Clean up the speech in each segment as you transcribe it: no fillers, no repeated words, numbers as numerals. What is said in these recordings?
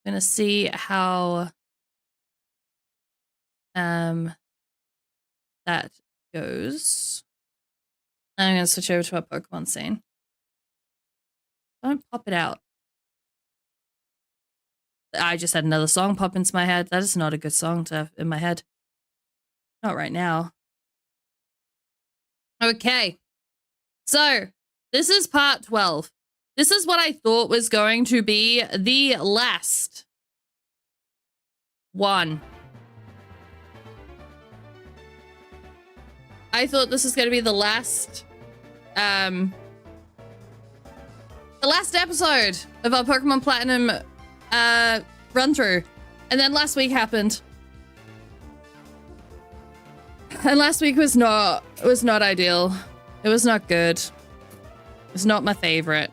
I'm gonna see how that goes. I'm gonna switch over to our Pokemon scene. Don't pop it out. I just had another song pop into my head. That is not a good song to have in my head. Not right now. Okay. So, this is part 12. This is what I thought was going to be the last one. I thought this was going to be the last episode of our Pokemon Platinum run through. And then last week happened. And last week was not ideal. It was not good. It's not my favorite.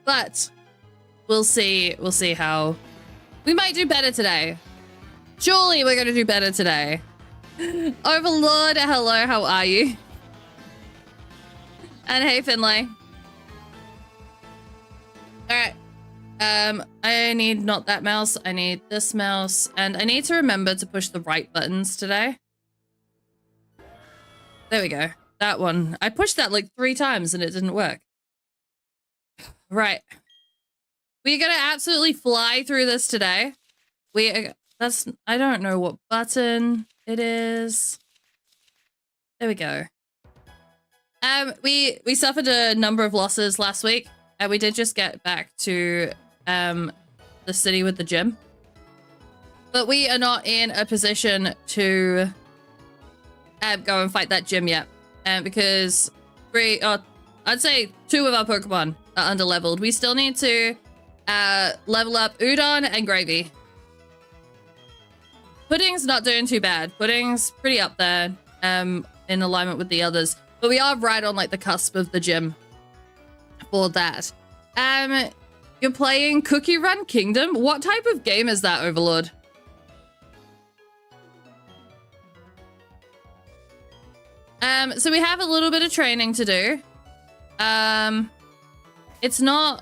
But we'll see how we might do better today. Surely we're gonna do better today. Overlord, hello, how are you? And hey, Finlay. All right. I need not that mouse. I need this mouse, and I need to remember to push the right buttons today. There we go. That one. I pushed that like 3 times and it didn't work. Right. We're gonna absolutely fly through this today. I don't know what button it is. There we go. We suffered a number of losses last week, and we did just get back to the city with the gym. But we are not in a position to go and fight that gym yet. Because I'd say 2 of our Pokemon are underleveled. We still need to level up Udon and Gravy. Pudding's not doing too bad. Pudding's pretty up there in alignment with the others. But we are right on like the cusp of the gym for that. You're playing Cookie Run Kingdom? What type of game is that, Overlord? So we have a little bit of training to do. It's not...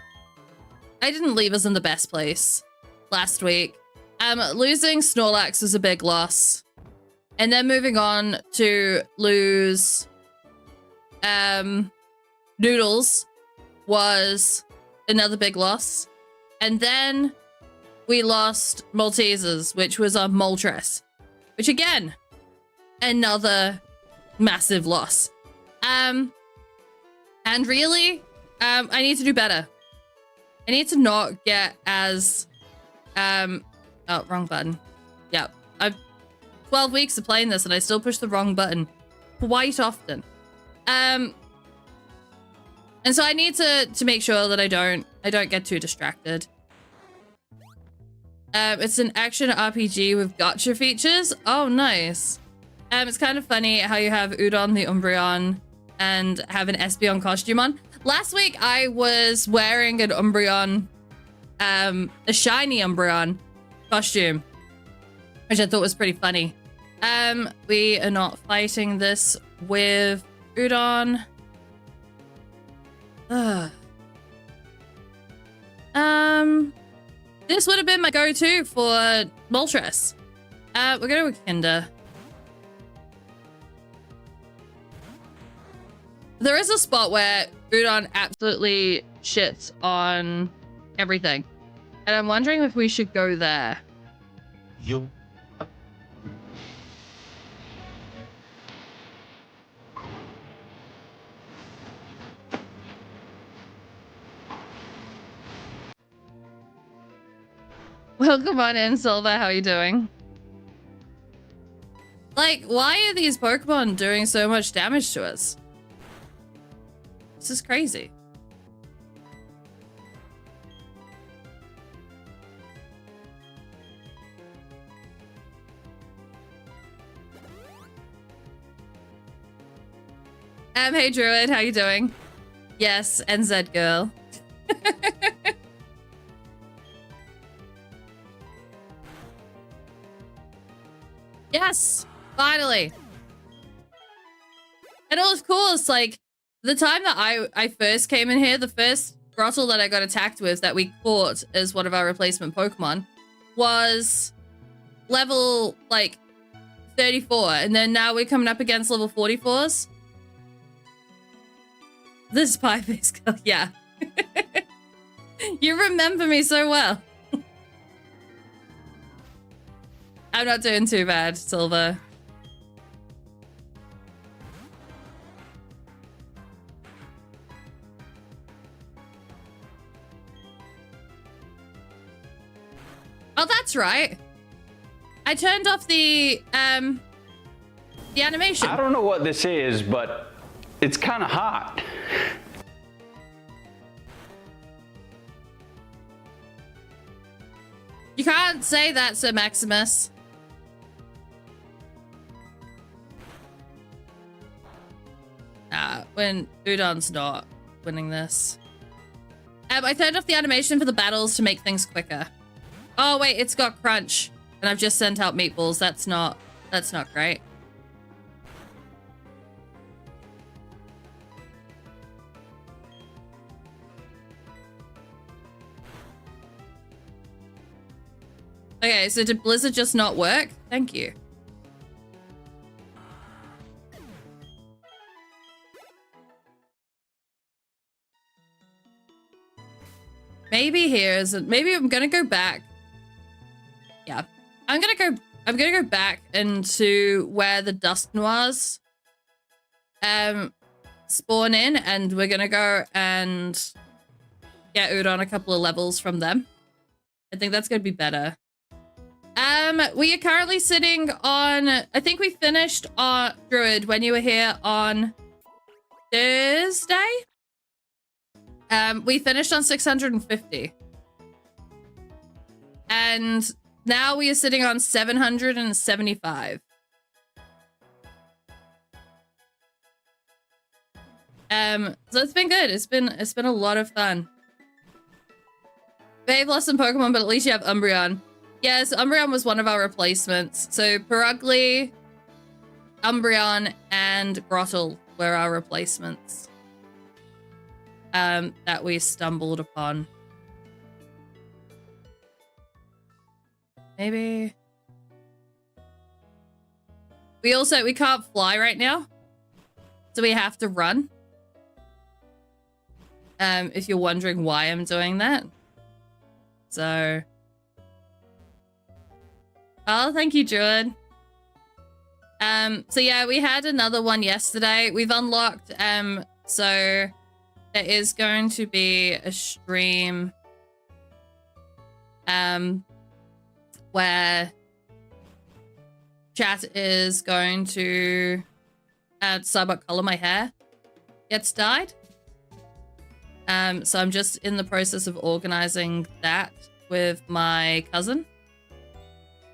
I didn't leave us in the best place last week. Losing Snorlax was a big loss. And then moving on to lose Noodles was another big loss. And then we lost Maltesers, which was a Moltres. Which again, another massive loss. And really, I need to do better. I need to not get as oh, wrong button. Yeah, I've 12 weeks of playing this and I still push the wrong button quite often. And so I need to make sure that I don't get too distracted. It's an action RPG with gacha features. Oh, nice. It's kind of funny how you have Udon the Umbreon and have an Espeon costume on. Last week I was wearing an Umbreon, a shiny Umbreon costume, which I thought was pretty funny. We are not fighting this with Udon. This would have been my go-to for Moltres. We're going with Kinder. There is a spot where Udon absolutely shits on everything. And I'm wondering if we should go there. Yo. Welcome on in, Silva. How are you doing? Like, why are these Pokemon doing so much damage to us? This is crazy. Hey Druid, how you doing? Yes, NZ girl. Yes, finally. And of course, like, the time that I first came in here, the first Grottle that I got attacked with that we caught as one of our replacement Pokemon was level, like, 34. And then now we're coming up against level 44s. This pie face girl, yeah. You remember me so well. I'm not doing too bad, Silver. Oh, that's right. I turned off the animation. I don't know what this is, but it's kind of hot. You can't say that, Sir Maximus. When Udon's not winning this. I turned off the animation for the battles to make things quicker. Oh wait, it's got crunch, and I've just sent out meatballs. That's not great. Okay, so did Blizzard just not work? Thank you. Maybe maybe I'm gonna go back. Yeah, I'm gonna go back into where the Dusknoirs spawn in, and we're gonna go and get Udon a couple of levels from them. I think that's gonna be better. We are currently sitting on, I think we finished on Druid when you were here on Thursday. We finished on 650. And now we are sitting on 775. So it's been good. It's been a lot of fun. They've lost some Pokemon, but at least you have Umbreon. Yes, Umbreon was one of our replacements. So Perugly, Umbreon, and Grottle were our replacements. That we stumbled upon. Maybe. We can't fly right now. So we have to run. If you're wondering why I'm doing that. So. Oh, thank you, Druid. So yeah, we had another one yesterday. We've unlocked, so there is going to be a stream, where chat is going to decide what color my hair gets dyed. So I'm just in the process of organizing that with my cousin,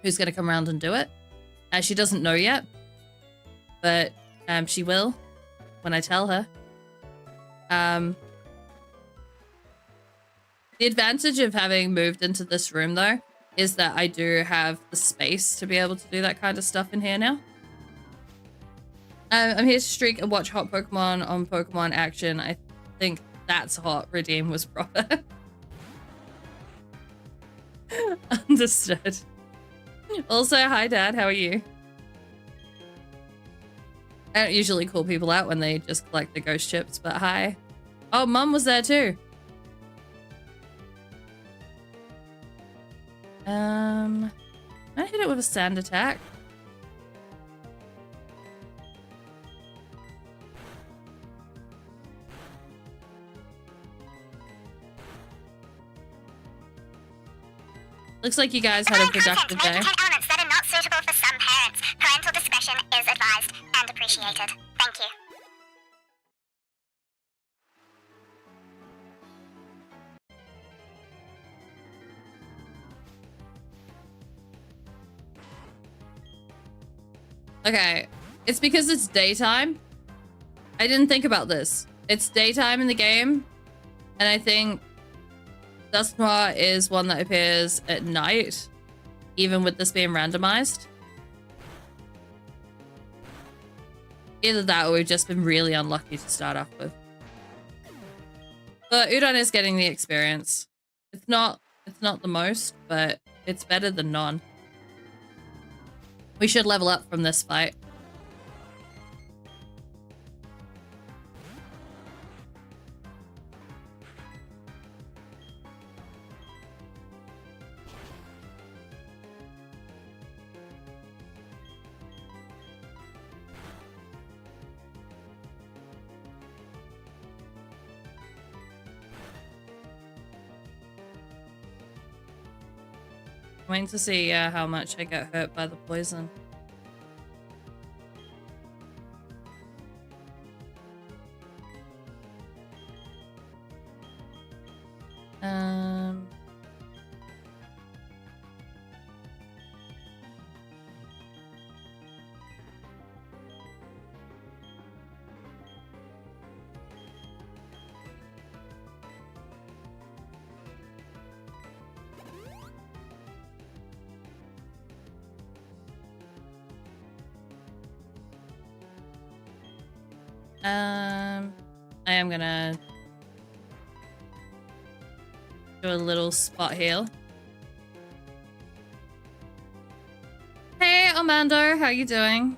who's going to come around and do it. She doesn't know yet, but she will when I tell her. The advantage of having moved into this room, though, is that I do have the space to be able to do that kind of stuff in here now. I'm here to streak and watch hot Pokemon on Pokemon Action. I think that's hot. Redeem was proper. Understood. Also, hi, Dad. How are you? I don't usually call people out when they just collect the ghost chips, but hi. Oh, Mum was there too. I hit it with a sand attack. Looks like you guys had a productive day. May contain elements that are not suitable for some parents. Parental discretion is advised and appreciated. Thank you. Okay, it's because it's daytime. I didn't think about this. It's daytime in the game, and I think Dusknoir is one that appears at night, even with this being randomized. Either that or we've just been really unlucky to start off with. But Udon is getting the experience. It's not the most, but it's better than none. We should level up from this fight. Waiting to see how much I get hurt by the poison. I am gonna do a little spot heal. Hey, Amando, how you doing?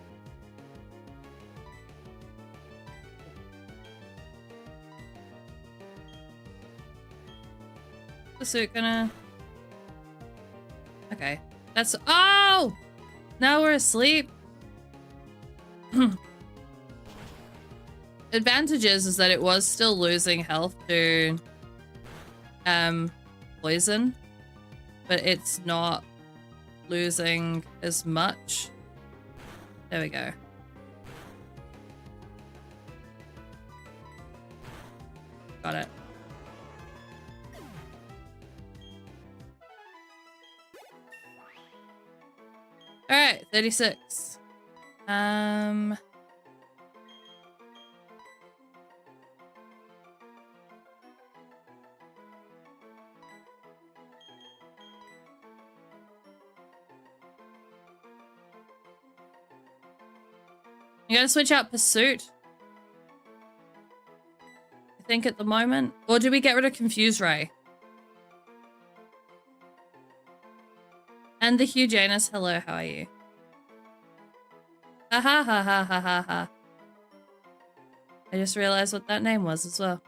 The suit gonna... Okay. That's... Oh! Now we're asleep. Advantages is that it was still losing health to poison, but it's not losing as much. There we go. Got it. All right, 36. You gotta switch out Pursuit, I think, at the moment. Or do we get rid of Confuse Ray? And the Hugh Janus, hello, how are you? Ha ha ha ha ha ha ha. I just realized what that name was as well.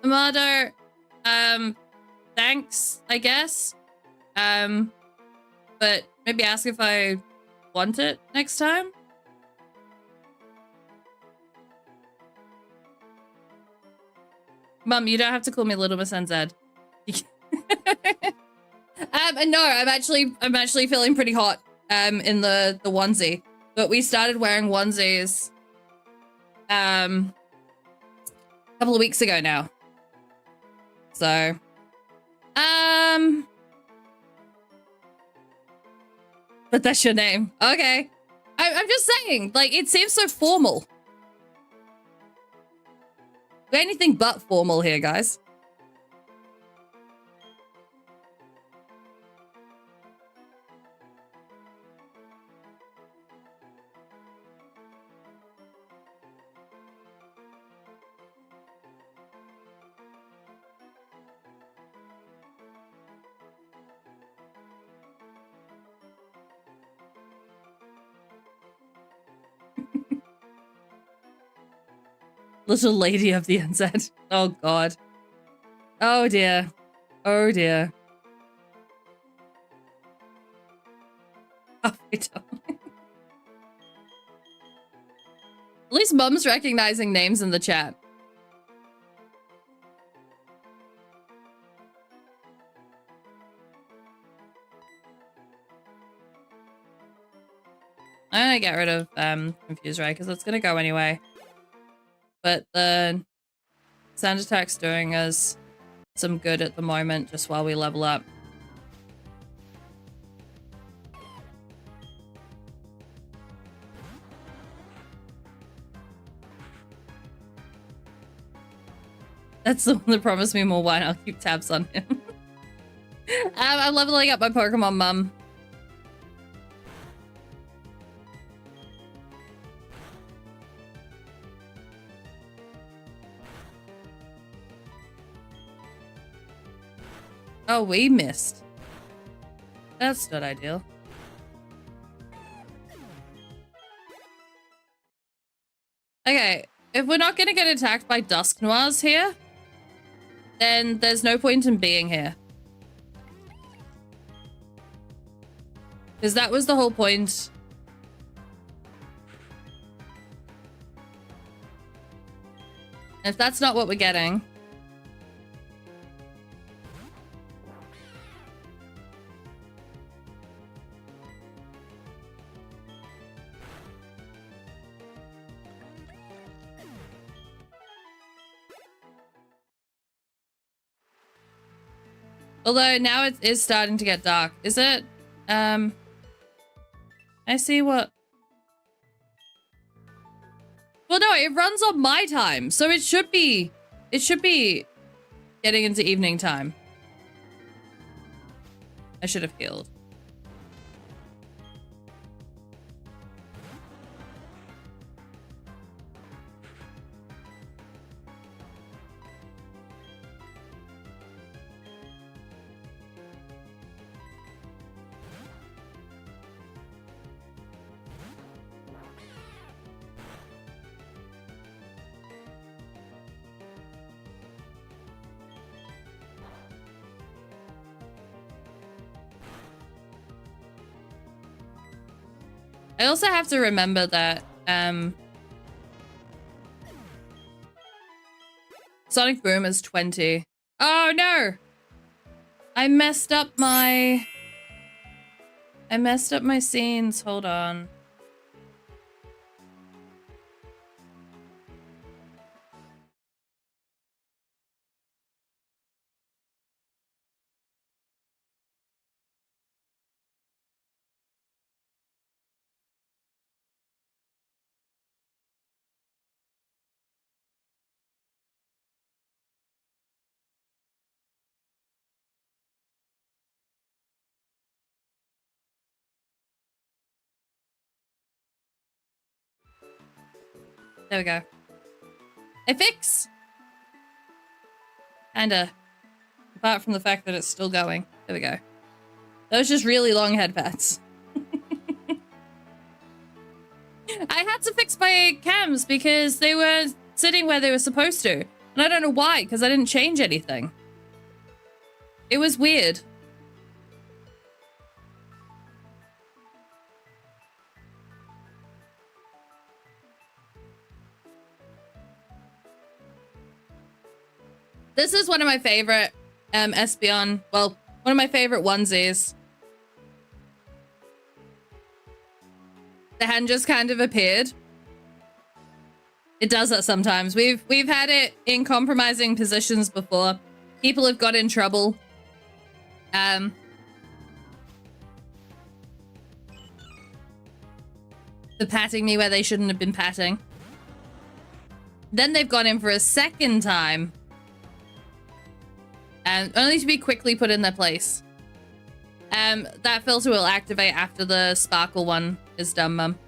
Amado, thanks, I guess. But maybe ask if I want it next time. Mum, you don't have to call me Little Miss NZ. No, I'm actually feeling pretty hot in the onesie. But we started wearing onesies a couple of weeks ago now. So but that's your name. Okay. I'm just saying, like, it seems so formal. We're anything but formal here, guys. Little lady of the NZ. Oh, God. Oh, dear. Oh, dear. Oh, we don't. At least Mum's recognizing names in the chat. I'm gonna get rid of Confuse Ray because it's gonna go anyway. But the sound attack's doing us some good at the moment, just while we level up. That's the one that promised me more wine. I'll keep tabs on him. I'm leveling up my Pokemon mum. Oh, we missed. That's not ideal. Okay, if we're not gonna get attacked by Dusk Noirs here, then there's no point in being here. Because that was the whole point. If that's not what we're getting... Although now it is starting to get dark. Is it? I see what... Well, no, it runs on my time, so it should be getting into evening time. I should have healed. I also have to remember that Sonic Boom is 20. Oh no! I messed up my scenes. Hold on. There we go. A fix! Kinda. Apart from the fact that it's still going. There we go. Those just really long head pats. I had to fix my cams because they were sitting where they were supposed to. And I don't know why, because I didn't change anything. It was weird. This is one of my favorite Espeon, well, one of my favorite onesies. The hand just kind of appeared. It does that sometimes. We've had it in compromising positions before. People have got in trouble. For patting me where they shouldn't have been patting. Then they've gone in for a second time. Only to be quickly put in their place. That filter will activate after the sparkle one is done, Mum.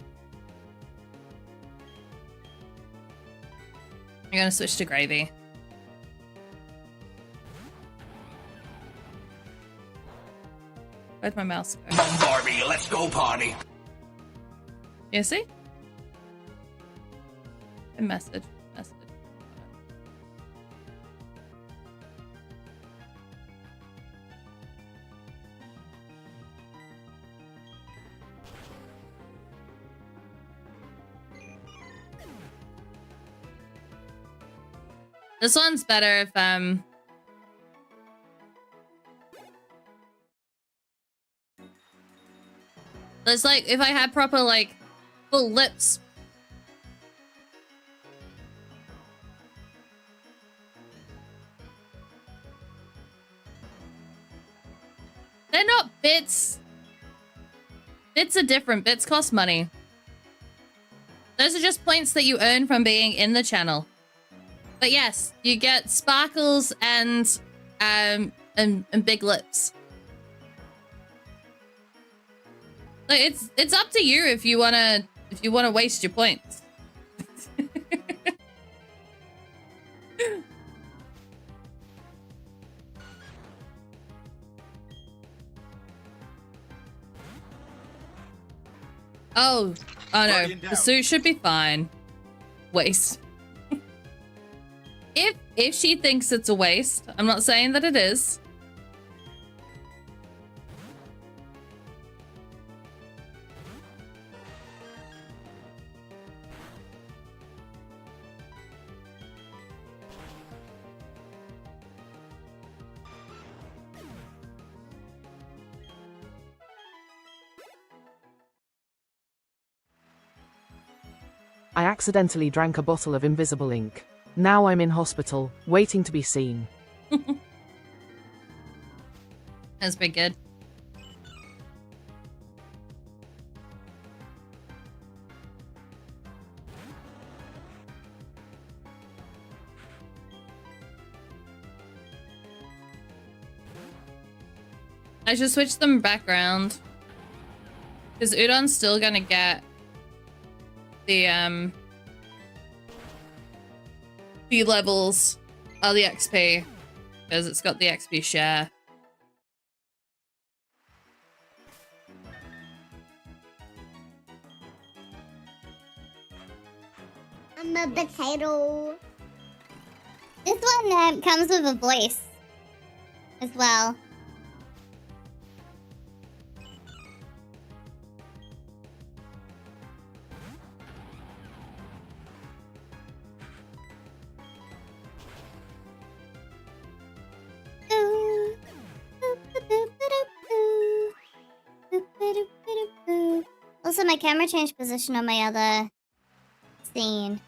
I'm gonna switch to gravy. Where'd my mouse go? Barbie, let's go party. You see? A message. This one's better if, it's like, if I had proper, like, full lips. They're not bits. Bits are different. Bits cost money. Those are just points that you earn from being in the channel. But yes, you get sparkles and big lips. Like it's up to you if you wanna waste your points. Oh no, the suit should be fine. Waste. If she thinks it's a waste, I'm not saying that it is. I accidentally drank a bottle of invisible ink. Now I'm in hospital, waiting to be seen. That's pretty good. I should switch them back around. Because Udon's still gonna get the levels of the XP. Because it's got the XP share. I'm a potato. This one comes with a voice as well. Also, my camera changed position on my other scene.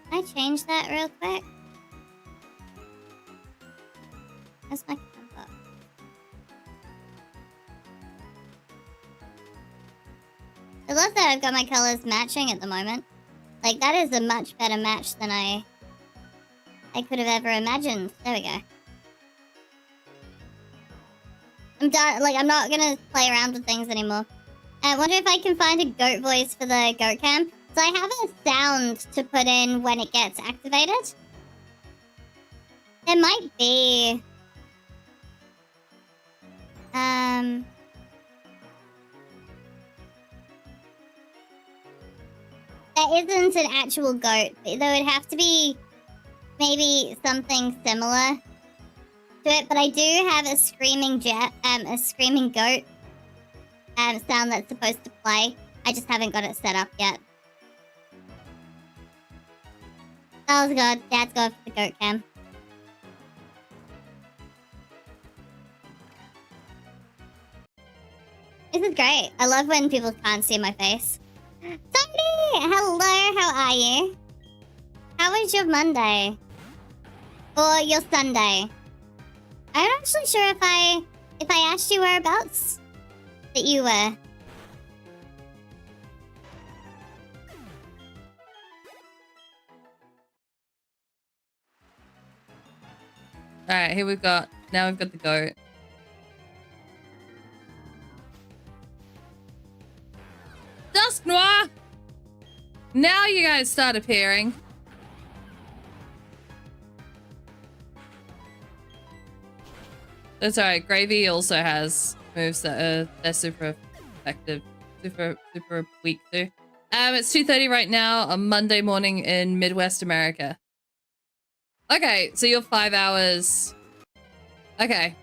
Can I change that real quick? Where's my camera? I love that I've got my colors matching at the moment. Like, that is a much better match than I could have ever imagined. There we go. I'm done. Like, I'm not gonna play around with things anymore. I wonder if I can find a goat voice for the goat cam. So I have a sound to put in when it gets activated. There might be... There isn't an actual goat. There would have to be maybe something similar to it. But I do have a screaming goat sound that's supposed to play. I just haven't got it set up yet. Oh god, Dad's going for the goat cam. This is great. I love when people can't see my face. Tony! Hello, how are you? How was your Monday? Or your Sunday? I'm not actually sure if I asked you whereabouts that you were. Alright, here we've got... Now we've got the goat. Dusk Noir! Now you guys start appearing. That's alright. Gravy also has moves that are they're super effective. Super weak too. It's 2:30 right now on Monday morning in Midwest America. Okay, so you're 5 hours. Okay.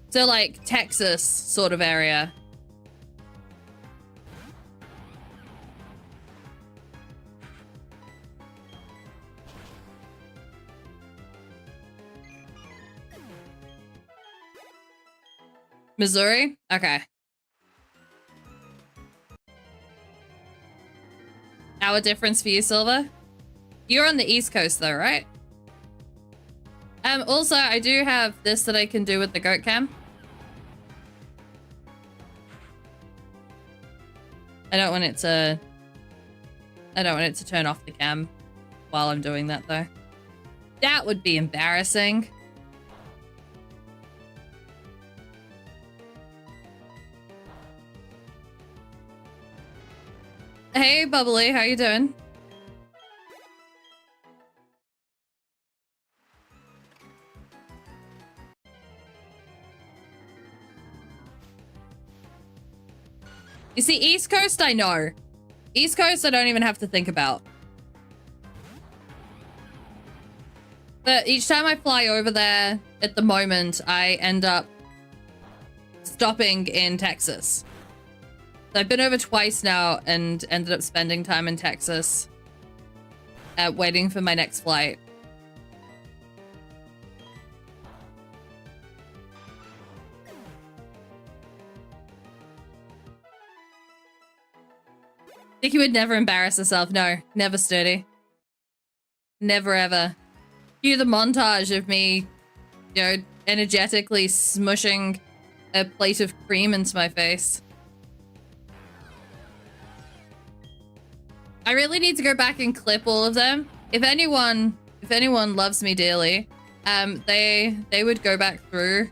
So like Texas sort of area. Missouri? Okay. Hour difference for you, Silver? You're on the East Coast though, right? Also, I do have this that I can do with the goat cam. I don't want it to I don't want it to turn off the cam while I'm doing that, though. That would be embarrassing. Hey, Bubbly, how you doing? You see, East Coast, I know. East Coast, I don't even have to think about. But each time I fly over there, at the moment, I end up stopping in Texas. So I've been over twice now and ended up spending time in Texas, waiting for my next flight. Vicky would never embarrass herself. No, never, Sturdy. Never ever. Cue the montage of me, you know, energetically smushing a plate of cream into my face. I really need to go back and clip all of them. If anyone loves me dearly, they would go back through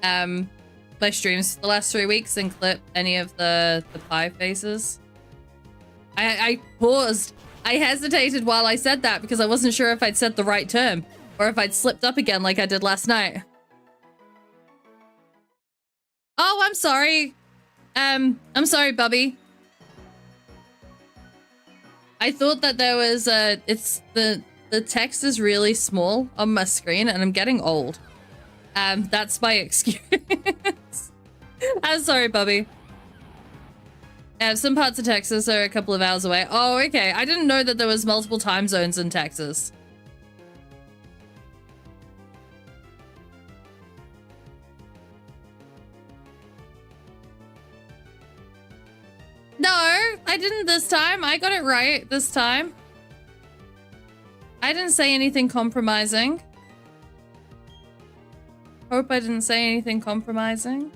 my streams for the last 3 weeks and clip any of the pie faces. I paused. I hesitated while I said that because I wasn't sure if I'd said the right term or if I'd slipped up again like I did last night. Oh, I'm sorry. I'm sorry, Bubby. I thought that there was it's the text is really small on my screen and I'm getting old. That's my excuse. I'm sorry, Bubby. Some parts of Texas are a couple of hours away. Oh, okay. I didn't know that there was multiple time zones in Texas. No, I didn't this time. I got it right this time. I didn't say anything compromising. Hope I didn't say anything compromising.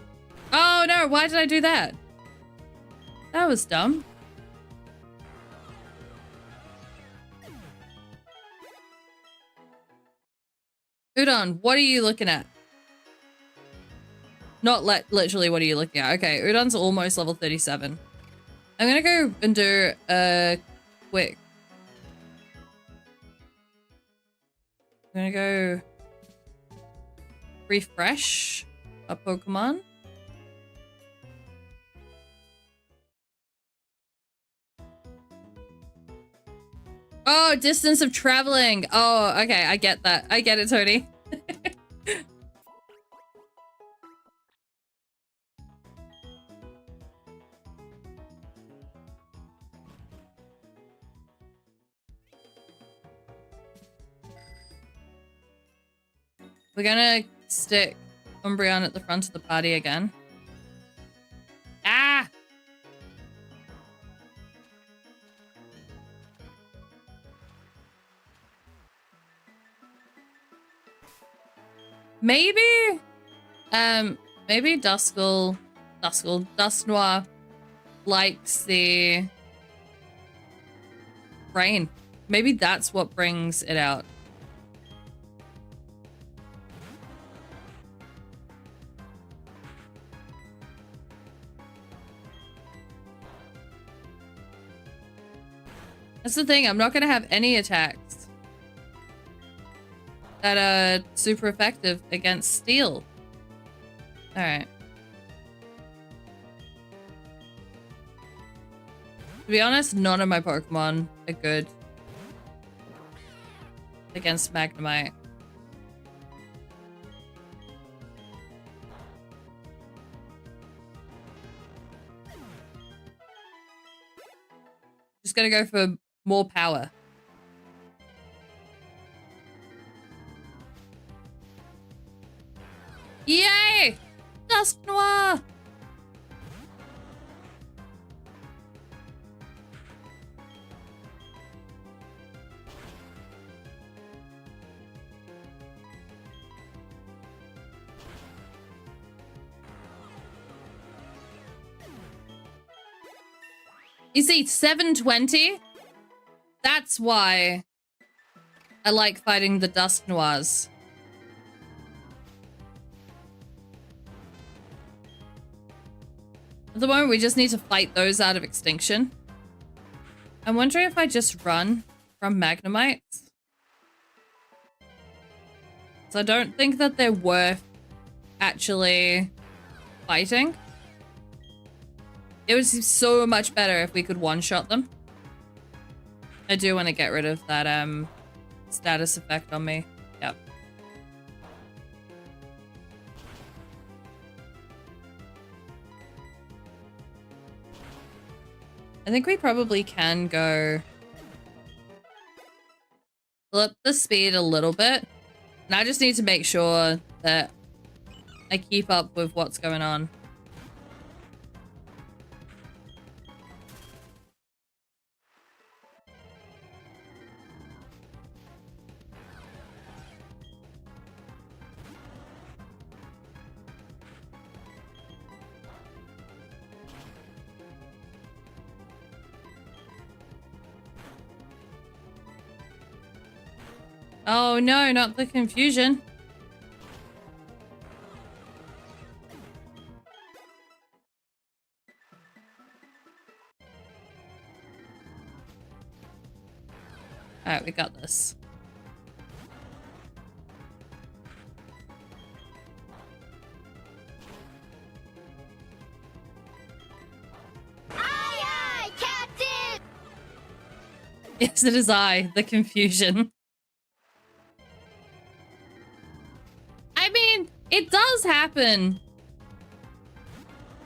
Oh no, why did I do that? That was dumb. Udon, what are you looking at? Not literally, what are you looking at? Okay, Udon's almost level 37. I'm gonna go and do a quick. I'm gonna go refresh a Pokemon. Oh, distance of traveling. Oh, okay, I get that. I get it, Tony. We're gonna stick Umbreon at the front of the party again. Ah! Maybe, maybe Dusknoir likes the rain. Maybe that's what brings it out. That's the thing, I'm not gonna have any attacks that are super effective against steel. Alright. To be honest, none of my Pokemon are good against Magnemite. Just gonna go for more power. Yay! Dusknoir! You see, 720? That's why I like fighting the Dusk Noirs. At the moment, we just need to fight those out of extinction. I'm wondering if I just run from Magnemites. So I don't think that they're worth actually fighting. It would be so much better if we could one-shot them. I do want to get rid of that status effect on me. Yep. I think we probably can go flip the speed a little bit. And I just need to make sure that I keep up with what's going on. Oh no, not the confusion. Alright, we got this. Aye, aye, Captain! Yes, it is I, the confusion. I mean, it does happen.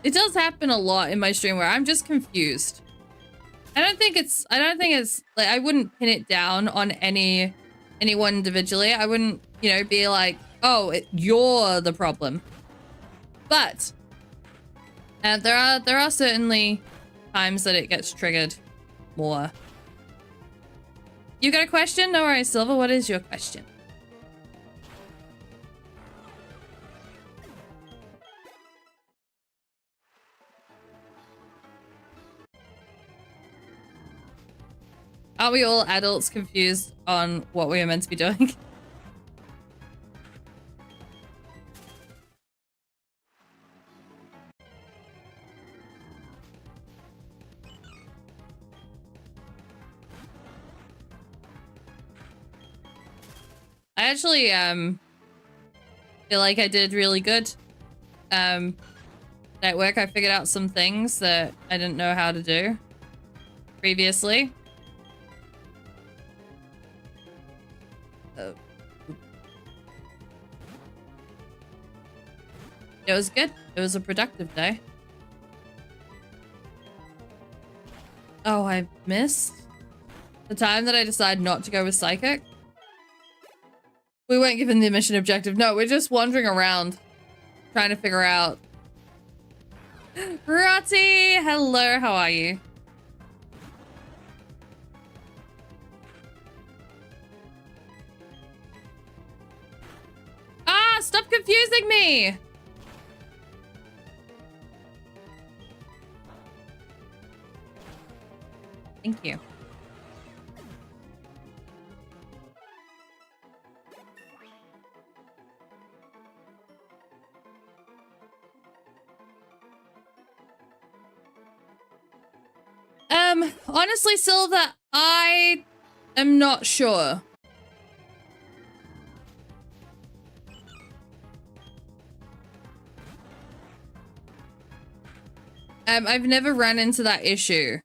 It does happen a lot in my stream where I'm just confused. I don't think it's like, I wouldn't pin it down on anyone individually. I wouldn't, you know, be like, oh, you're the problem. But there are certainly times that it gets triggered more. You got a question? No worries, Silver. What is your question? Are we all adults confused on what we are meant to be doing? I actually feel like I did really good. At work I figured out some things that I didn't know how to do previously. It was good. It was a productive day. Oh, I missed the time that I decided not to go with Psychic. We weren't given the mission objective. No, we're just wandering around trying to figure out. Rotty, hello, how are you? Ah, stop confusing me! Thank you. Honestly, Silver, I am not sure. I've never run into that issue.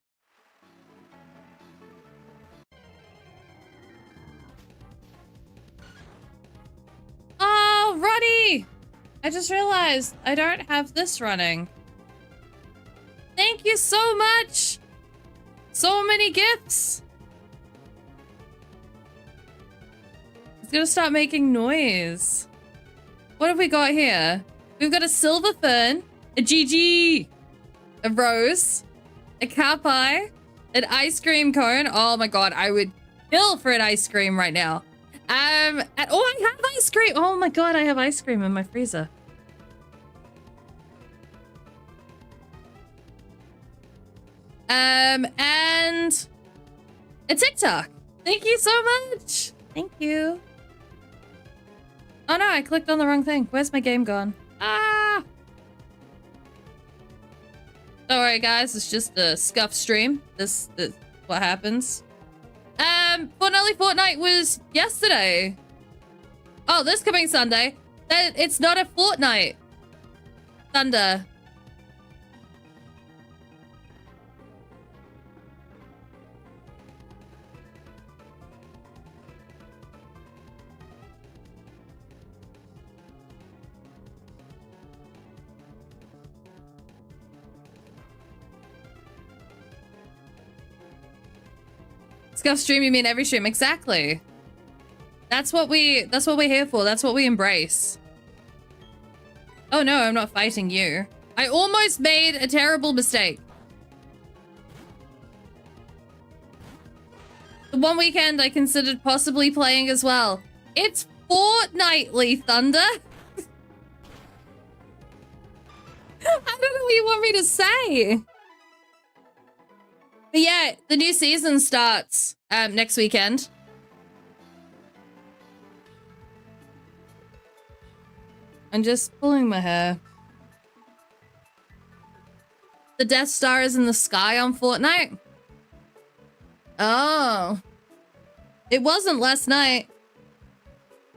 Oh, Roddy! I just realized I don't have this running. Thank you so much! So many gifts! It's gonna start making noise. What have we got here? We've got a silver fern, a GG, a rose, a cow pie, an ice cream cone. Oh my god, I would kill for an ice cream right now. And oh, I have ice cream. Oh my god, I have ice cream in my freezer. And a TikTok. Thank you so much. Thank you. Oh no, I clicked on the wrong thing. Where's my game gone? Ah! Don't worry, guys. It's just a scuff stream. This is what happens. Fortnite was yesterday. Oh, this coming Sunday. It's not a Fortnite. Thunder. Scuff stream, you mean every stream? Exactly. That's what we're here for. That's what we embrace. Oh no, I'm not fighting you. I almost made a terrible mistake. The one weekend I considered possibly playing as well. It's fortnightly, Thunder. I don't know what you want me to say. But yeah, the new season starts next weekend. I'm just pulling my hair. The Death Star is in the sky on Fortnite? Oh. It wasn't last night.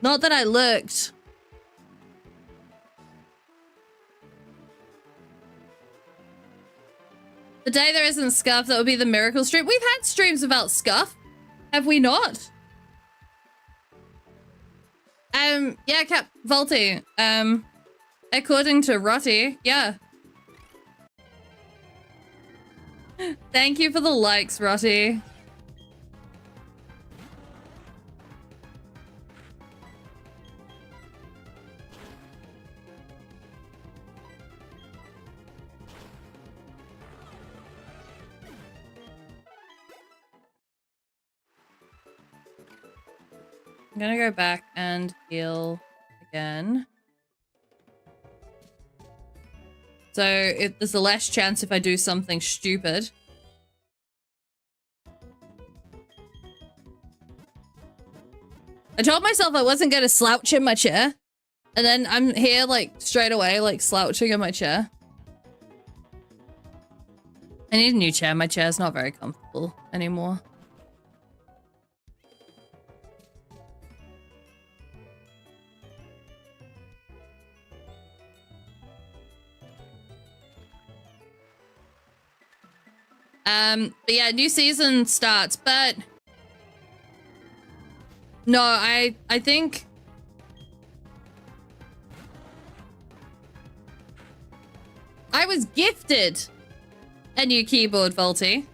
Not that I looked. The day there isn't Scuff, that would be the Miracle stream. We've had streams about Scuff. Have we not? Yeah, Cap Volty. According to Rotty, yeah. Thank you for the likes, Rotty. I'm gonna go back and heal again. So there's a less chance if I do something stupid. I told myself I wasn't gonna slouch in my chair. And then I'm here like straight away, like slouching in my chair. I need a new chair. My chair's not very comfortable anymore. But yeah, new season starts, but no, I think I was gifted a new keyboard, Volty.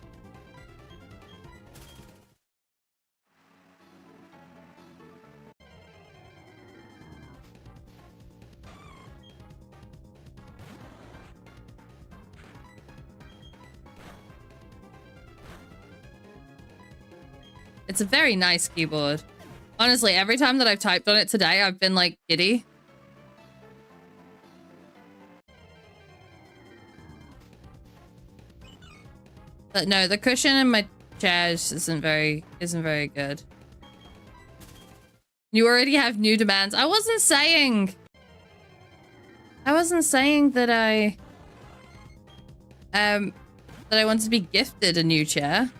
It's a very nice keyboard. Honestly, every time that I've typed on it today, I've been like giddy. But no, the cushion in my chair isn't very good. You already have new demands. I wasn't saying that I want to be gifted a new chair.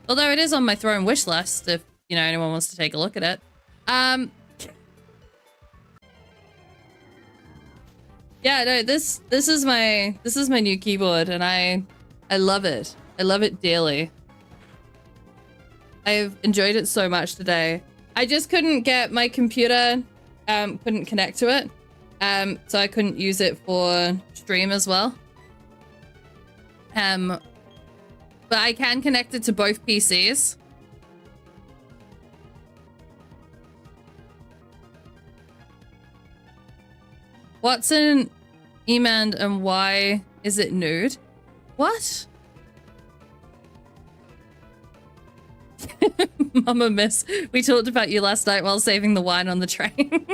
Although it is on my throne wish list if, you know, anyone wants to take a look at it. Yeah, no, this is my new keyboard and I love it. I love it dearly. I've enjoyed it so much today. I just couldn't get my computer, couldn't connect to it. So I couldn't use it for stream as well. But I can connect it to both PCs. What's an emand and why is it nude? What? Mama Miss, we talked about you last night while saving the wine on the train.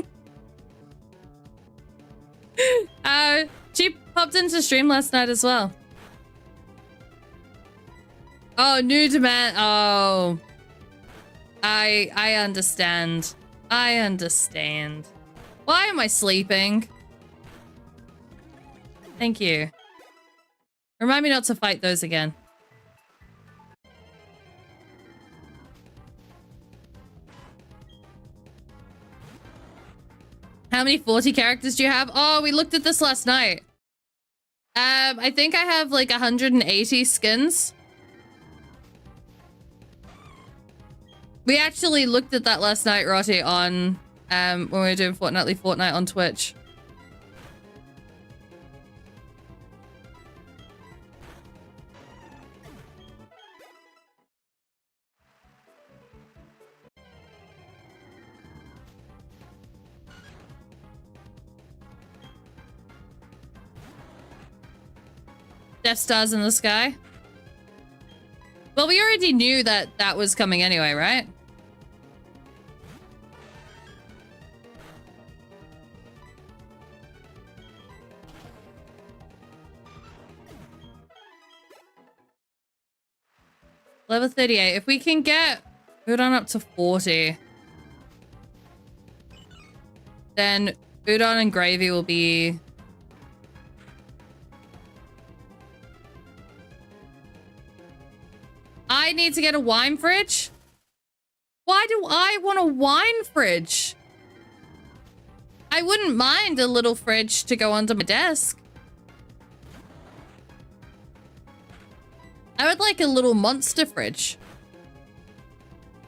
She popped into stream last night as well. Oh, new demand. Oh, I understand. I understand. Why am I sleeping? Thank you. Remind me not to fight those again. How many 40 characters do you have? Oh, we looked at this last night. I think I have like 180 skins. We actually looked at that last night, Rotty, on when we were doing Fortnite on Twitch. Death Stars in the sky. Well, we already knew that that was coming anyway, right? Level 38. If we can get Udon up to 40, then Udon and Gravy will be... I need to get a wine fridge? Why do I want a wine fridge? I wouldn't mind a little fridge to go under my desk. I would like a little monster fridge.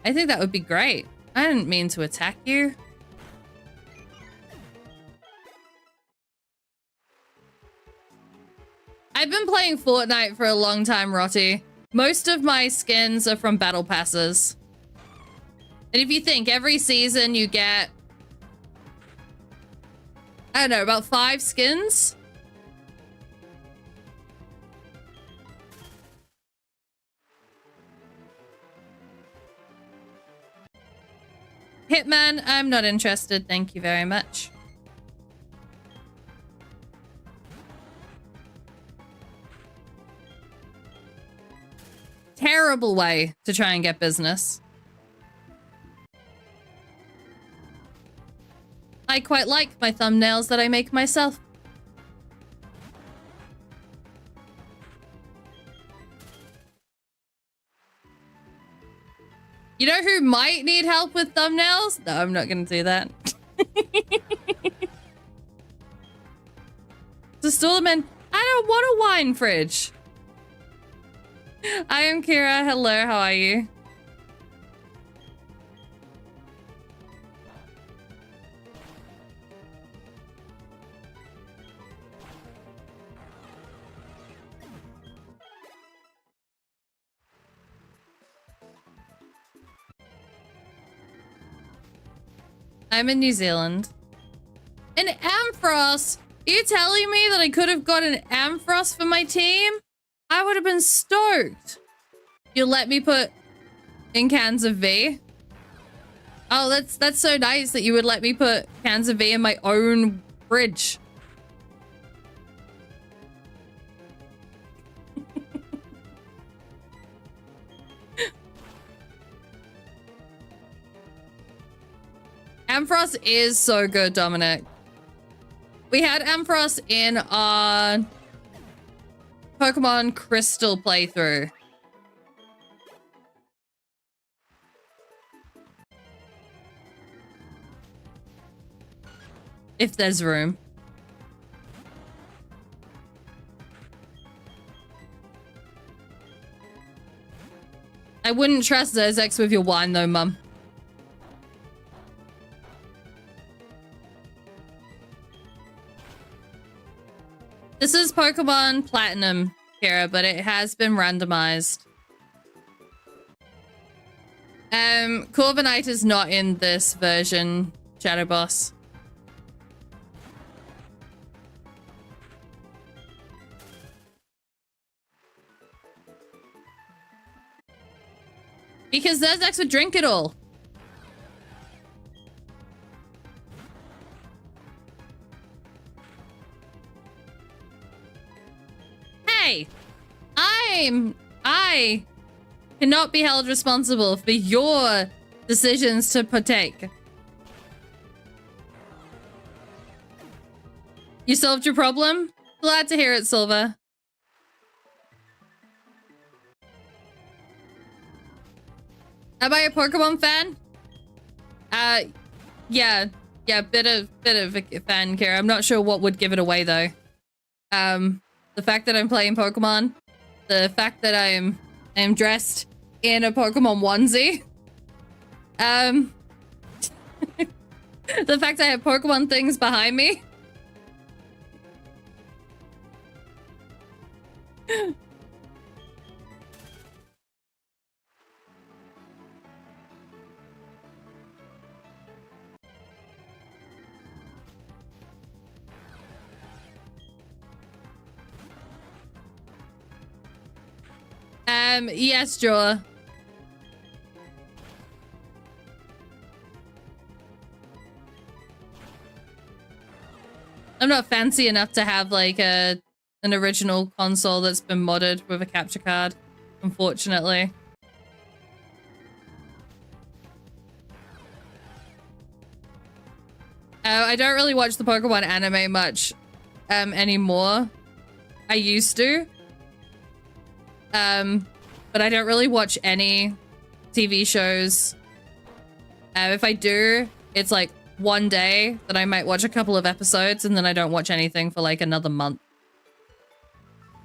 I think that would be great. I didn't mean to attack you. I've been playing Fortnite for a long time, Rotty. Most of my skins are from battle passes. And if you think every season you get, I don't know, about 5 skins? Hitman, I'm not interested. Thank you very much. Terrible way to try and get business. I quite like my thumbnails that I make myself. You know who might need help with thumbnails? No, I'm not gonna do that. To store them in. I don't want a wine fridge. I am Kira. Hello, how are you? I'm in New Zealand. An Ampharos? Are you telling me that I could have got an Ampharos for my team? I would have been stoked. You let me put in cans of V? Oh, that's so nice that you would let me put cans of V in my own fridge. Ampharos is so good, Dominic. We had Ampharos in our Pokemon Crystal playthrough. If there's room. I wouldn't trust Zerzex with your wine though, Mum. This is Pokemon Platinum, Kira, but it has been randomized. Corviknight is not in this version, Shadow Boss. Because Zerzex would drink it all. Hey, I cannot be held responsible for your decisions to partake. You solved your problem? Glad to hear it, Silver. Am I a Pokemon fan? Yeah, bit of a fan, Kira. I'm not sure what would give it away though. The fact that I'm playing Pokemon, the fact that I am dressed in a Pokemon onesie, the fact I have Pokemon things behind me. Yes, Joa. I'm not fancy enough to have like an original console that's been modded with a capture card, unfortunately. I don't really watch the Pokemon anime much anymore. I used to. But I don't really watch any TV shows. If I do, it's like one day that I might watch a couple of episodes and then I don't watch anything for like another month.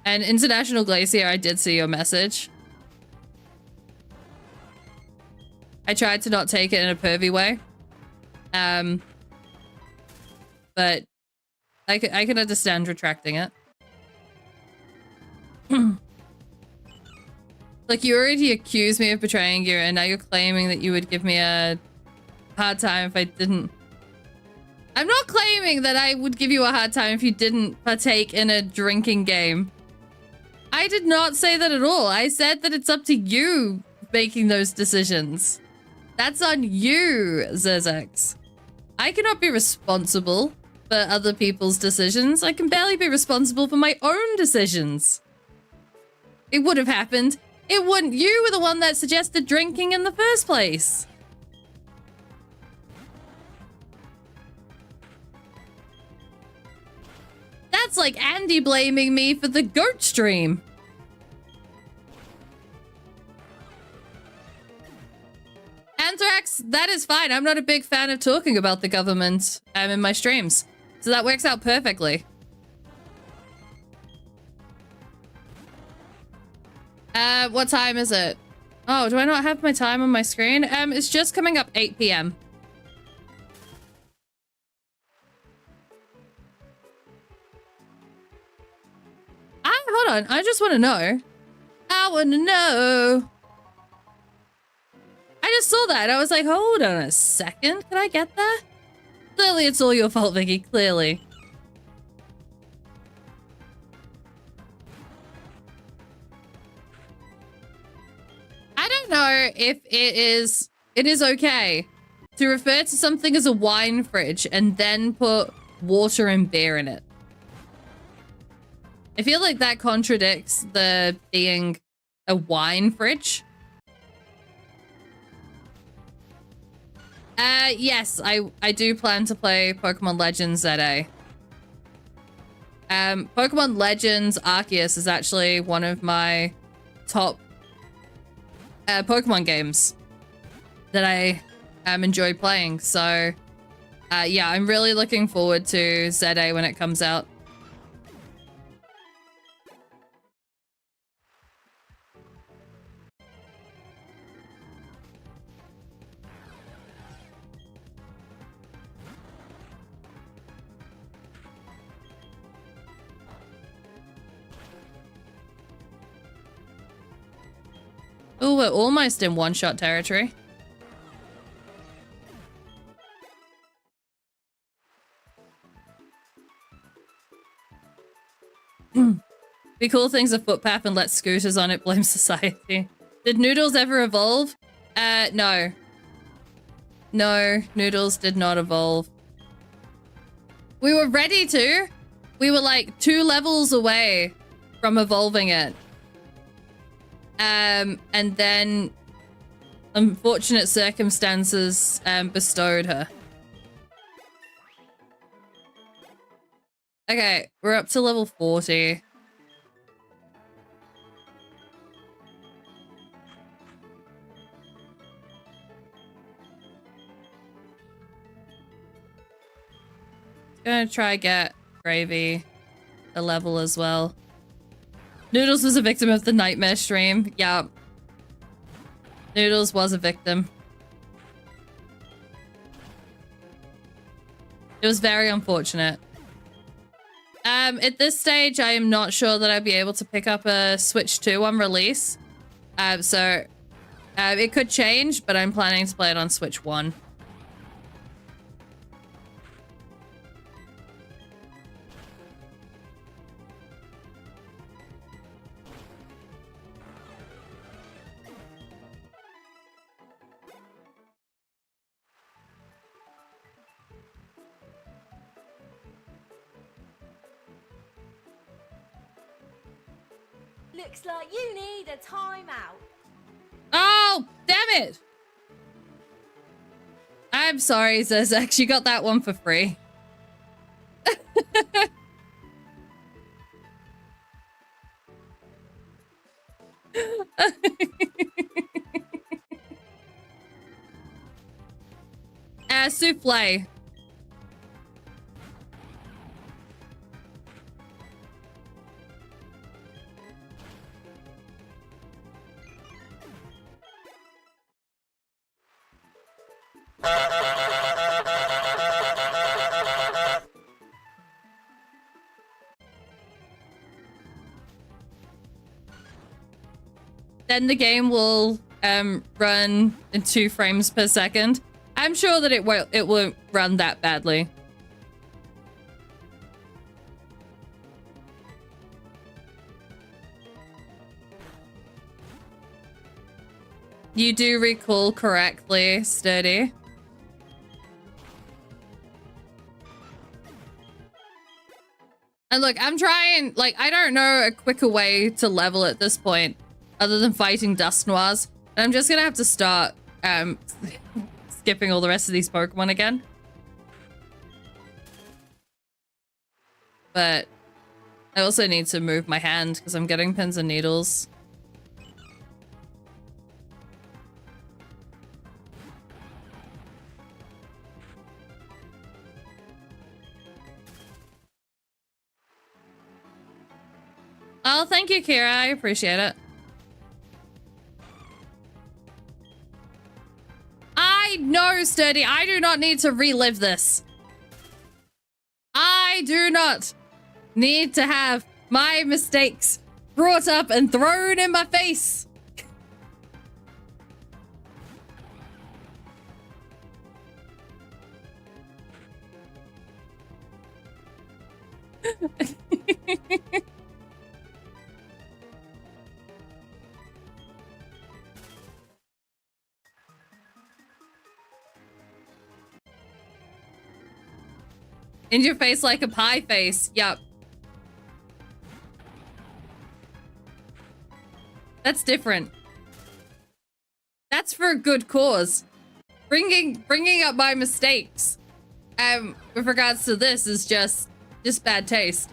And International Glacier, I did see your message. I tried to not take it in a pervy way. But I can understand retracting it. Like, you already accused me of betraying you, and now you're claiming that you would give me a hard time if I didn't. I'm not claiming that I would give you a hard time if you didn't partake in a drinking game. I did not say that at all. I said that it's up to you making those decisions. That's on you, Zerzax. I cannot be responsible for other people's decisions. I can barely be responsible for my own decisions. It would have happened. It wouldn't. You were the one that suggested drinking in the first place. That's like Andy blaming me for the goat stream. Anthrax, that is fine. I'm not a big fan of talking about the government in my streams. So that works out perfectly. What time is it? Oh, do I not have my time on my screen? It's just coming up 8 p.m. Hold on. I just want to know. I want to know. I just saw that. I was like, hold on a second. Can I get that? Clearly, it's all your fault, Vicky. Clearly. I don't know if it is okay to refer to something as a wine fridge and then put water and beer in it. I feel like that contradicts the being a wine fridge. Yes, I do plan to play Pokemon Legends ZA. Pokemon Legends Arceus is actually one of my top Pokemon games that I enjoy playing. So, yeah, I'm really looking forward to ZA when it comes out. Oh, we're almost in one-shot territory. We call things a footpath and let scooters on it, blame society. Did Noodles ever evolve? No. No, Noodles did not evolve. We were ready to. We were like 2 levels away from evolving it. And then unfortunate circumstances bestowed her. Okay, we're up to level 40. Gonna try get Gravy a level as well. Noodles was a victim of the nightmare stream. Yeah. Noodles was a victim. It was very unfortunate. At this stage, I am not sure that I'd be able to pick up a Switch 2 on release. So it could change, but I'm planning to play it on Switch 1. Looks like you need a timeout. Oh, damn it! I'm sorry, Zezek. You got that one for free. Souffle. Then the game will run in 2 frames per second. I'm sure that it won't run that badly. You do recall correctly, Sturdy. And look, I'm trying, like, I don't know a quicker way to level at this point other than fighting Dust Noirs. And I'm just gonna have to start skipping all the rest of these Pokemon again. But I also need to move my hand because I'm getting pins and needles. Oh, thank you, Kira. I appreciate it. I know, Sturdy. I do not need to relive this. I do not need to have my mistakes brought up and thrown in my face. In your face like a pie face. Yup. That's different. That's for a good cause. Bringing up my mistakes with regards to this is just bad taste.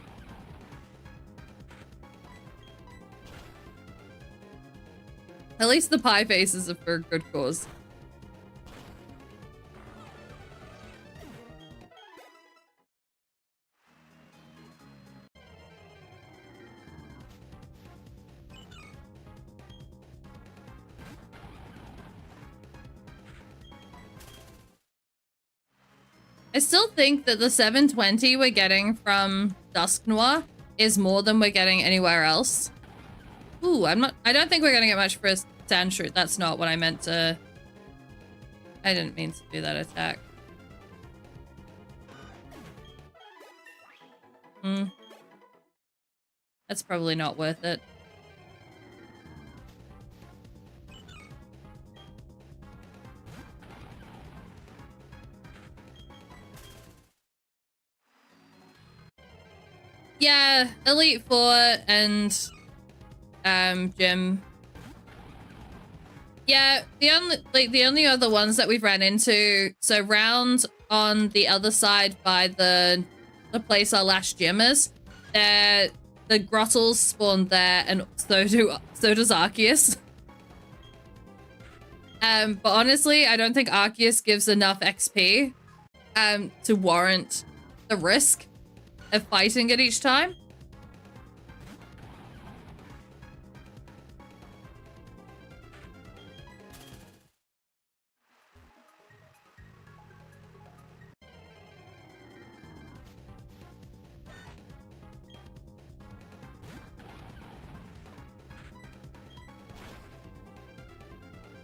At least the pie faces are for a good cause. I still think that the 720 we're getting from Dusknoir is more than we're getting anywhere else. Ooh, I don't think we're gonna get much for a Sandshrew. That's not what I meant to. I didn't mean to do that attack. That's probably not worth it. Yeah, Elite Four and Gym Yeah, the only other ones that we've ran into, so round on the other side by the place our last gym is, the Grottles spawned there, and so does Arceus. But honestly, I don't think Arceus gives enough XP to warrant the risk of fighting it each time.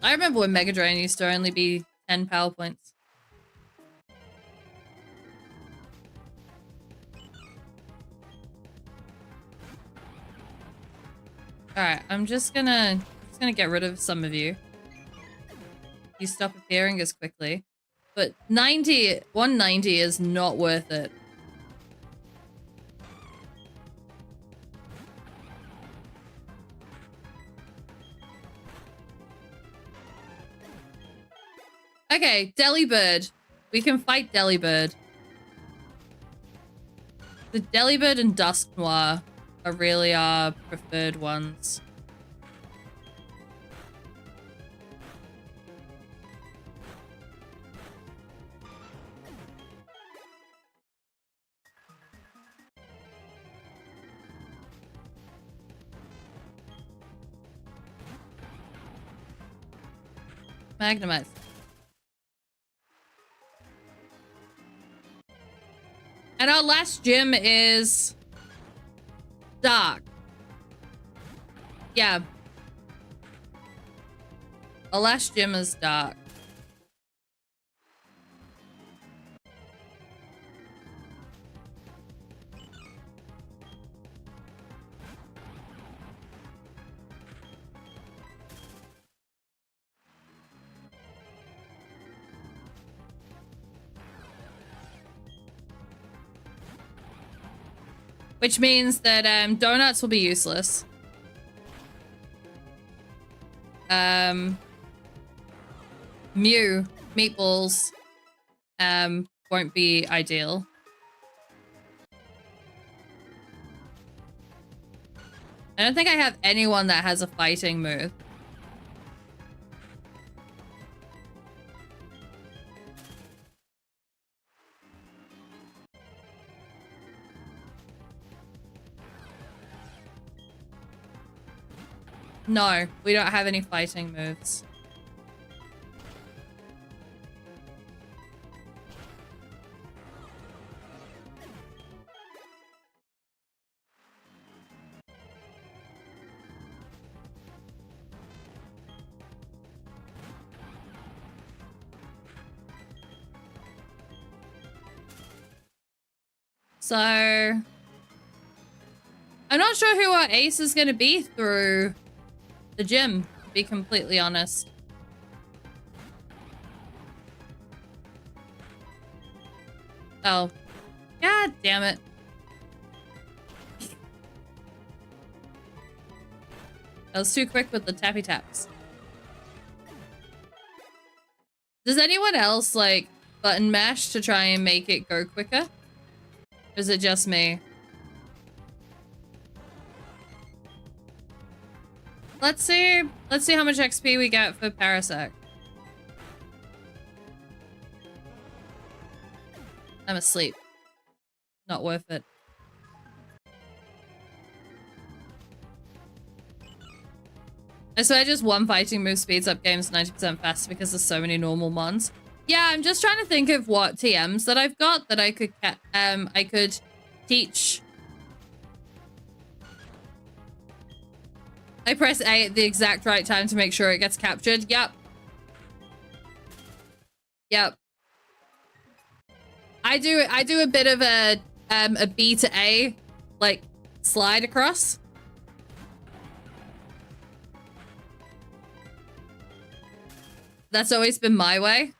I remember when Mega Drain used to only be 10 power points. Alright, I'm just gonna get rid of some of you. You stop appearing as quickly. But 190 is not worth it. Okay, Delibird. We can fight Delibird. The Delibird and Dusk Noir are really our preferred ones. Magnemite. And our last gym is dark. Yeah. Our last gym is dark. Which means that donuts will be useless. Meatballs won't be ideal. I don't think I have anyone that has a fighting move. No, we don't have any fighting moves. So, I'm not sure who our ace is going to be through the gym, to be completely honest. Oh. God damn it. I was too quick with the tappy taps. Does anyone else, like, button mash to try and make it go quicker? Or is it just me? Let's see how much XP we get for Parasect. I'm asleep. Not worth it. I swear just one fighting move speeds up games 90% faster because there's so many normal mons. Yeah, I'm just trying to think of what TMs that I've got that I could teach. I press A at the exact right time to make sure it gets captured. Yep. Yep. I do a bit of a B to A, like, slide across. That's always been my way.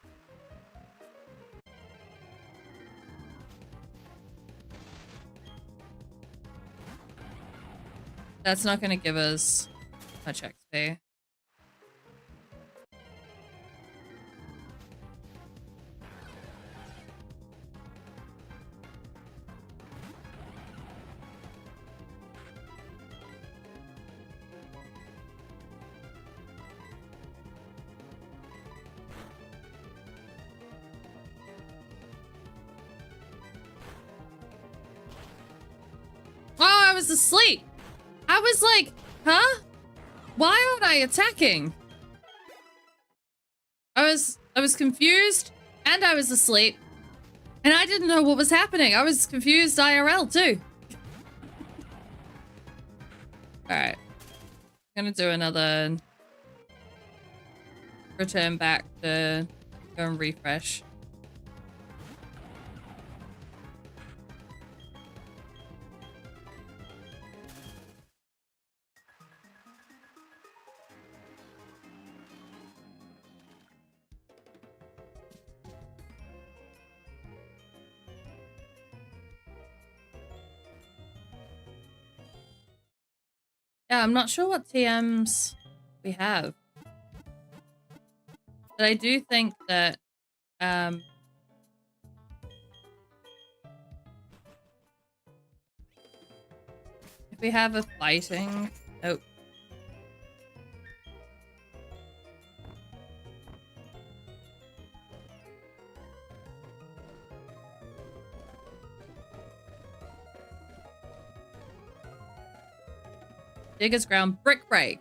That's not going to give us much XP. was asleep. I was like, huh? Why aren't I attacking? I was confused and I was asleep. And I didn't know what was happening. I was confused IRL too. Alright. I'm gonna do another return back to go and refresh. Yeah, I'm not sure what TMs we have. But I do think that if we have a fighting... Oh. Digger's Ground, Brick Break.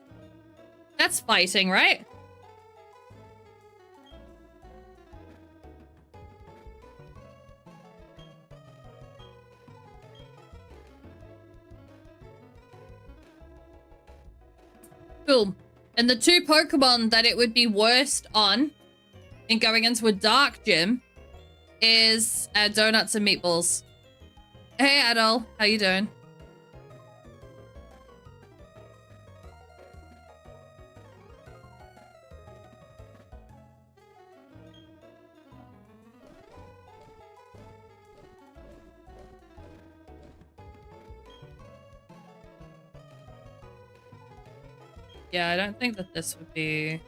That's fighting, right? Cool. And the two Pokemon that it would be worst on in going into a dark gym is Donuts and Meatballs. Hey, Adol. How you doing? Yeah, I don't think that this would be...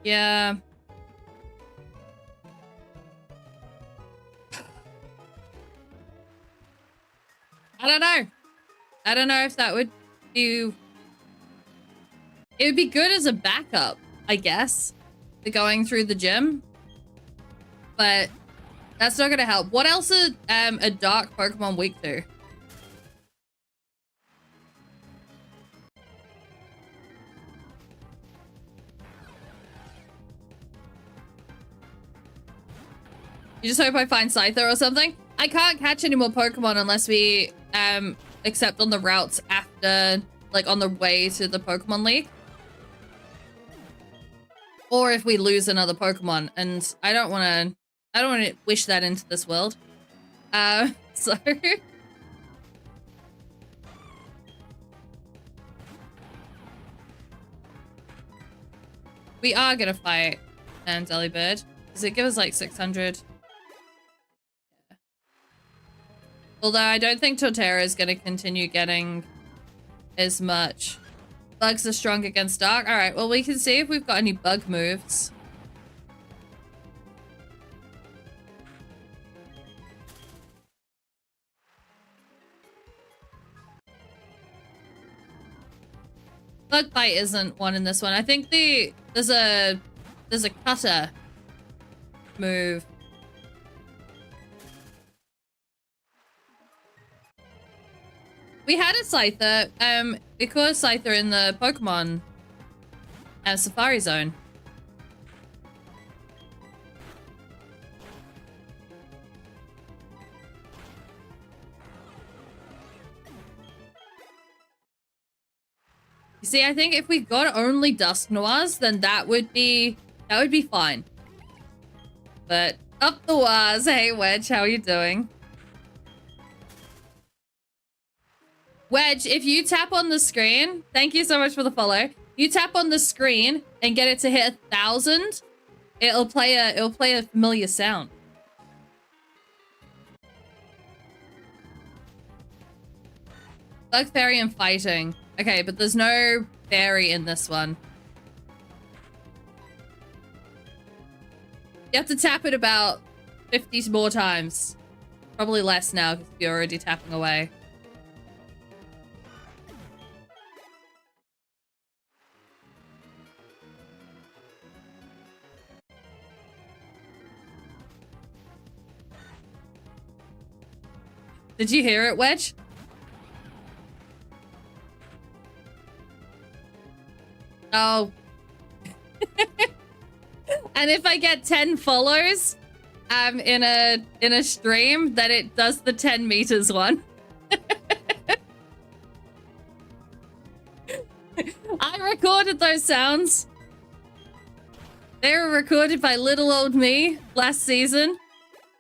Yeah. I don't know. I don't know if that would be... It would be good as a backup, I guess, to going through the gym. But that's not going to help. What else is a dark Pokemon weak to? You just hope I find Scyther or something? I can't catch any more Pokemon unless we accept on the routes after, like, on the way to the Pokemon League. Or if we lose another Pokemon, and I don't want to wish that into this world. So we are gonna fight Delibird. Does it give us like 600? Yeah. Although I don't think Torterra is gonna continue getting as much. Bugs are strong against dark. All right, well, we can see if we've got any bug moves. Bug bite isn't one in this one. I think there's a cutter move. We had a Scyther. We caught a Scyther in the Pokemon Safari Zone. You see, I think if we got only Dusk Noirs, then that would be fine. But up the waz. Hey Wedge, how are you doing? Wedge, if you tap on the screen, thank you so much for the follow. You tap on the screen and get it to hit 1,000, it'll play a familiar sound. Bug Fairy and fighting. Okay, but there's no fairy in this one. You have to tap it about 50 more times. Probably less now because you're already tapping away. Did you hear it, Wedge? Oh. And if I get 10 follows in a stream, then it does the 10 meters one. I recorded those sounds. They were recorded by little old me last season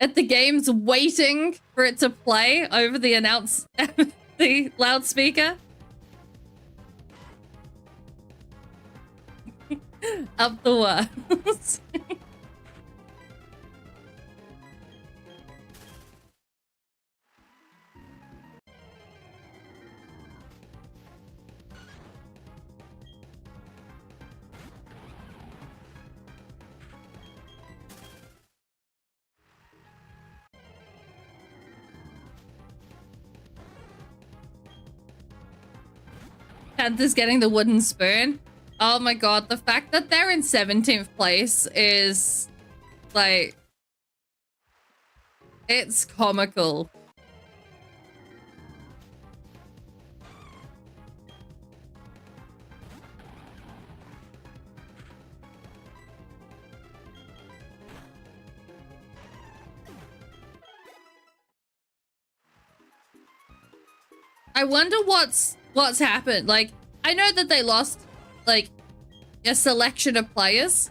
at the games, waiting for it to play over the the loudspeaker. Up the worst. Panther's getting the wooden spoon. Oh my god, the fact that they're in 17th place is, like, it's comical. I wonder what's happened. Like, I know that they lost, like, a selection of players.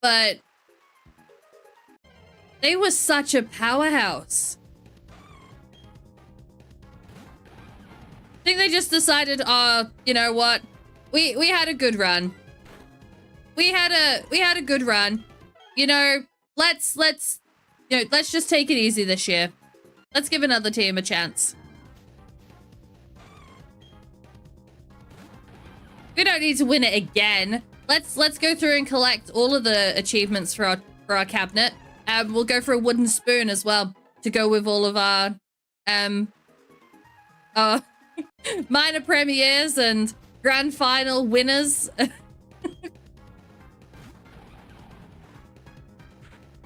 But they were such a powerhouse. I think they just decided, oh, you know what? We had a good run. We had a good run. You know, let's just take it easy this year. Let's give another team a chance. We don't need to win it again. Let's go through and collect all of the achievements for our cabinet. We'll go for a wooden spoon as well to go with all of our minor premieres and grand final winners.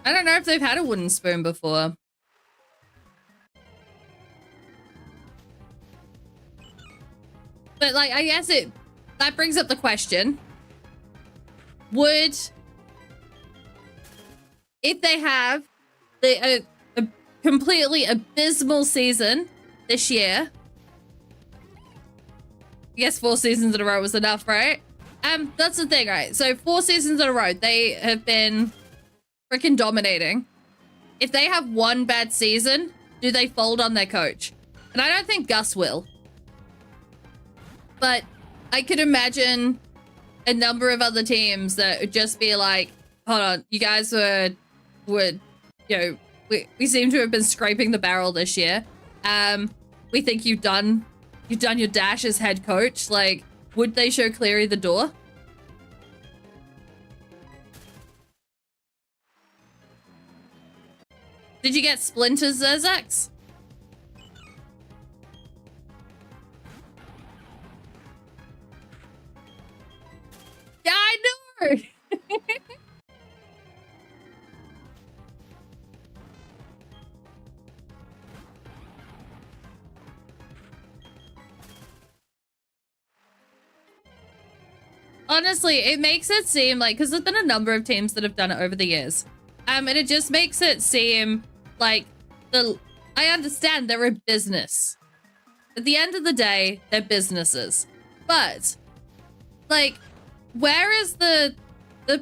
I don't know if they've had a wooden spoon before. But, like, I guess that brings up the question. Would, if they have a completely abysmal season this year, I guess 4 seasons in a row was enough, right? That's the thing, right? So 4 seasons in a row, they have been freaking dominating. If they have one bad season, do they fold on their coach? And I don't think Gus will. But I could imagine a number of other teams that would just be like, hold on, you guys would, you know, we seem to have been scraping the barrel this year. We think you've done your dash as head coach. Like, would they show Cleary the door? Did you get splinters, Zerzax? Yeah, I know. Honestly, it makes it seem like, because there's been a number of teams that have done it over the years. And it just makes it seem like I understand they're a business. At the end of the day, they're businesses. But, like, where is the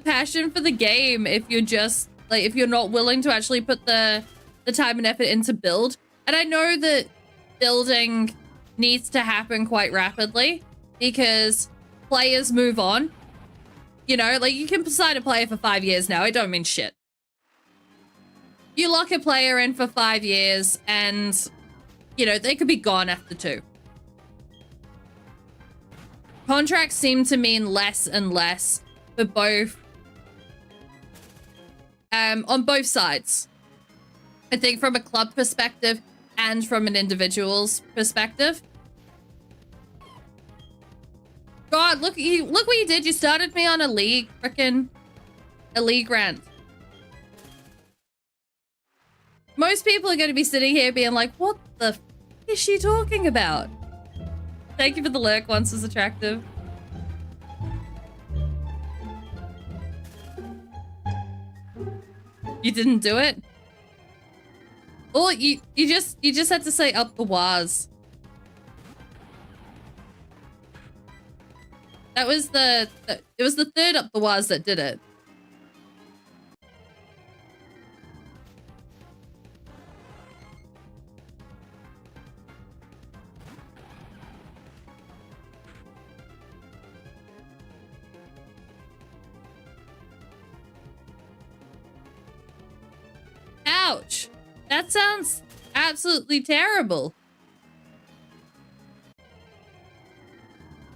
passion for the game if you're just, like, if you're not willing to actually put the time and effort into build? And I know that building needs to happen quite rapidly because players move on. You know, like, you can sign a player for 5 years now. It don't mean shit. You lock a player in for 5 years and, you know, they could be gone after 2. contracts seem to mean less and less for both, on both sides. I think from a club perspective and from an individual's perspective. God, look what you did. You started me on a league rant. Most people are going to be sitting here being like, what the f is she talking about? Thank you for the lurk. Once was attractive. You didn't do it? Oh, you just had to say up the waz. That was it was the third up the waz that did it. Ouch. That sounds absolutely terrible.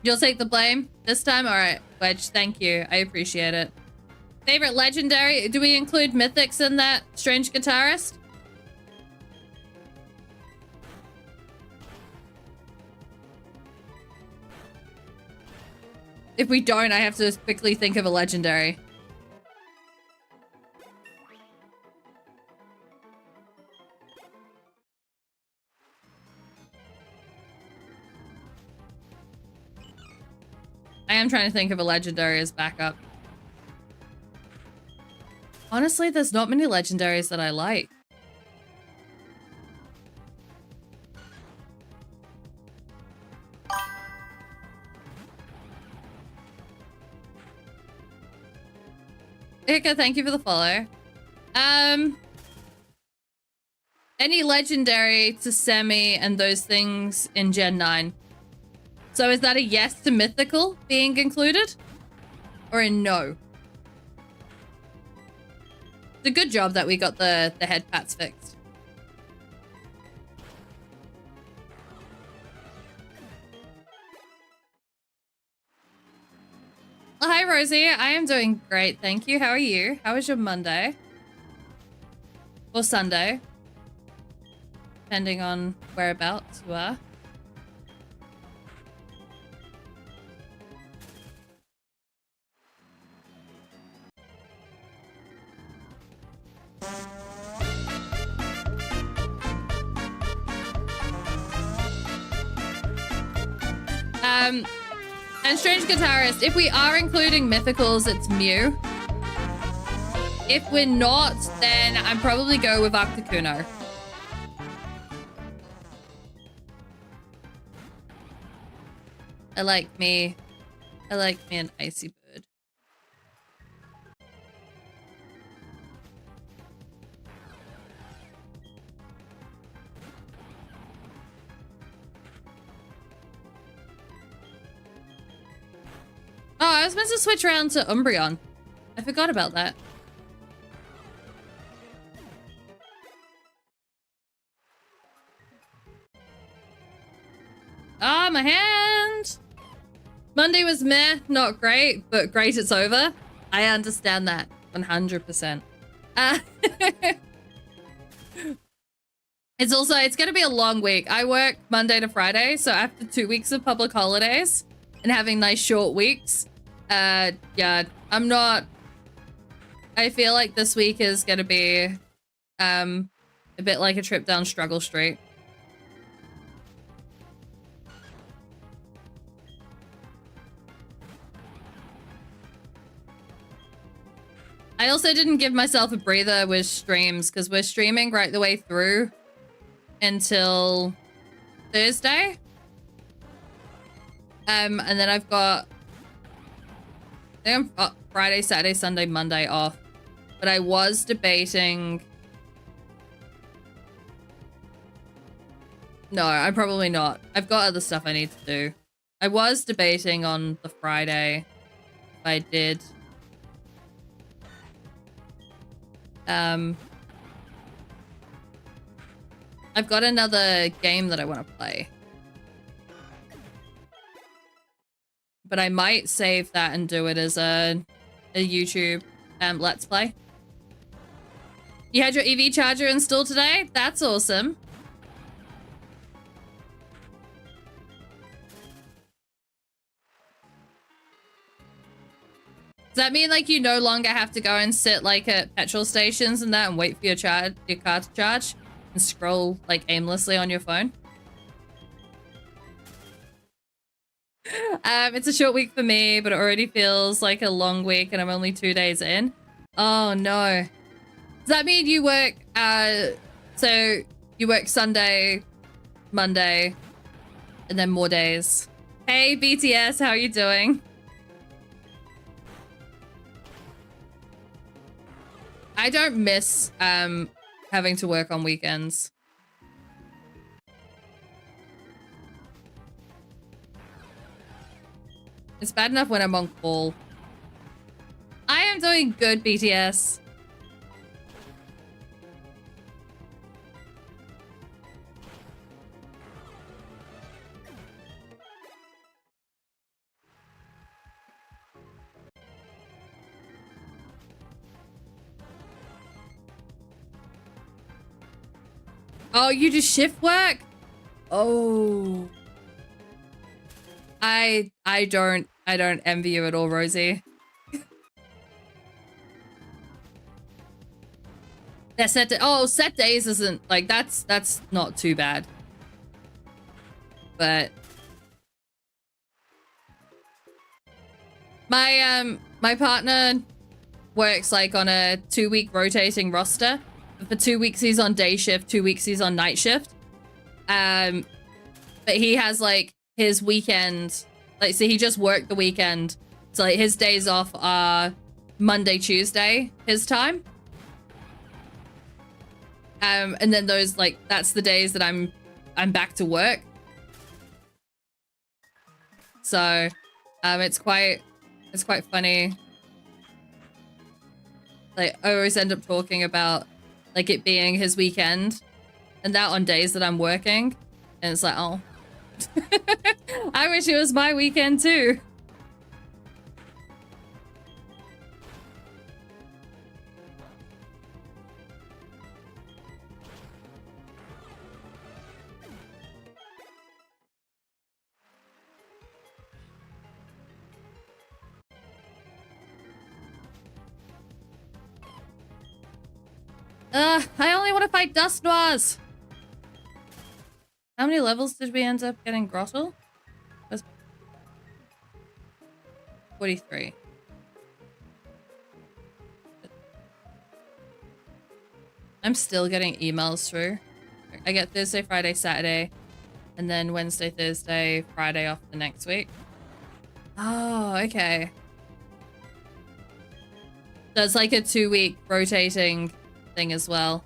You'll take the blame this time? All right, Wedge, thank you. I appreciate it. Favorite legendary? Do we include mythics in that, strange guitarist? If we don't, I have to quickly think of a legendary. I am trying to think of a legendary as backup. Honestly, there's not many legendaries that I like. Ika, thank you for the follow. Any legendary to semi and those things in Gen 9. So is that a yes to mythical being included? Or a no? It's a good job that we got the head pats fixed. Oh, hi, Rosie. I am doing great, thank you. How are you? How was your Monday? Or Sunday? Depending on whereabouts you are. And Strange Guitarist, if we are including mythicals, it's Mew. If we're not, then I'd probably go with Octacuno. I like me an Icy Bird. Oh, I was meant to switch around to Umbreon. I forgot about that. Ah, my hand! Monday was meh, not great, but great it's over. I understand that 100%. It's gonna be a long week. I work Monday to Friday, so after 2 weeks of public holidays and having nice short weeks, yeah, I feel like this week is gonna be a bit like a trip down struggle street. I also didn't give myself a breather with streams because we're streaming right the way through until Thursday. And then I've got, I think I'm Friday, Saturday, Sunday, Monday off. But I was debating. No, I'm probably not. I've got other stuff I need to do. I was debating on the Friday if I did. I've got another game that I want to play. but I might save that and do it as a YouTube Let's Play. You had your EV charger installed today? That's awesome. Does that mean like you no longer have to go and sit like at petrol stations and that and wait for your car to charge and scroll like aimlessly on your phone? It's a short week for me, but it already feels like a long week and I'm only 2 days in. Oh no. Does that mean you work so you work Sunday, Monday, and then more days? Hey BTS, how are you doing? I don't miss having to work on weekends. It's bad enough when I'm on call. I am doing good, BTS. Oh, you do shift work? Oh. I don't envy you at all, Rosie. That set days isn't like that's not too bad. But my partner works like on a 2-week rotating roster. For 2 weeks he's on day shift, 2 weeks he's on night shift. But he has like his weekend, like, so he just worked the weekend. So like his days off are Monday, Tuesday, his time. And then those, like, that's the days that I'm back to work. So, it's quite funny. Like, I always end up talking about like it being his weekend and that on days that I'm working. And it's like, oh, I wish it was my weekend too. I only want to fight Dust Noirs. How many levels did we end up getting Grottle? 43. I'm still getting emails through. I get Thursday, Friday, Saturday, and then Wednesday, Thursday, Friday off the next week. Oh, okay. So it's like a 2-week rotating thing as well.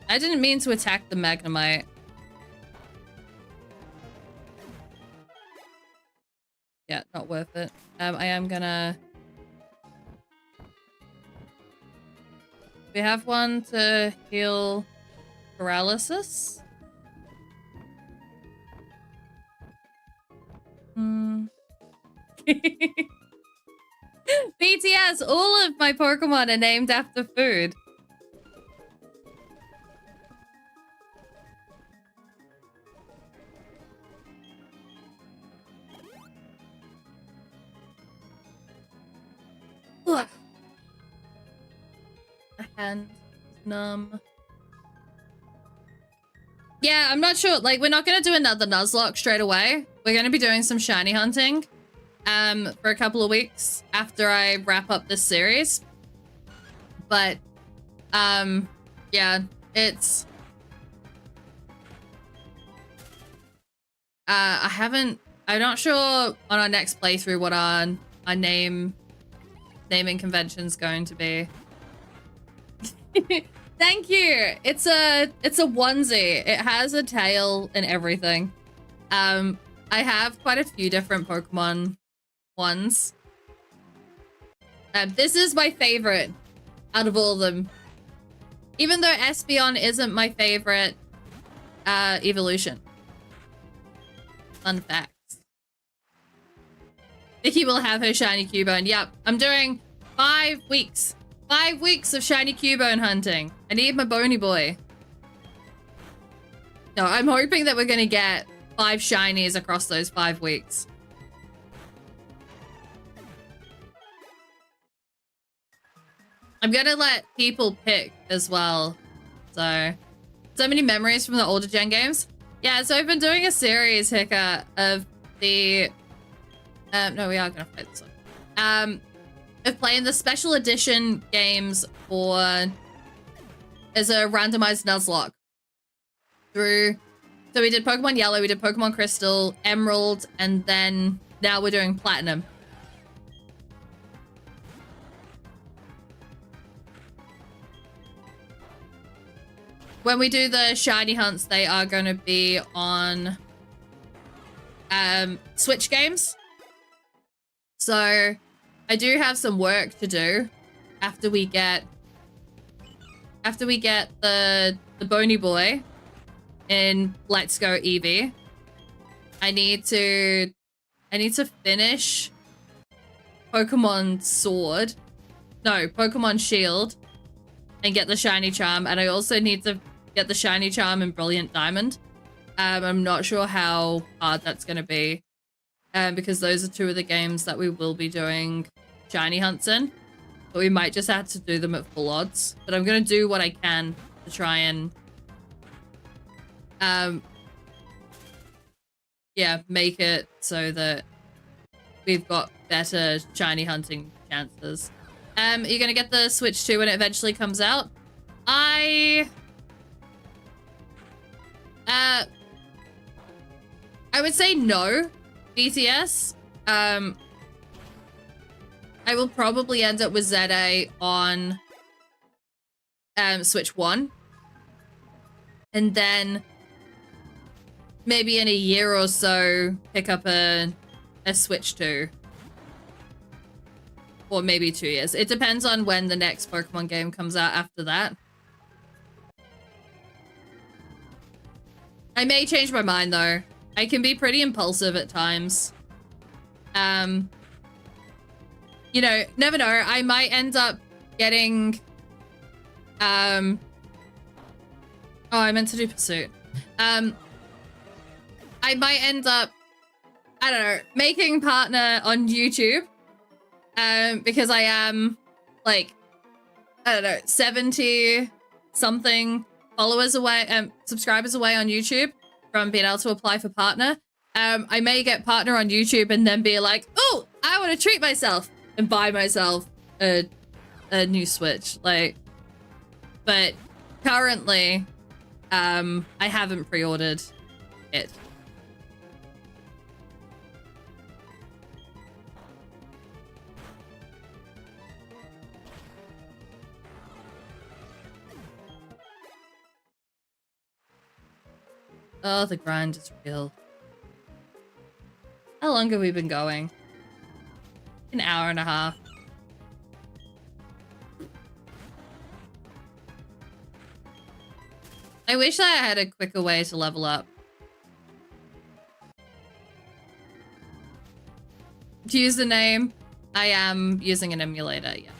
I didn't mean to attack the Magnemite. Yeah, not worth it. I am gonna... We have one to heal paralysis. BTS, all of my Pokemon are named after food. Ugh. A hand numb. Yeah, I'm not sure. Like, we're not going to do another Nuzlocke straight away. We're going to be doing some shiny hunting for a couple of weeks after I wrap up this series. But, yeah, it's... I'm not sure on our next playthrough what our naming convention's going to be. Thank you. It's a onesie. It has a tail and everything. I have quite a few different Pokemon ones. This is my favorite out of all of them. Even though Espeon isn't my favorite evolution. Fun facts. Vicky will have her shiny Cubone. Yep, I'm doing 5 weeks. 5 weeks of shiny Cubone hunting. I need my bony boy. No, I'm hoping that we're gonna get 5 shinies across those 5 weeks. I'm gonna let people pick as well. So many memories from the older gen games. Yeah, so I've been doing a series, Hicka, of the... no, we are gonna play this one. Of playing the special edition games for... as a randomized Nuzlocke. Through... So we did Pokemon Yellow, we did Pokemon Crystal, Emerald, and then now we're doing Platinum. When we do the shiny hunts, they are going to be on Switch games. So I do have some work to do after we get the bony boy in Let's Go Eevee. I need to finish Pokemon Sword. No, Pokemon Shield. And get the shiny charm, and I also need to get the shiny charm in Brilliant Diamond. I'm not sure how hard that's going to be, because those are 2 of the games that we will be doing shiny hunts in, but we might just have to do them at full odds. But I'm going to do what I can to try and yeah, make it so that we've got better shiny hunting chances. You're gonna get the Switch 2 when it eventually comes out. I would say no, BTS. I will probably end up with ZA on Switch 1. And then maybe in a year or so pick up a Switch 2. Or maybe 2 years. It depends on when the next Pokemon game comes out after that. I may change my mind though. I can be pretty impulsive at times. You know, never know. I might end up getting... Oh, I meant to do Pursuit. I might end up, I don't know, making partner on YouTube. Because I am, like, I don't know, 70 something followers away, subscribers away on YouTube from being able to apply for partner. I may get partner on YouTube and then be like, oh, I want to treat myself and buy myself a new Switch. Like, but currently, I haven't pre-ordered it. Oh, the grind is real. How long have we been going? An hour and a half. I wish I had a quicker way to level up. To use the name, I am using an emulator, yeah.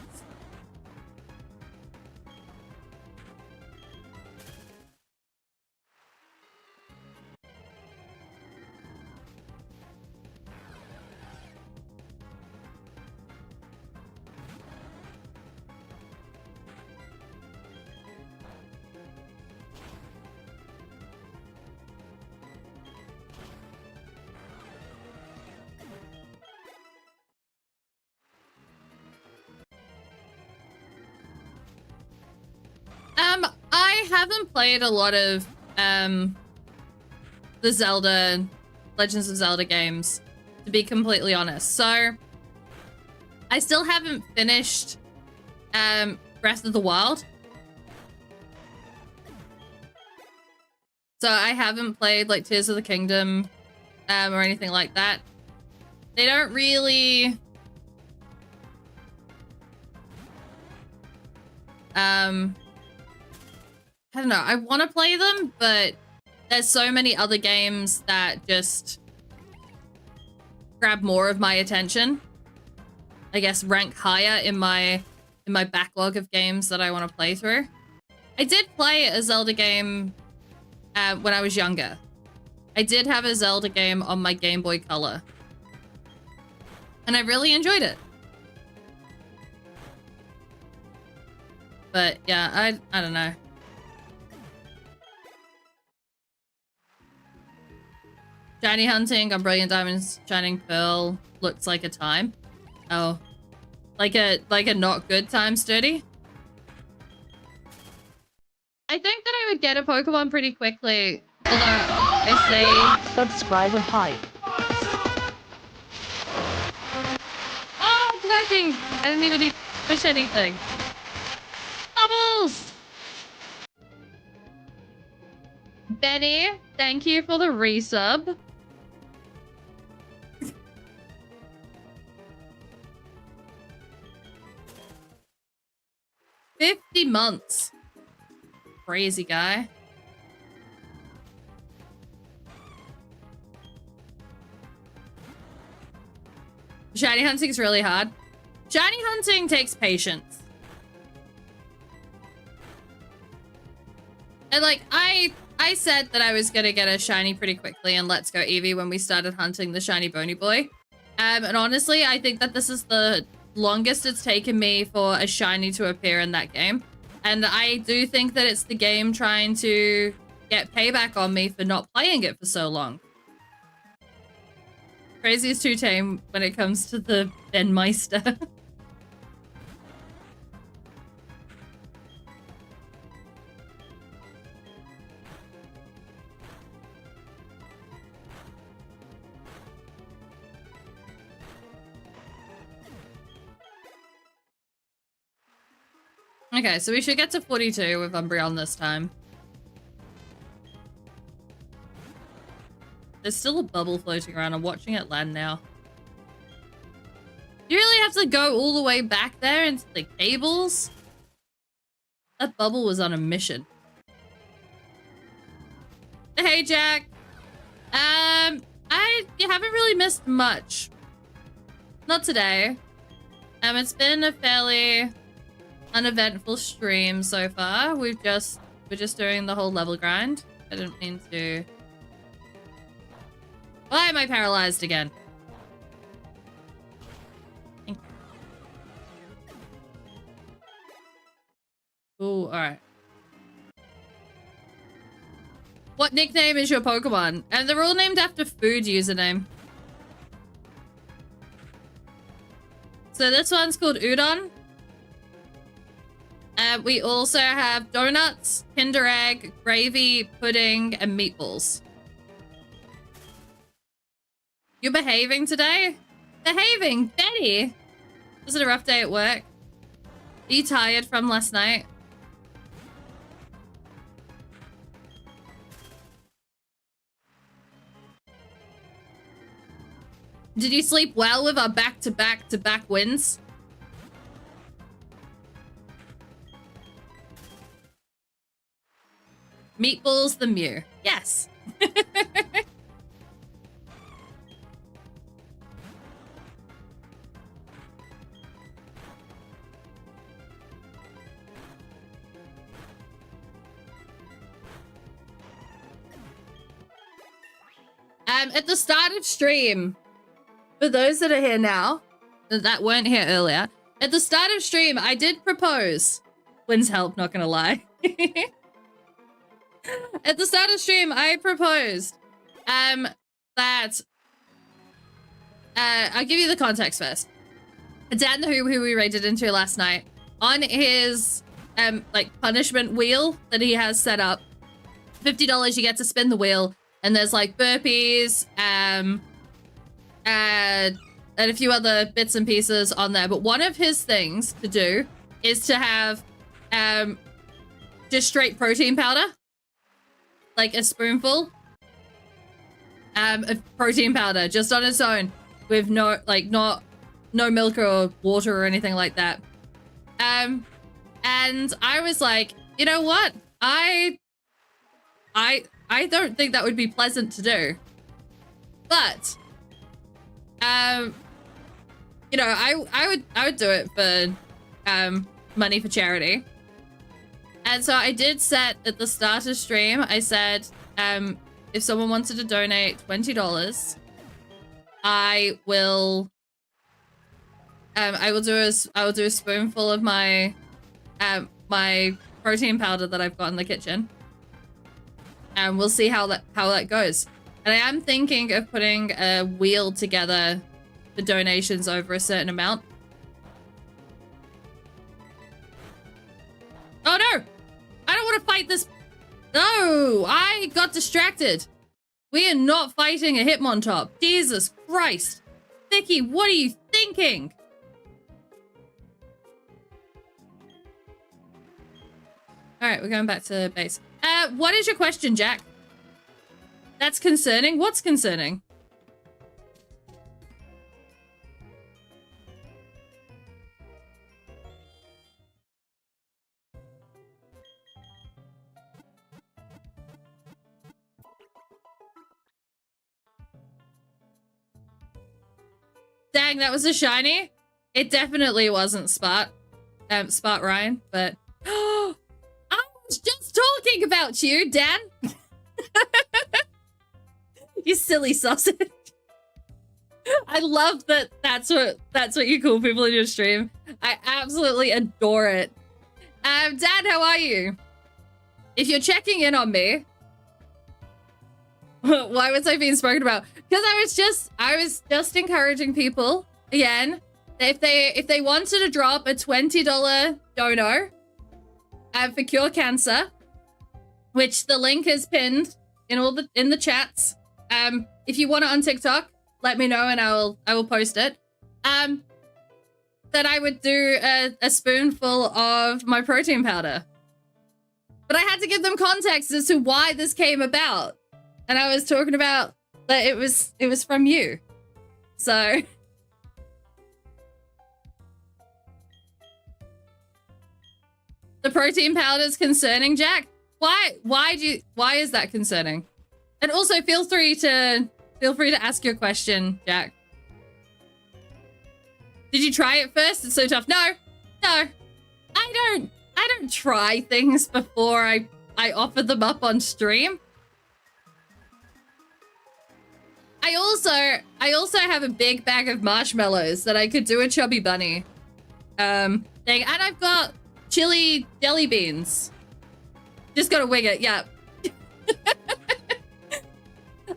I haven't played a lot of the Zelda, Legends of Zelda games, to be completely honest. So I still haven't finished Breath of the Wild. So I haven't played like Tears of the Kingdom or anything like that. They don't really I don't know. I want to play them, but there's so many other games that just grab more of my attention. I guess rank higher in my backlog of games that I want to play through. I did play a Zelda game when I was younger. I did have a Zelda game on my Game Boy Color. And I really enjoyed it. But yeah, I don't know. Shiny hunting on Brilliant Diamonds, Shining Pearl looks like a time. Oh. Like a not good time, Sturdy? I think that I would get a Pokemon pretty quickly. Although I say Subscribe and hype. oh, connecting! I didn't even push anything. Bubbles! Benny, thank you for the resub. $50 months. Crazy guy. Shiny hunting's really hard. Shiny hunting takes patience. And like, I said that I was gonna get a shiny pretty quickly in Let's Go Eevee when we started hunting the shiny Bony Boy. And honestly, I think that this is the longest it's taken me for a shiny to appear in that game. And I do think that it's the game trying to get payback on me for not playing it for so long. Crazy is too tame when it comes to the Ben Meister. Okay, so we should get to 42 with Umbreon this time. There's still a bubble floating around. I'm watching it land now. You really have to go all the way back there into the cables? That bubble was on a mission. Hey, Jack. You haven't really missed much. Not today. It's been a fairly uneventful stream so far. We're just doing the whole level grind. I didn't mean to. Why am I paralyzed again? Ooh, alright. What nickname is your Pokemon? And they're all named after food username. So this one's called Udon. We also have donuts, Kinder Egg, gravy, pudding, and meatballs. You're behaving today? Behaving? Betty! Was it a rough day at work? Are you tired from last night? Did you sleep well with our back-to-back-to-back wins? Meatballs the Mew. Yes. At the start of stream, for those that are here now, that weren't here earlier, at the start of stream, I did propose. Wins help, not gonna lie. At the start of stream, I proposed that I'll give you the context first. Dan, who we raided into last night, on his like punishment wheel that he has set up, $50 you get to spin the wheel, and there's like burpees, and a few other bits and pieces on there. But one of his things to do is to have just straight protein powder. Like a spoonful of protein powder just on its own with no milk or water or anything like that. And I was like, you know what? I don't think that would be pleasant to do. But you know, I would do it for money for charity. And so I did set at the start of stream, I said, if someone wanted to donate $20, I will do a spoonful of my my protein powder that I've got in the kitchen. And we'll see how that goes. And I am thinking of putting a wheel together for donations over a certain amount. Oh no! I don't want to fight this. No! I got distracted. We are not fighting a Hitmontop. Jesus Christ. Vicky, what are you thinking? Alright, we're going back to base. What is your question, Jack? That's concerning? What's concerning? Dang, that was a shiny. It definitely wasn't Spot Ryan, but I was just talking about you, Dan. You silly sausage. I love that. That's what you call people in your stream. I absolutely adore it. Dan, how are you? If you're checking in on me, why was I being spoken about? Because I was just encouraging people again. If they wanted to drop a $20 dono for cure cancer, which the link is pinned in the chats. If you want it on TikTok, let me know and I will post it. That I would do a spoonful of my protein powder. But I had to give them context as to why this came about. And I was talking about that it was from you. So the protein powder is concerning, Jack. Why is that concerning? And also feel free to ask your question, Jack. Did you try it first? It's so tough. No. I don't try things before I offer them up on stream. I also have a big bag of marshmallows that I could do a chubby bunny thing, and I've got chili jelly beans. Just gotta wing it, yeah.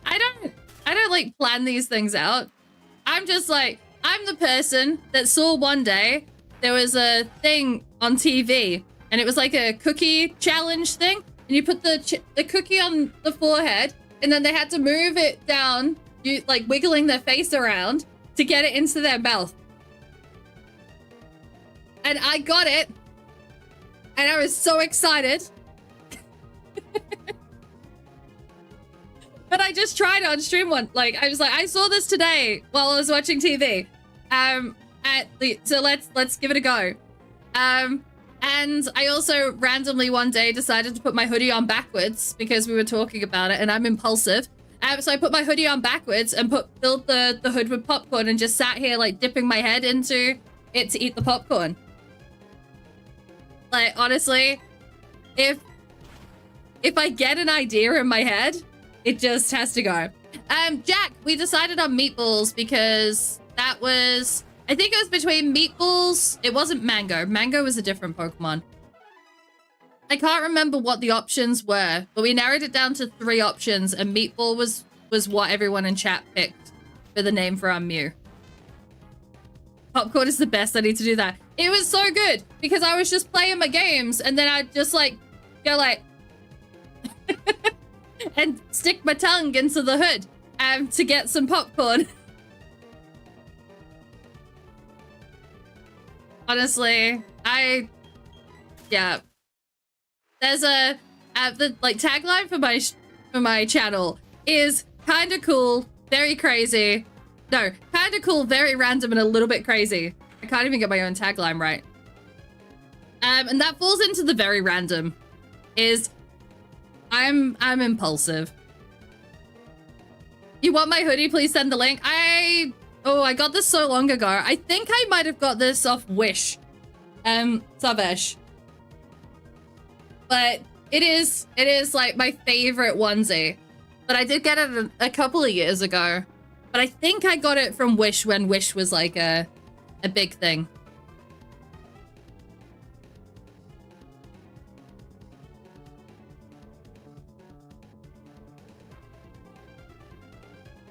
I don't like plan these things out. I'm just like, I'm the person that saw one day there was a thing on TV and it was like a cookie challenge thing, and you put the cookie on the forehead and then they had to move it down, you like wiggling their face around to get it into their mouth. And I got it and I was so excited. But I just tried it on stream one. Like, I was like, I saw this today while I was watching TV. So let's give it a go. And I also randomly one day decided to put my hoodie on backwards because we were talking about it and I'm impulsive. So I put my hoodie on backwards and filled the hood with popcorn and just sat here like dipping my head into it to eat the popcorn. Like, honestly, if I get an idea in my head, it just has to go. Jack, we decided on meatballs because that was, I think it was between meatballs. It wasn't mango. Mango was a different Pokemon. I can't remember what the options were, but we narrowed it down to 3 options, and meatball was what everyone in chat picked for the name for our Mew. Popcorn is the best. I need to do that. It was so good because I was just playing my games and then I'd just like go like and stick my tongue into the hood to get some popcorn. Honestly, yeah. There's the like tagline for my channel is kind of cool, very crazy. No, kind of cool, very random, and a little bit crazy. I can't even get my own tagline right. And that falls into the very random. Is I'm impulsive. You want my hoodie? Please send the link. I Oh, I got this so long ago. I think I might have got this off Wish. Savesh. But it is like my favorite onesie. But I did get it a couple of years ago. But I think I got it from Wish when Wish was like a big thing.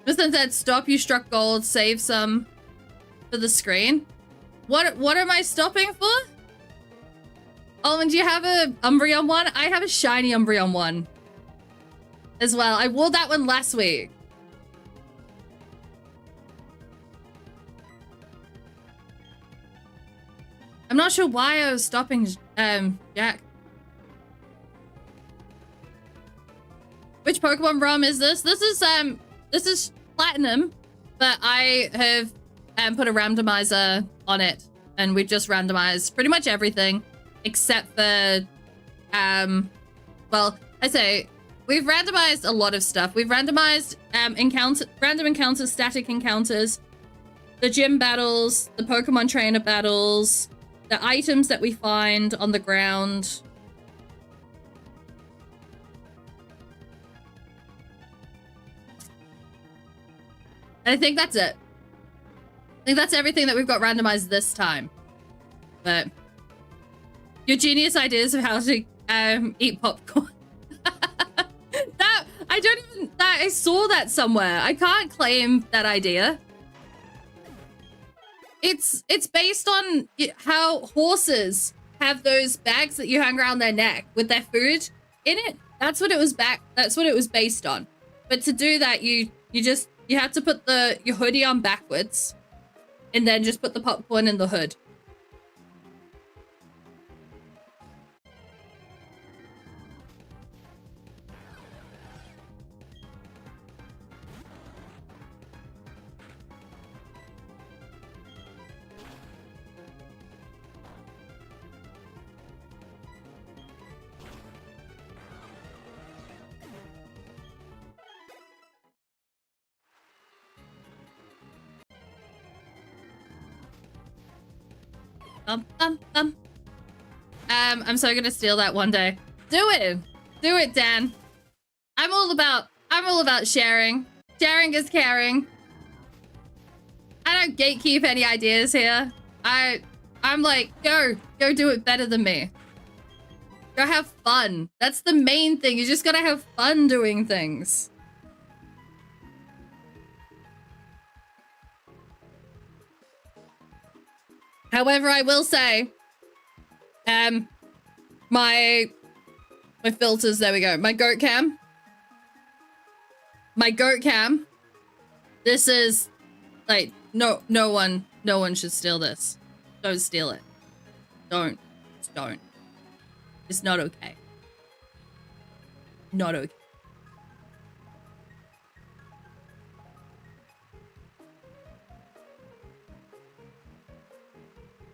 Listen said, stop, you struck gold, save some for the screen. What am I stopping for? Oh, and do you have a Umbreon one? I have a shiny Umbreon one as well. I wore that one last week. I'm not sure why I was stopping Jack. Which Pokemon ROM is this? This is Platinum, but I have put a randomizer on it, and we've just randomized pretty much everything except for well, I say we've randomized a lot of stuff. We've randomized random encounters, static encounters, the gym battles, the Pokemon trainer battles, the items that we find on the ground. And I think that's it. I think that's everything that we've got randomized this time. But your genius ideas of how to eat popcorn. I saw that somewhere. I can't claim that idea. It's based on how horses have those bags that you hang around their neck with their food in it. That's what it was based on. But to do that, you have to put your hoodie on backwards and then just put the popcorn in the hood. I'm so gonna steal that one day. Do it, Dan. I'm all about sharing. Sharing is caring. I don't gatekeep any ideas here. I'm like, go do it better than me. Go have fun. That's the main thing. You just gotta have fun doing things. However, I will say, my filters, there we go. My goat cam. This is like, no one should steal this. Don't steal it. Don't. Just don't. It's not okay. Not okay.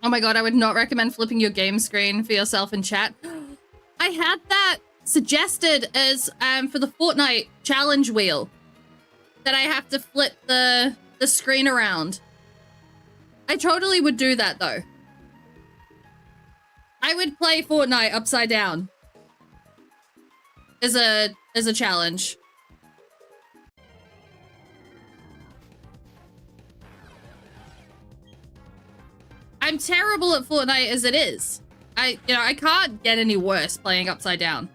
Oh my god, I would not recommend flipping your game screen for yourself in chat. I had that suggested as for the Fortnite challenge wheel. That I have to flip the screen around. I totally would do that though. I would play Fortnite upside down. As a challenge. I'm terrible at Fortnite as it is. I can't get any worse playing upside down.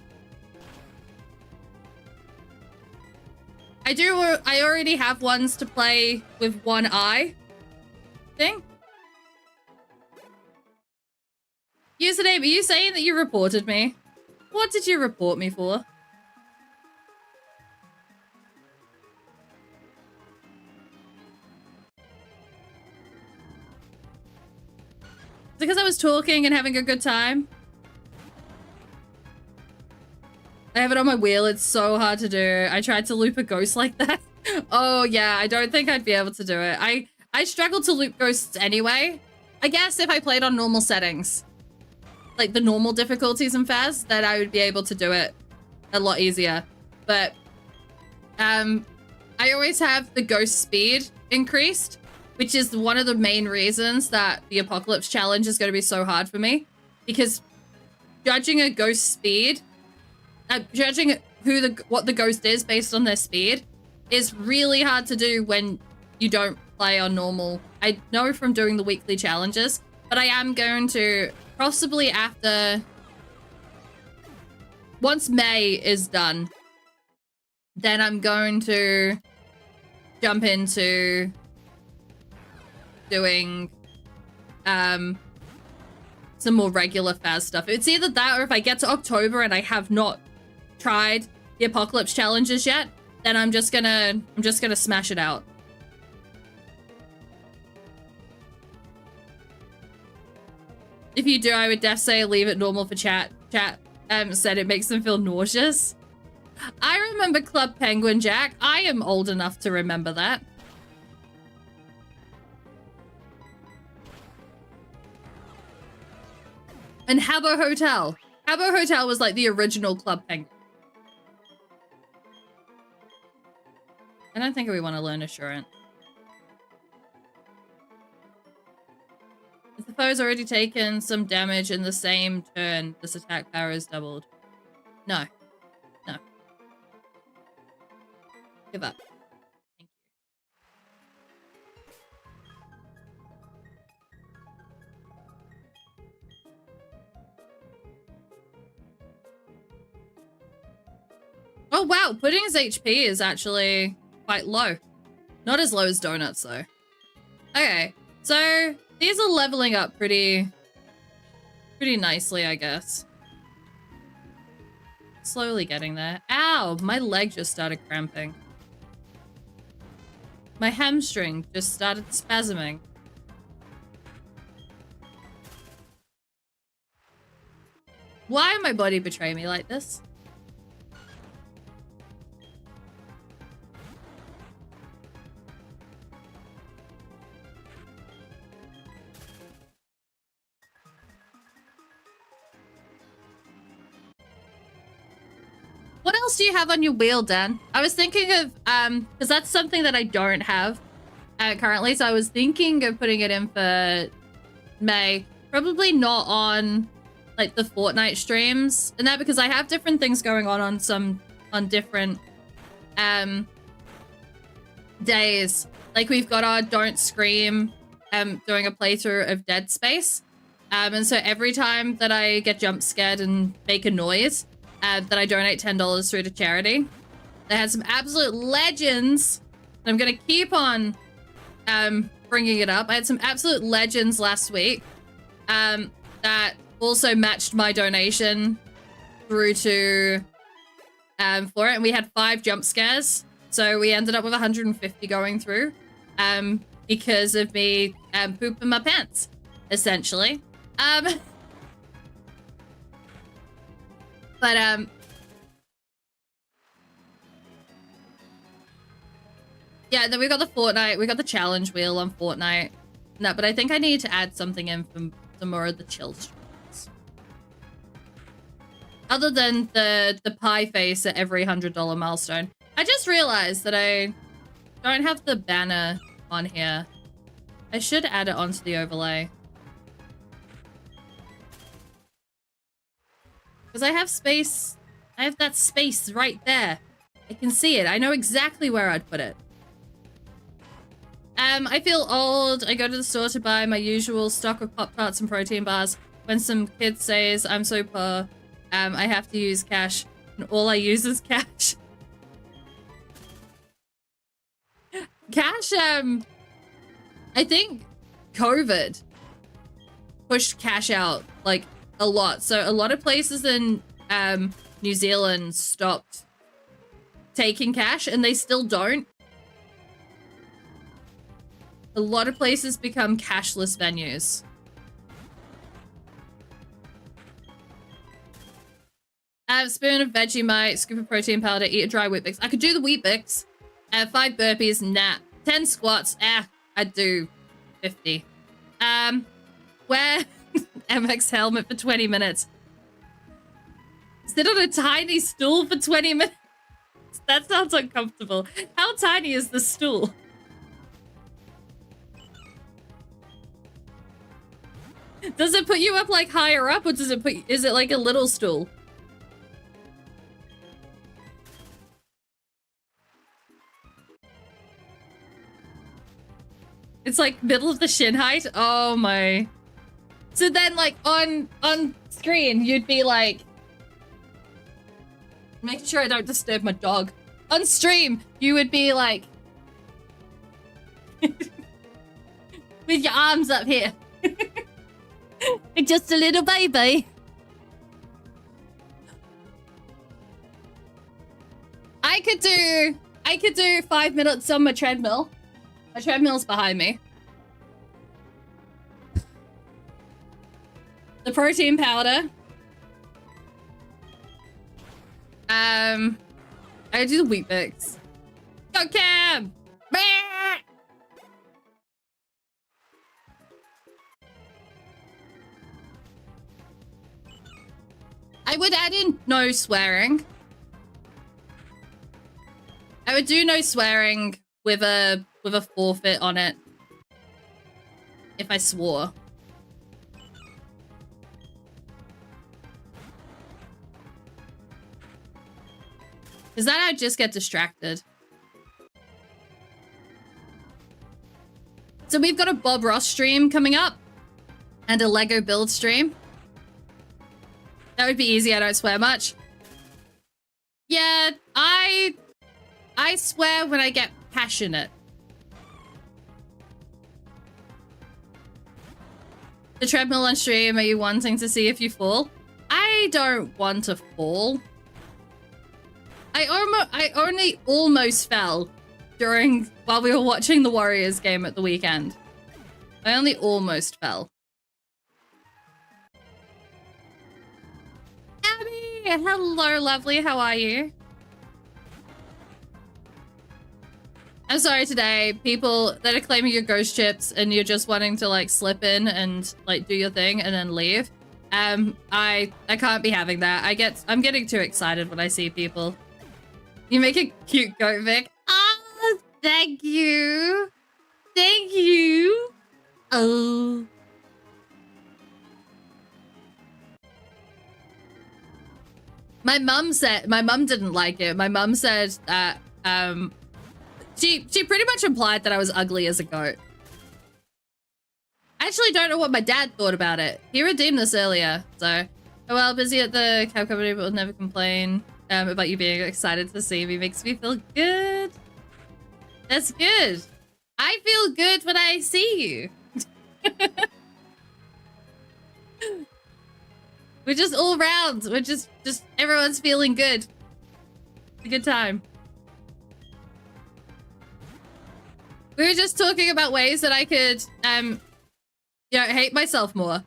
I already have ones to play with one eye thing. Username, are you saying that you reported me? What did you report me for? Because I was talking and having a good time. I have it on my wheel. It's so hard to do. I tried to loop a ghost like that. Oh yeah, I don't think I'd be able to do it. I struggle to loop ghosts anyway. I guess if I played on normal settings, like the normal difficulties in Faz, then I would be able to do it a lot easier. But I always have the ghost speed increased which is one of the main reasons that the Apocalypse Challenge is going to be so hard for me, because judging a ghost speed, judging what the ghost is based on their speed is really hard to do when you don't play on normal. I know from doing the weekly challenges, but I am going to possibly once May is done, then I'm going to jump into doing some more regular Faz stuff. It's either that or if I get to October and I have not tried the Apocalypse challenges yet, then I'm just gonna smash it out. If you do, I would def say leave it normal for chat. Chat said it makes them feel nauseous. I remember Club Penguin, Jack. I am old enough to remember that. And Habbo Hotel. Habbo Hotel was like the original Club Penguin. I don't think we want to learn Assurance. If the foe's already taken some damage in the same turn, this attack power is doubled. No. No. Give up. Thank you. Oh wow, Pudding's HP is actually quite low. Not as low as Donuts though. Okay, so these are leveling up pretty nicely, I guess. Slowly getting there. Ow, my leg just started cramping. My hamstring just started spasming. Why my body betray me like this? What else do you have on your wheel, Dan? I was thinking of, because that's something that I don't have currently, so I was thinking of putting it in for May. Probably not on, like, the Fortnite streams and that, because I have different things going on different days. Like, we've got our Don't Scream doing a playthrough of Dead Space. And so every time that I get jump scared and make a noise, that I donate $10 through to charity. They had some absolute legends, and I'm gonna keep on bringing it up. I had some absolute legends last week that also matched my donation through to for it, and we had 5 jump scares, so we ended up with 150 going through because of me pooping my pants, essentially. But, yeah, then we got the Fortnite, we got the challenge wheel on Fortnite. No, but I think I need to add something in from some more of the chill streams. Other than the pie face at every $100 milestone. I just realized that I don't have the banner on here. I should add it onto the overlay. Because I have space. I have that space right there. I can see it. I know exactly where I'd put it. I feel old. I go to the store to buy my usual stock of Pop-Tarts and protein bars. When some kid says I'm so poor, I have to use cash. And all I use is cash. Cash, I think COVID pushed cash out, like, a lot. So a lot of places in New Zealand stopped taking cash, and they still don't. A lot of places become cashless venues. Spoon of Vegemite, scoop of protein powder, eat a dry Weet-Bix. I could do the Weet-Bix. 5 burpees, nah. 10 squats, I'd do 50. Wear MX helmet for 20 minutes. Sit on a tiny stool for 20 minutes. That sounds uncomfortable. How tiny is the stool? Does it put you up like higher up, or does it put? Is it like a little stool? It's like middle of the shin height. Oh my. So then, like on screen, you'd be like, making sure I don't disturb my dog. On stream, you would be like, with your arms up here. Just a little baby. I could do 5 minutes on my treadmill. My treadmill's behind me. The protein powder. I do the wheat bix. Go Cam! I would add in no swearing. I would do no swearing with a forfeit on it if I swore. Because then I'd just get distracted. So we've got a Bob Ross stream coming up and a Lego build stream. That would be easy. I don't swear much. Yeah, I swear when I get passionate. The treadmill on stream, are you wanting to see if you fall? I don't want to fall. I only almost fell while we were watching the Warriors game at the weekend. I only almost fell. Abby! Hello, lovely. How are you? I'm sorry today, people that are claiming your ghost chips and you're just wanting to like slip in and like do your thing and then leave. I can't be having that. I'm getting too excited when I see people. You make a cute goat, Vic. Oh, thank you. Thank you. Oh. My mum didn't like it. My mum said that, she pretty much implied that I was ugly as a goat. I actually don't know what my dad thought about it. He redeemed this earlier, so. Oh well, busy at the cab company, but will never complain. About you being excited to see me makes me feel good. That's good. I feel good when I see you. We're just all round. We're just everyone's feeling good. It's a good time. We were just talking about ways that I could, hate myself more.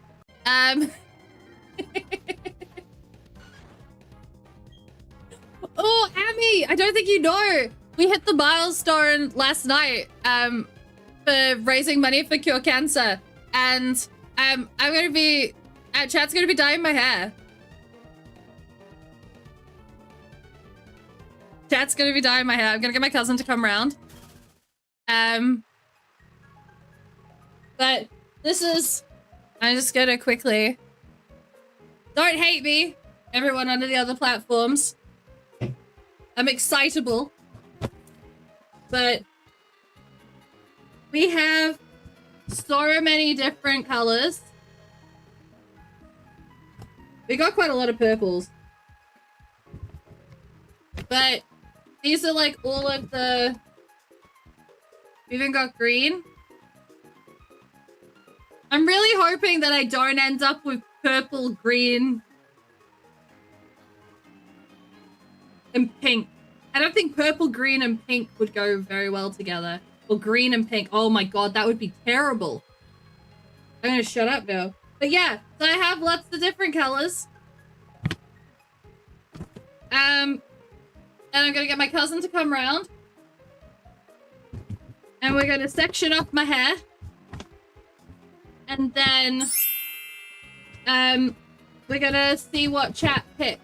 Oh, Amy, I don't think you know. We hit the milestone last night for raising money for Cure Cancer. And I'm going to be... Chat's going to be dyeing my hair. Chat's going to be dyeing my hair. I'm going to get my cousin to come around. But this is... I'm just going to quickly... Don't hate me, everyone under the other platforms. I'm excitable, but we have so many different colors. We got quite a lot of purples, but these are like all of the, we even got green. I'm really hoping that I don't end up with purple, green, and pink. I don't think purple, green, and pink would go very well together. Or green and pink. Oh my god, that would be terrible. I'm gonna shut up now. But yeah, so I have lots of different colors. And I'm gonna get my cousin to come round. And we're gonna section off my hair. And then we're gonna see what chat picks.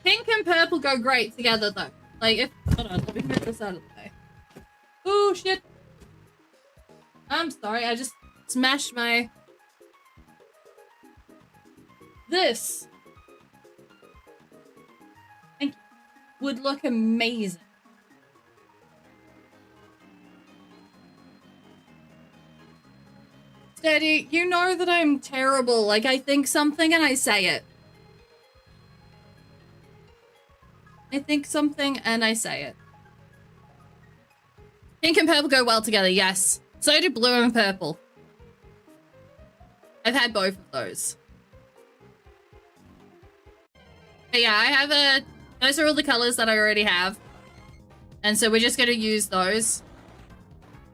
Pink and purple go great together though. Like if, hold on, let me move this out of the way. Oh shit. I'm sorry, I just smashed my This I think would look amazing. Steady, you know that I'm terrible. Like, I think something and I say it. I think something and I say it. Pink and purple go well together, yes. So do blue and purple. I've had both of those. But yeah, I have those are all the colors that I already have. And so we're just gonna use those.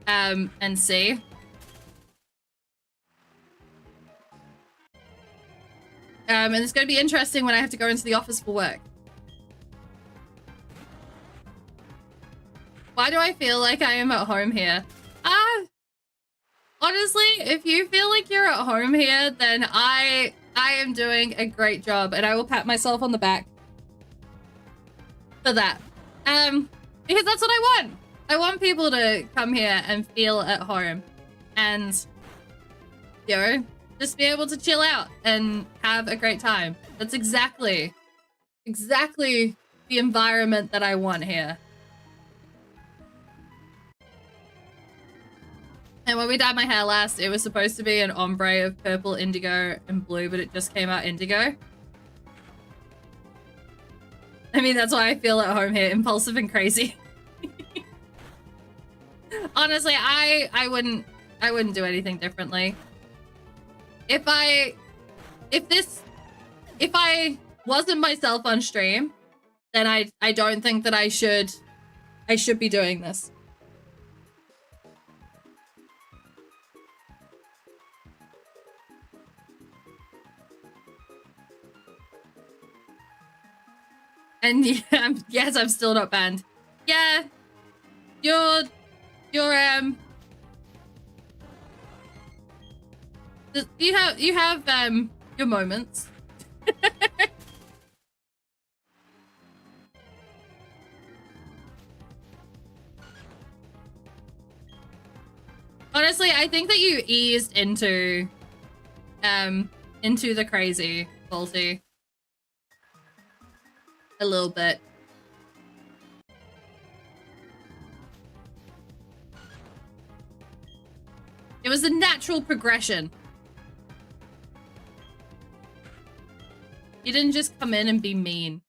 And see. And it's gonna be interesting when I have to go into the office for work. Why do I feel like I am at home here? Honestly, if you feel like you're at home here, then I am doing a great job, and I will pat myself on the back for that. Because that's what I want. I want people to come here and feel at home, and you know, just be able to chill out and have a great time. That's exactly the environment that I want here. And when we dyed my hair last, it was supposed to be an ombre of purple, indigo, and blue, but it just came out indigo. I mean, that's why I feel at home here, impulsive and crazy. Honestly, I wouldn't do anything differently. If I wasn't myself on stream, then I don't think that I should be doing this. And yeah, yes, I'm still not banned. Yeah, you're you have your moments. Honestly, I think that you eased into the crazy, Faulty. A little bit. It was a natural progression. You didn't just come in and be mean.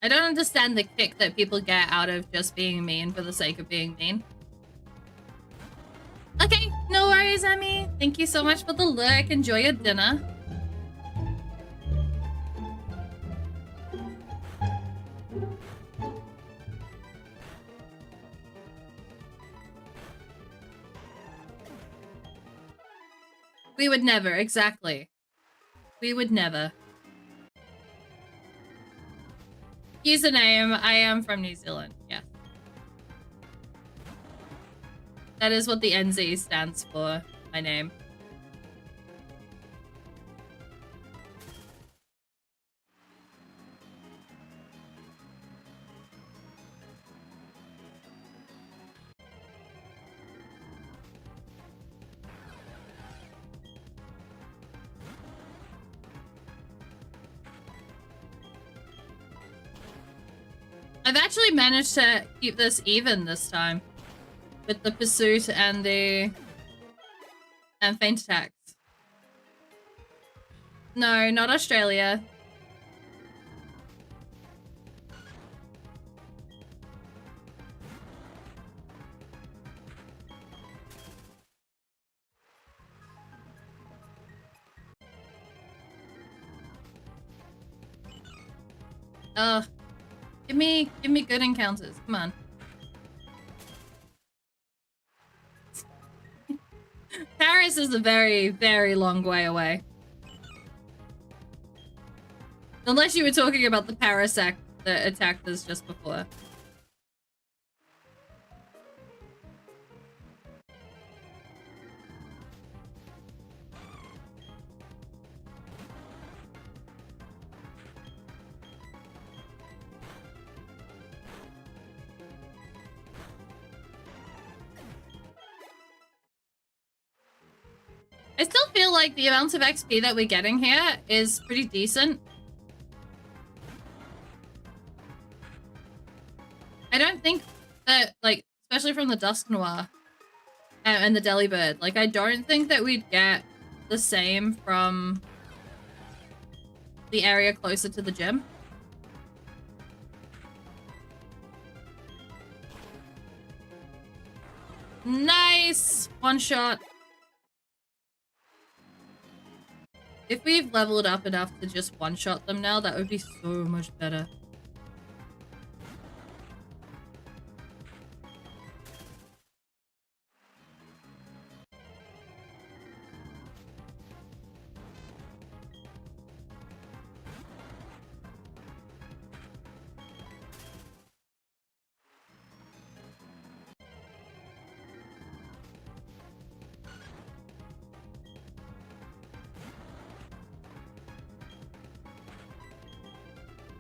I don't understand the kick that people get out of just being mean for the sake of being mean. Okay, no worries, Emmy. Thank you so much for the lurk. Enjoy your dinner. We would never, exactly. We would never. Username, I am from New Zealand, yeah. That is what the NZ stands for, my name. I've actually managed to keep this even this time with the pursuit and the feint attacks. No, not Australia. Ugh. Give me good encounters. Come on. Paris is a very, very long way away. Unless you were talking about the parasect that attacked us just before. I still feel like the amount of XP that we're getting here is pretty decent. I don't think that, like, especially from the Dusk Noir and the Delibird, like, I don't think that we'd get the same from the area closer to the gym. Nice! One shot. If we've leveled up enough to just one-shot them now, that would be so much better.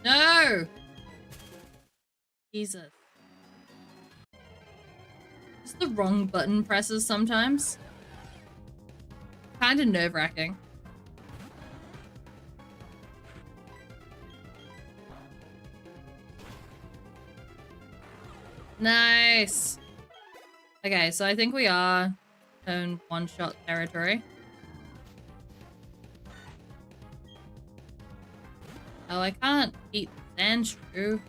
No! Jesus. It's the wrong button presses sometimes. Kinda nerve-wracking. Nice! Okay, so I think we are in one-shot territory. Oh, I can't eat Sandshrew.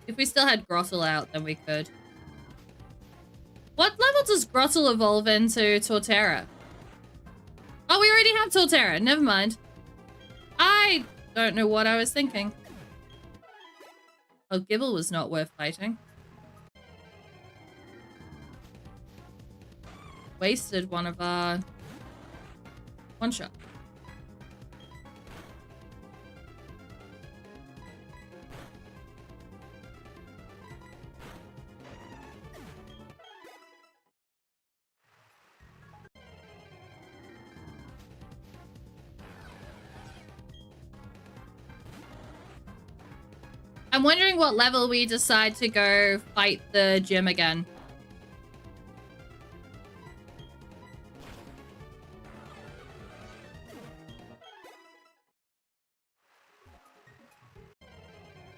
If we still had Grottle out, then we could. What level does Grottle evolve into Torterra? Oh, we already have Torterra. Never mind. I don't know what I was thinking. Oh, Gibble was not worth fighting. Wasted one of our... one shot. I'm wondering what level we decide to go fight the gym again.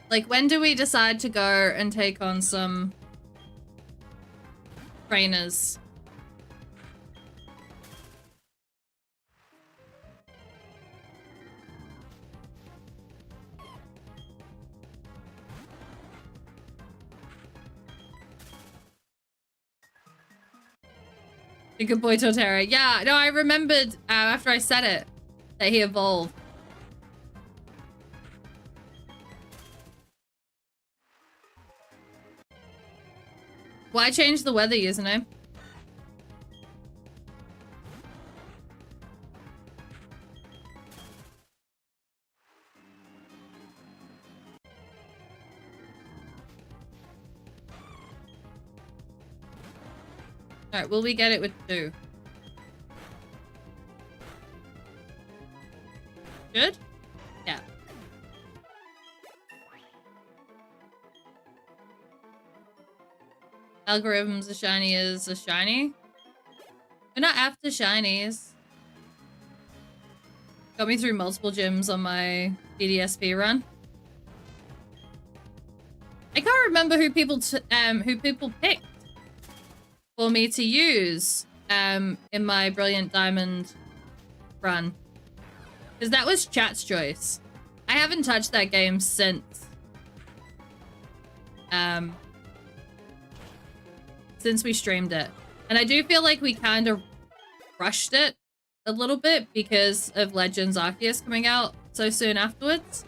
Like, when do we decide to go and take on some trainers? Good boy, Torterra. Yeah, no, I remembered after I said it that he evolved. Why change the weather username? Alright, will we get it with 2? Good? Yeah. Algorithms are shiny as a shiny. We're not after shinies. Got me through multiple gyms on my BDSP run. I can't remember who people picked for me to use in my Brilliant Diamond run. Because that was chat's choice. I haven't touched that game since we streamed it. And I do feel like we kind of rushed it a little bit because of Legends Arceus coming out so soon afterwards.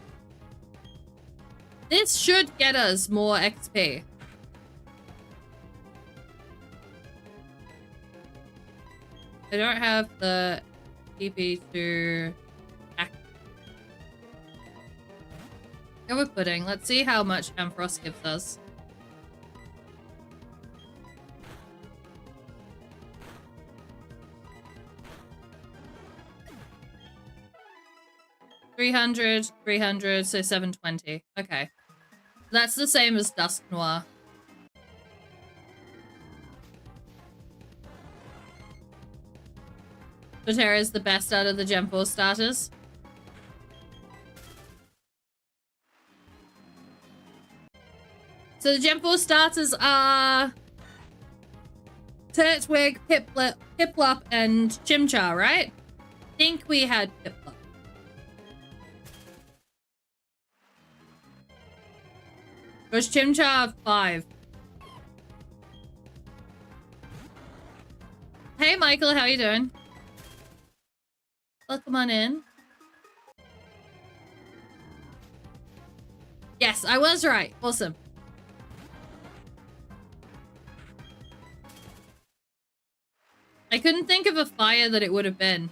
This should get us more XP. I don't have the TP to act. Go with Pudding. Let's see how much Ampharos gives us. 300, 300, so 720. Okay. That's the same as Dusk Noir. Doterra is the best out of the Gen 4 starters. So the Gen 4 starters are Turtwig, Piplup, and Chimchar, right? I think we had Piplup. Was Chimchar 5? Hey Michael, how you doing? Welcome on in. Yes, I was right. Awesome. I couldn't think of a fire that it would have been.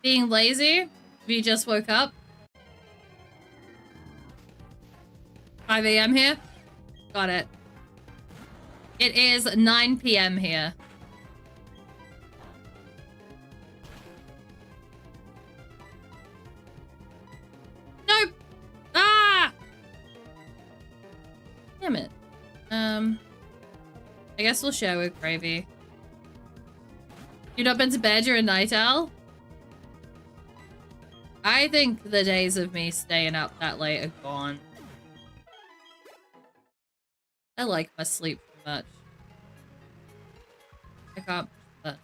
Being lazy? If you just woke up? 5 a.m. here? Got it. It is 9 p.m. here. Nope! Ah! Damn it. I guess we'll share with Gravy. You've not been to bed? You're a night owl? I think the days of me staying up that late are gone. I like my sleep too much. I can't. But...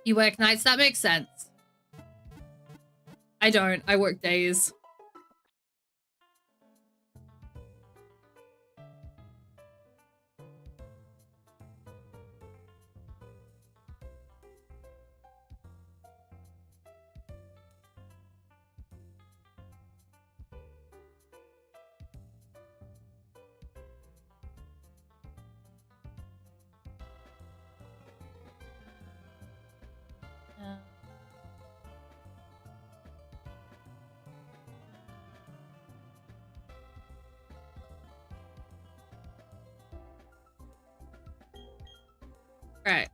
You work nights? That makes sense. I don't. I work days. Right.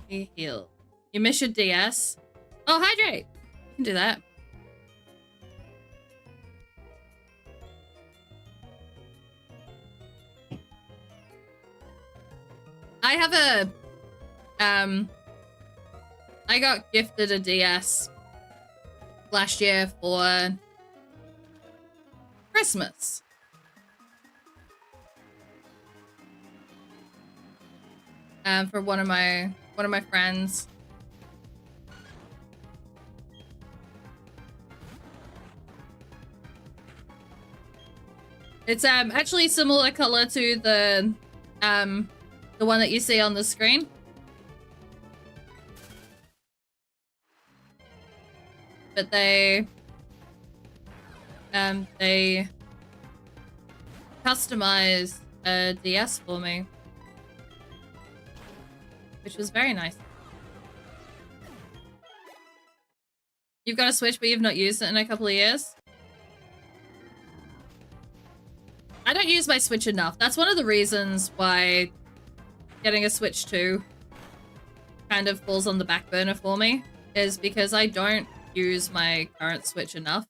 You heal. You miss your DS? Oh, hydrate! You can do that. I have a... I got gifted a DS last year for Christmas. For one of my friends. It's actually similar color to the one that you see on the screen. But they customized a DS for me, which was very nice. You've got a Switch, but you've not used it in a couple of years? I don't use my Switch enough. That's one of the reasons why getting a Switch 2 kind of falls on the back burner for me, is because I don't use my current Switch enough.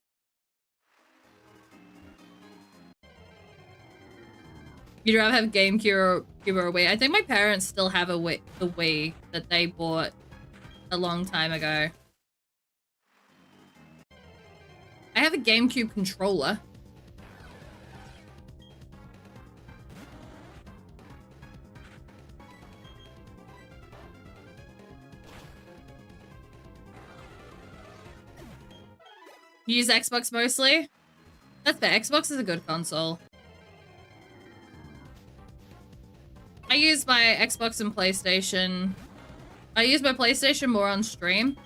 You'd rather have GameCube or a Wii? I think my parents still have the Wii that they bought a long time ago. I have a GameCube controller. You use Xbox mostly? That's fair. Xbox is a good console. I use my Xbox and PlayStation. I use my PlayStation more on stream.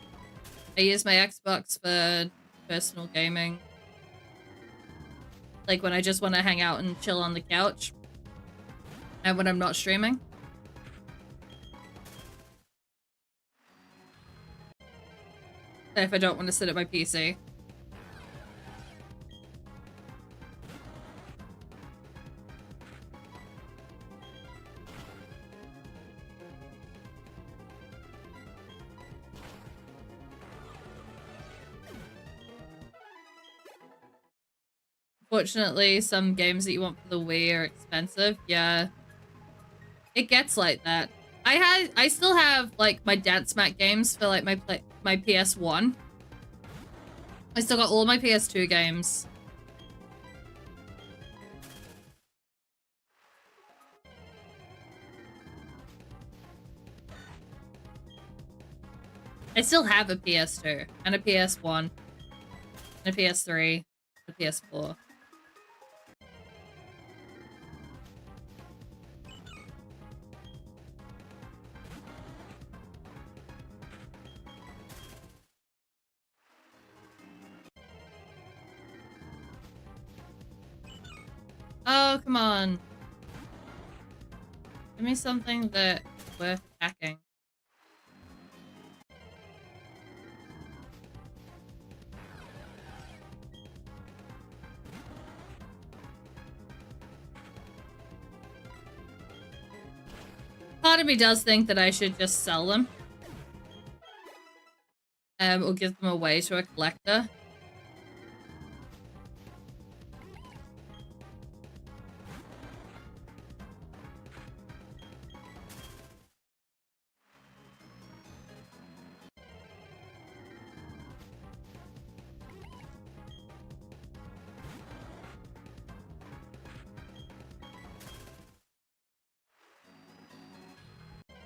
I use my Xbox for personal gaming. Like when I just want to hang out and chill on the couch. And when I'm not streaming. If I don't want to sit at my PC. Fortunately, some games that you want for the Wii are expensive. Yeah, it gets like that. I still have like my Dance Mat games for like my PS1. I still got all my PS2 games. I still have a PS2 and a PS1 and a PS3, and a PS4. Oh, come on. Give me something that's worth hacking. Part of me does think that I should just sell them. Or give them away to a collector.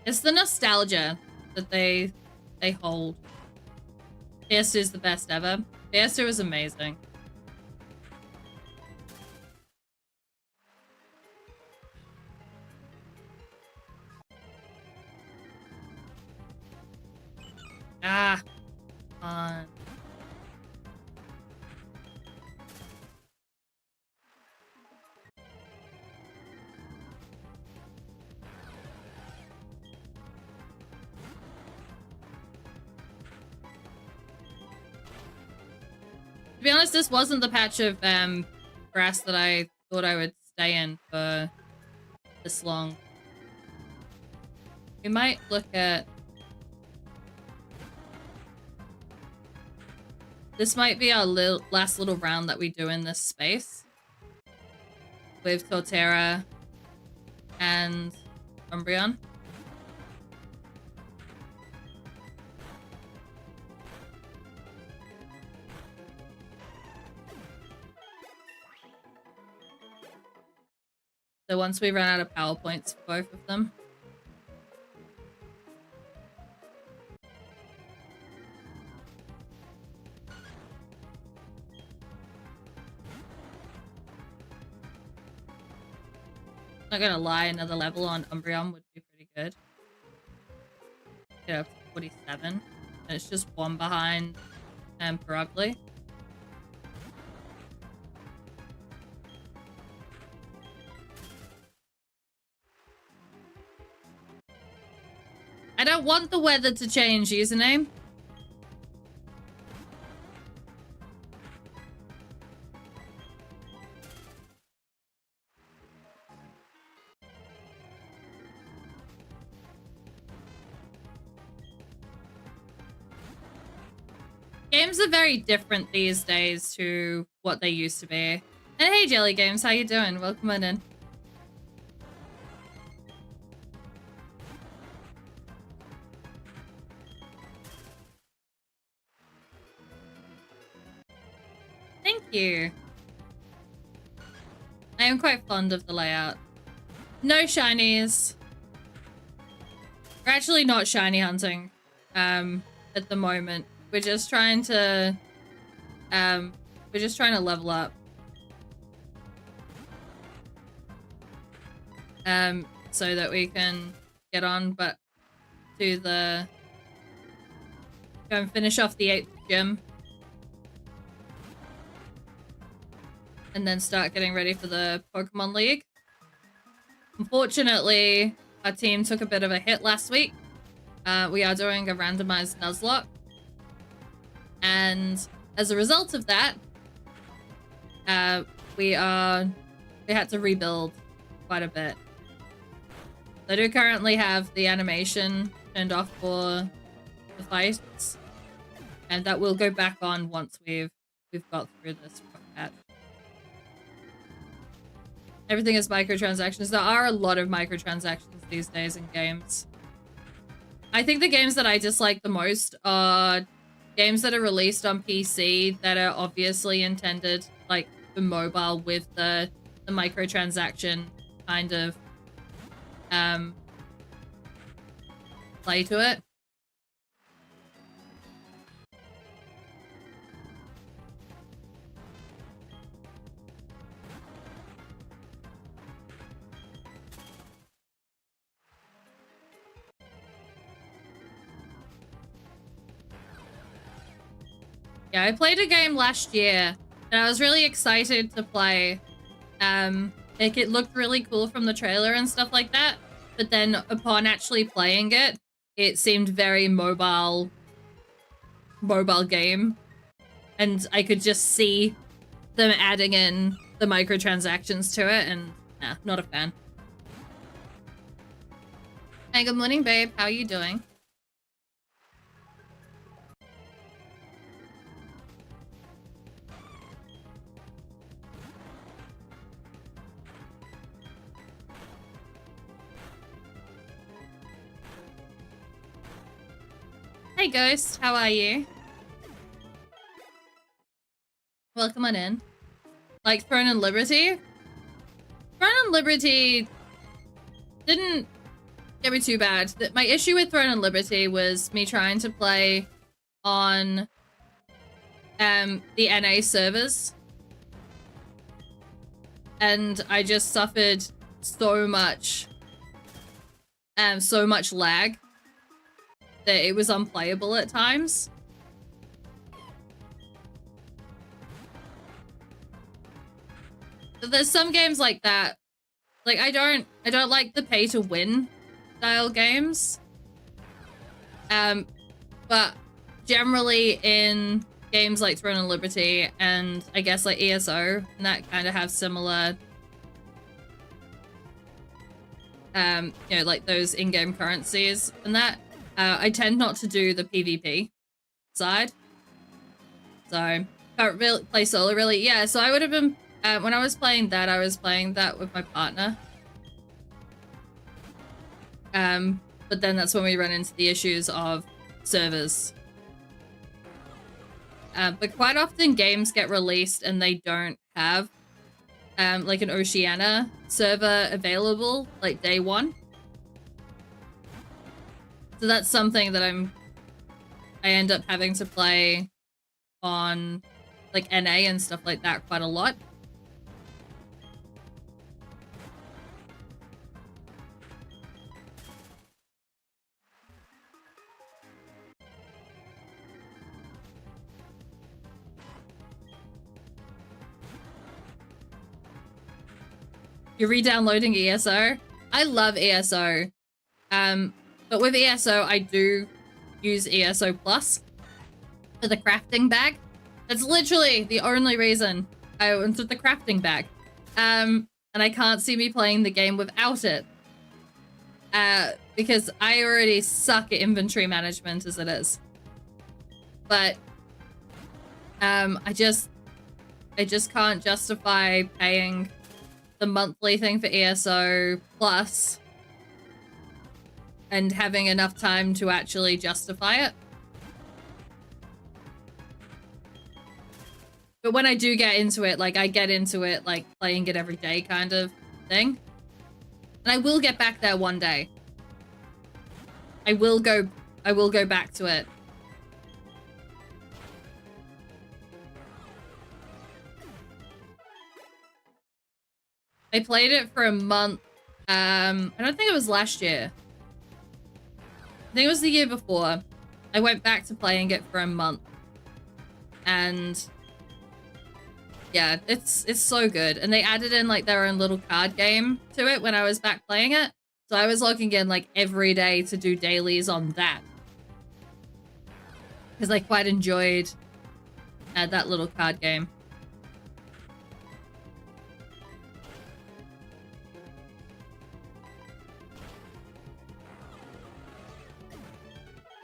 It's the nostalgia that they hold. PS2 is the best ever. PS2 is amazing. Ah, come on. To be honest, this wasn't the patch of grass that I thought I would stay in for this long. We might look at... This might be our last little round that we do in this space. With Torterra and Umbreon. So once we run out of power points for both of them. Not gonna lie, another level on Umbreon would be pretty good. Get up to 47. And it's just one behind Perugly. I don't want the weather to change, username. Games are very different these days to what they used to be. And hey, Jelly Games, how you doing? Welcome on in. Thank you. I am quite fond of the layout. No shinies. We're actually not shiny hunting at the moment. We're just trying to level up. So that we can get on but to the go and finish off the 8th gym. And then start getting ready for the Pokemon League. Unfortunately, our team took a bit of a hit last week. We are doing a randomized Nuzlocke. And as a result of that, we had to rebuild quite a bit. I do currently have the animation turned off for the fights. And that will go back on once we've got through this rough patch. everything is microtransactions. There are a lot of microtransactions these days in games. I think the games that I dislike the most are games that are released on PC that are obviously intended like for mobile with the microtransaction kind of play to it. Yeah, I played a game last year and I was really excited to play. Like it looked really cool from the trailer and stuff like that. But then upon actually playing it, it seemed very mobile game. And I could just see them adding in the microtransactions to it and nah, not a fan. Hey, good morning, babe. How are you doing? Hey Ghost, how are you? Welcome on in. Like Throne and Liberty? Throne and Liberty didn't get me too bad. My issue with Throne and Liberty was me trying to play on the NA servers. And I just suffered so much lag that it was unplayable at times. So there's some games like that. Like I don't like the pay to win style games. But generally in games like Throne and Liberty and I guess like ESO and that kind of have similar you know, like those in-game currencies and that. I tend not to do the PvP side. So, can't really play solo, really. Yeah, so I would have been... when I was playing that, I was playing that with my partner. But then that's when we run into the issues of servers. But quite often games get released and they don't have like an Oceania server available, like day one. So that's something that I end up having to play on like NA and stuff like that quite a lot. You're re-downloading ESO? I love ESO. But with ESO, I do use ESO Plus for the crafting bag. That's literally the only reason I went with the crafting bag. And I can't see me playing the game without it. Because I already suck at inventory management as it is. But I just can't justify paying the monthly thing for ESO Plus and having enough time to actually justify it. But when I do get into it, like I get into it like playing it every day kind of thing. And I will get back there one day. I will go back to it. I played it for a month. I don't think it was last year. I think it was the year before. I went back to playing it for a month. And yeah, it's so good. And they added in like their own little card game to it when I was back playing it. So I was logging in like every day to do dailies on that. Because I quite enjoyed that little card game.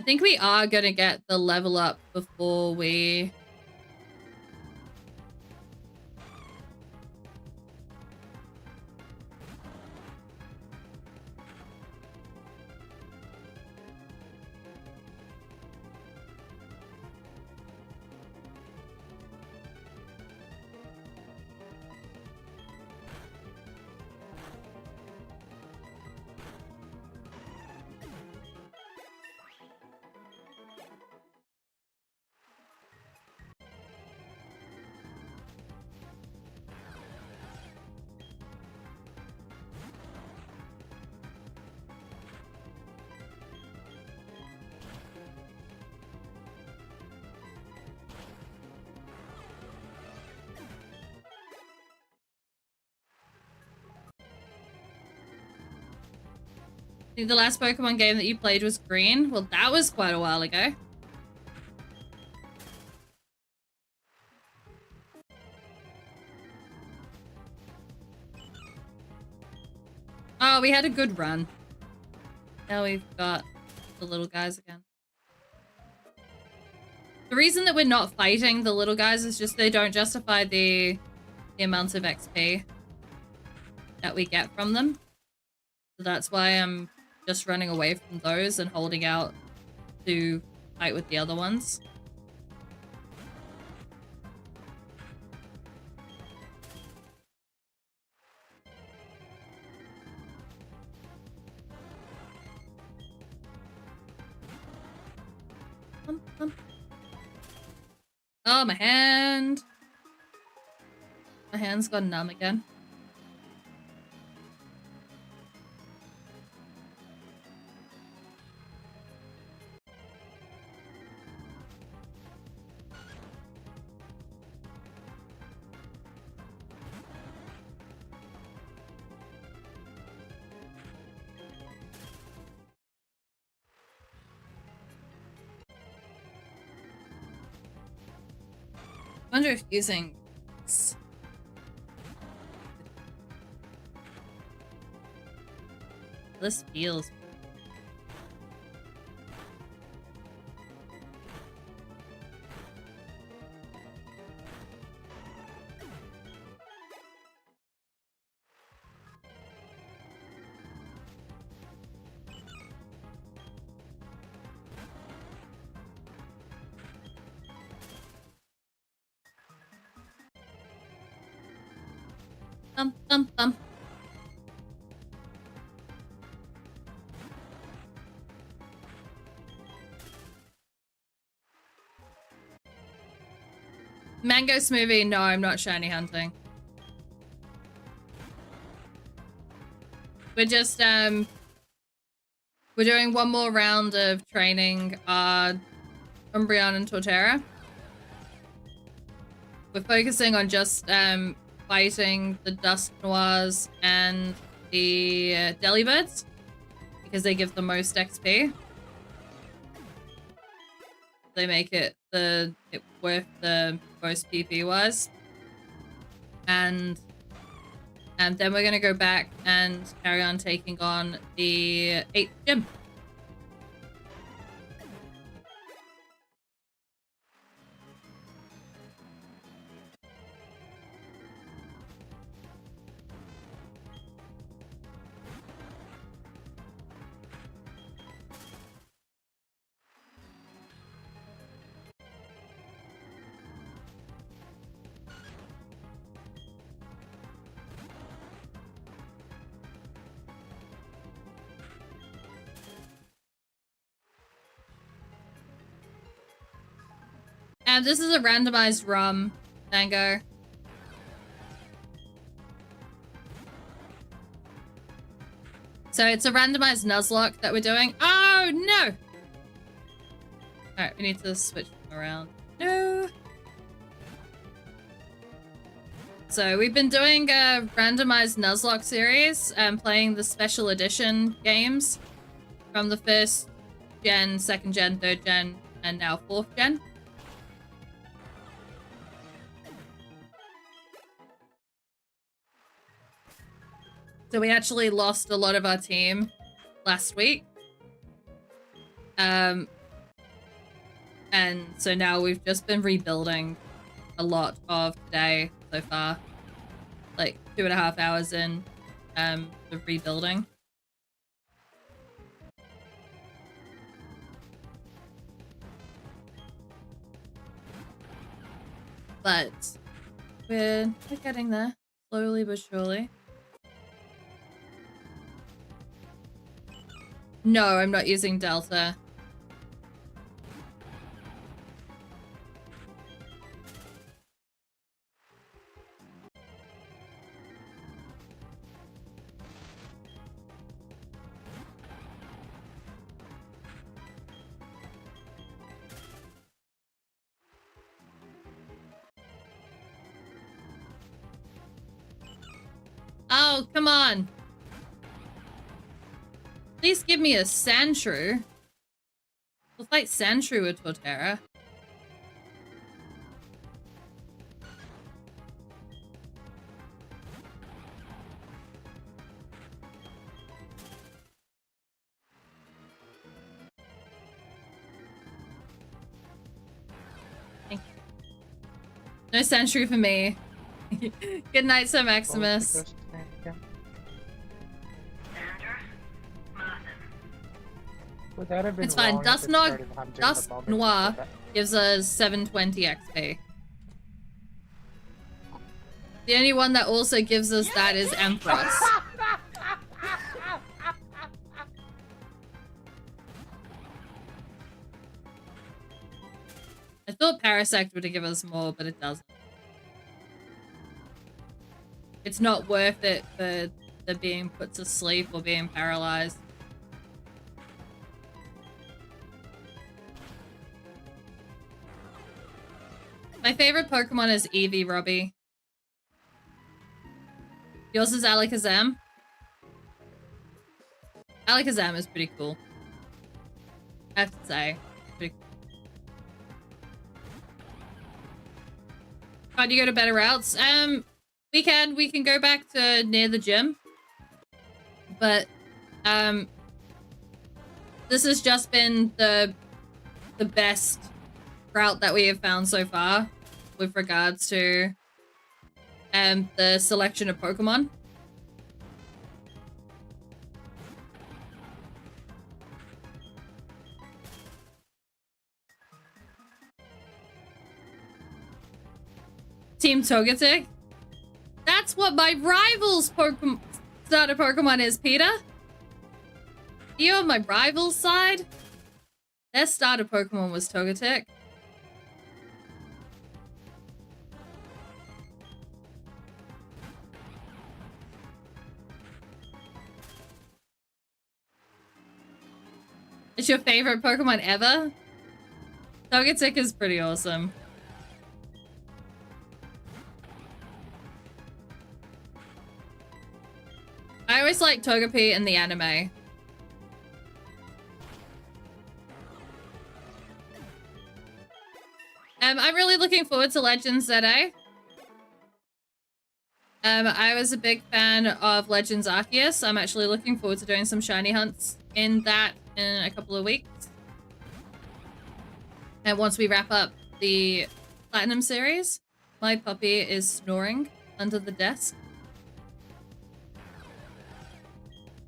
I think we are going to get the level up before we... think the last Pokemon game that you played was Green. Well, that was quite a while ago. Oh, we had a good run. Now we've got the little guys again. The reason that we're not fighting the little guys is just they don't justify the amount of XP that we get from them. So that's why I'm just running away from those and holding out to fight with the other ones. Oh, my hand. My hand's gone numb again. I wonder if using this feels. Thump, thump, thump. Mango smoothie? No, I'm not shiny hunting. We're just we're doing one more round of training Umbreon and Torterra. We're focusing on just fighting the Dusk Noirs and the Delibirds because they give the most XP. They make it worth the most PP wise. And then we're gonna go back and carry on taking on the 8th gym. And this is a randomized rum, Tango. So it's a randomized Nuzlocke that we're doing. Oh, no! Alright, we need to switch them around. No! So we've been doing a randomized Nuzlocke series and playing the special edition games from the 1st gen, 2nd gen, 3rd gen, and now 4th gen. So we actually lost a lot of our team last week. And so now we've just been rebuilding a lot of today so far. Like 2.5 hours in of rebuilding. But we're getting there, slowly but surely. No, I'm not using Delta. Oh, come on. Please give me a Sandshrew. We'll fight Sandshrew with Torterra. No Sandshrew for me. Good night, Sir Maximus. Would that have been It's fine. wrong if Dust it Noir, started hunting the Dust moment Noir that- gives us 720 XP. The only one that also gives us that is Empress. I thought Parasect would have given us more, but it doesn't. It's not worth it for the being put to sleep or being paralyzed. My favorite Pokemon is Eevee, Robbie. Yours is Alakazam. Alakazam is pretty cool. I have to say. Pretty cool. Can't you go to better routes? We can go back to near the gym. But this has just been the best route that we have found so far with regards to the selection of Pokemon. Team Togetic? That's what my rival's Pokemon starter Pokemon is, Peter. You on my rival's side? Their starter Pokemon was Togetic. It's your favorite Pokemon ever? Togetic is pretty awesome. I always like Togepi in the anime. I'm really looking forward to Legends ZA. I was a big fan of Legends Arceus. I'm actually looking forward to doing some shiny hunts in that in a couple of weeks. And once we wrap up the Platinum series, my puppy is snoring under the desk.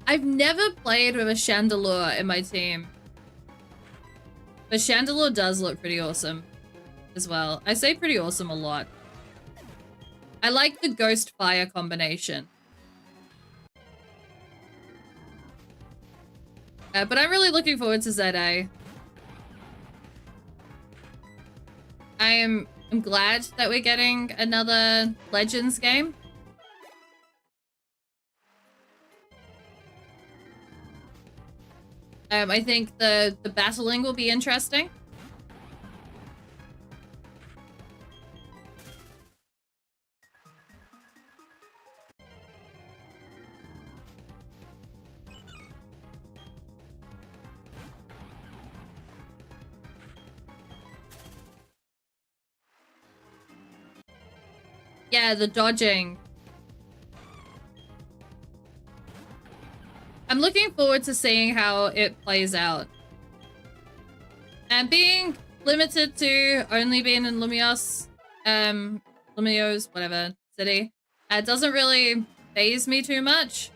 I've never played with a Chandelure in my team. But Chandelure does look pretty awesome as well. I say pretty awesome a lot. I like the Ghost Fire combination. But I'm really looking forward to ZA. I'm glad that we're getting another Legends game. I think the battling will be interesting. Yeah, the dodging. I'm looking forward to seeing how it plays out. And being limited to only being in Lumios, whatever, city, doesn't really faze me too much.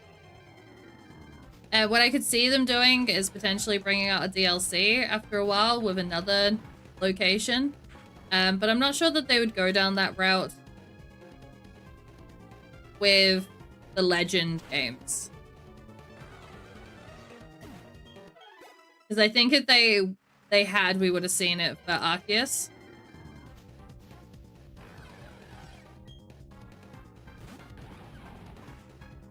What I could see them doing is potentially bringing out a DLC after a while with another location. But I'm not sure that they would go down that route with the Legend games. Because I think if they had, we would have seen it for Arceus.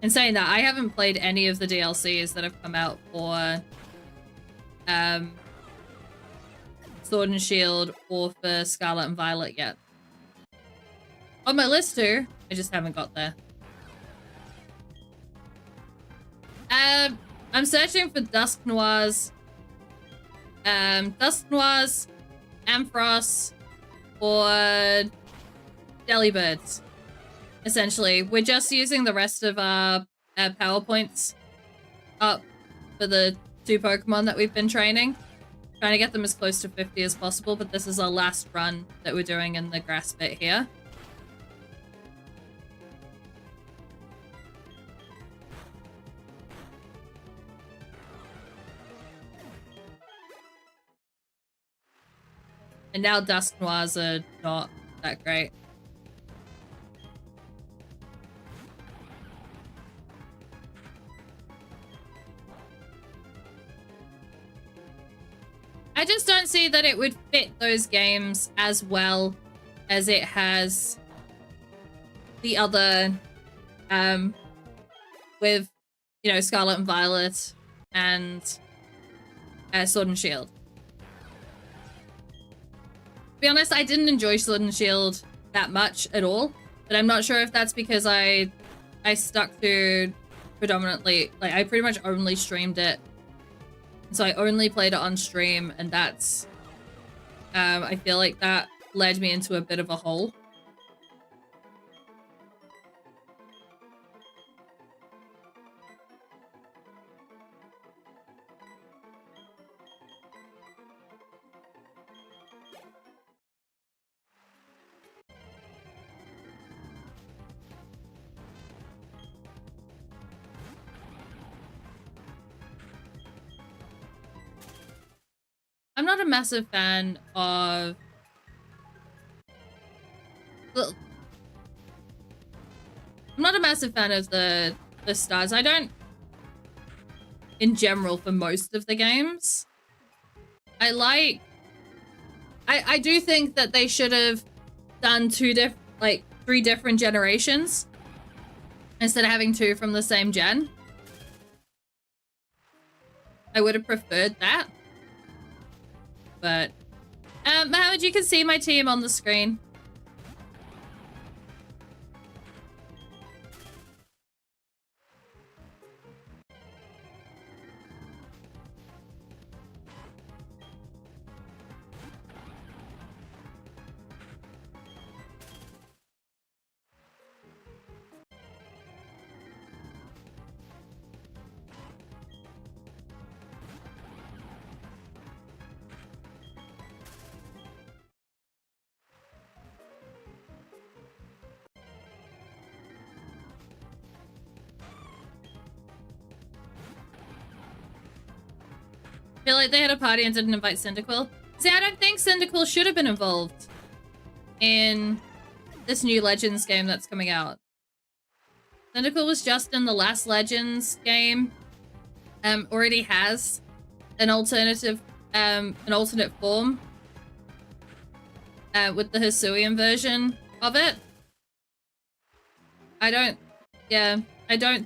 In saying that, I haven't played any of the DLCs that have come out for Sword and Shield or for Scarlet and Violet yet. On my list too, I just haven't got there. I'm searching for Dusk Noirs. Dusk Noirs, Ampharos, or Delibirds. Essentially, we're just using the rest of our power points up for the 2 Pokemon that we've been training. Trying to get them as close to 50 as possible, but this is our last run that we're doing in the grass bit here. And now Dusk Noirs are not that great. I just don't see that it would fit those games as well as it has the other, with, you know, Scarlet and Violet and Sword and Shield. To be honest, I didn't enjoy Sword and Shield that much at all, but I'm not sure if that's because I stuck to predominantly, like, I pretty much only streamed it. So I only played it on stream, and that's, I feel like that led me into a bit of a hole. I'm not a massive fan of... I'm not a massive fan of the stars. I don't... In general, for most of the games. I do think that they should have done 3 different generations instead of having 2 from the same gen. I would have preferred that. But, Mohammed, you can see my team on the screen. I feel like they had a party and didn't invite Cyndaquil. See, I don't think Cyndaquil should have been involved in this new Legends game that's coming out. Cyndaquil was just in the last Legends game. Already has an alternate form with the Hisuian version of it. I don't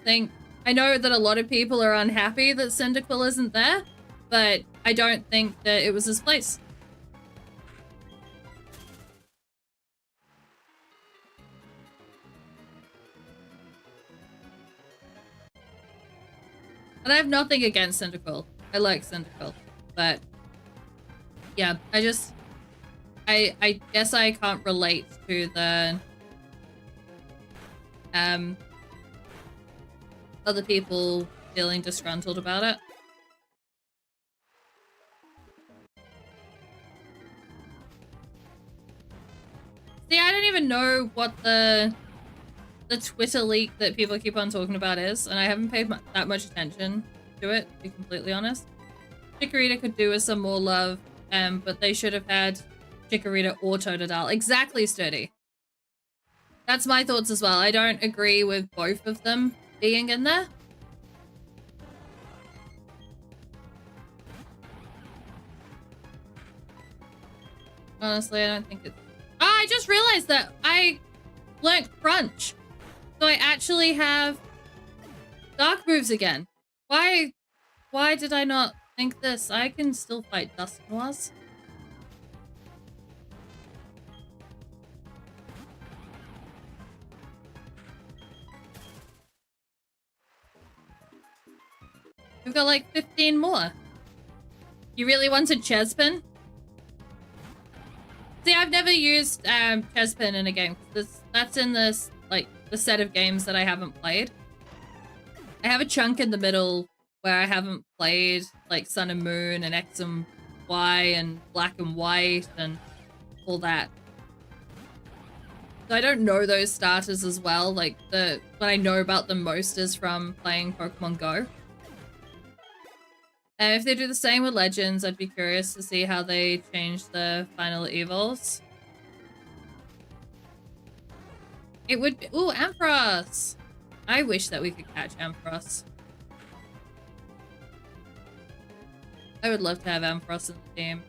think... I know that a lot of people are unhappy that Cyndaquil isn't there, but I don't think that it was his place. And I have nothing against Cyndaquil. I like Cyndaquil. But yeah, I guess I can't relate to the other people feeling disgruntled about it. See, I don't even know what the Twitter leak that people keep on talking about is, and I haven't paid that much attention to it, to be completely honest. Chikorita could do with some more love, but they should have had Chikorita or Totodile. Exactly, Sturdy. That's my thoughts as well. I don't agree with both of them being in there. Honestly, I don't think it's... Oh, I just realized that I learnt Crunch. So I actually have Dark moves again. Why did I not think this? I can still fight Dusk Noirs. We've got like 15 more. You really wanted Chespin? See, I've never used Chespin in a game. That's in this, like, the set of games that I haven't played. I have a chunk in the middle where I haven't played, like, Sun and Moon and X and Y and Black and White and all that. So I don't know those starters as well. Like, what I know about them most is from playing Pokemon Go. And if they do the same with Legends, I'd be curious to see how they change the final evils. It would be— ooh, Ampharos! I wish that we could catch Ampharos. I would love to have Ampharos in the game.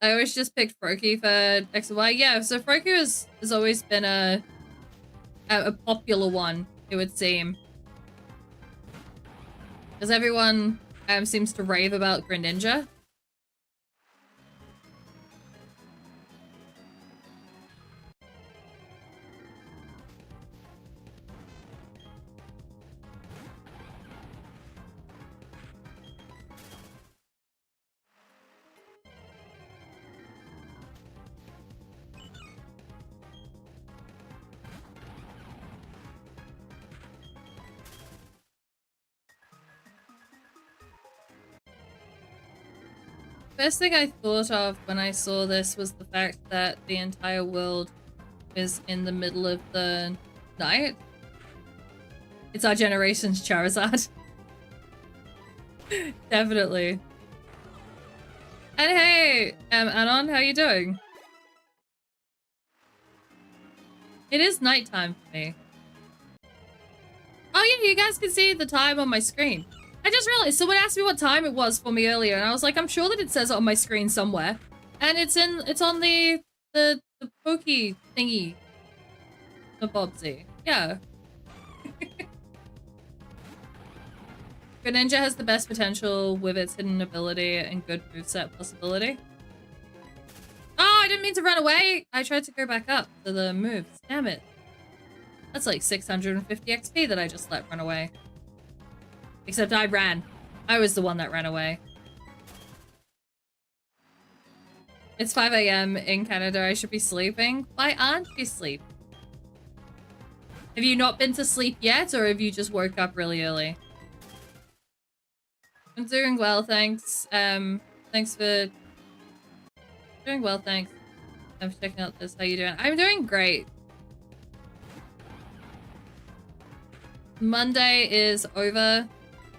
I always just picked Froakie for X and Y. Yeah, so Froakie has always been a popular one, it would seem. Because everyone seems to rave about Greninja. First thing I thought of when I saw this was the fact that the entire world is in the middle of the night. It's our generation's Charizard. Definitely. And hey, Anon, how you doing? It is nighttime for me. Oh yeah, you guys can see the time on my screen. I just realized someone asked me what time it was for me earlier, and I was like, I'm sure that it says it on my screen somewhere. And it's on the pokey thingy. The Bobsy. Yeah. Greninja has the best potential with its hidden ability and good moveset possibility. Oh, I didn't mean to run away! I tried to go back up to the moves. Damn it. That's like 650 XP that I just let run away. Except I ran. I was the one that ran away. It's 5 AM in Canada. I should be sleeping. Why aren't you asleep? Have you not been to sleep yet, or have you just woke up really early? I'm doing well, thanks. Thanks for... Doing well, thanks. I'm checking out this. How you doing? I'm doing great. Monday is over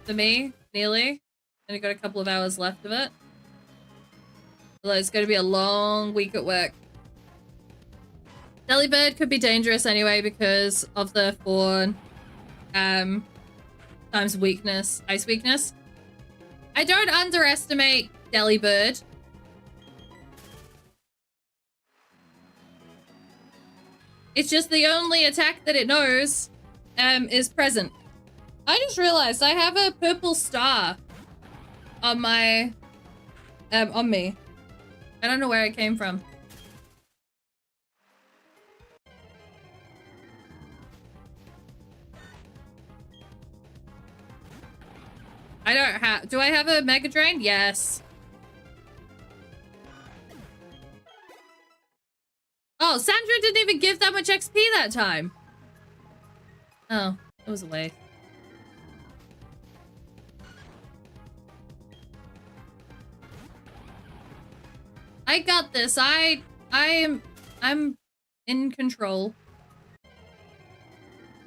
for me, nearly. And I got a couple of hours left of it. Although it's going to be a long week at work. Delibird could be dangerous anyway because of the 4 times weakness, ice weakness. I don't underestimate Delibird. It's just the only attack that it knows is present. I just realized I have a purple star on my on me. I don't know where it came from. I don't have... Do I have a Mega Drain? Yes. Oh, Sandra didn't even give that much XP that time. Oh, it was a waste. I got this. I'm in control.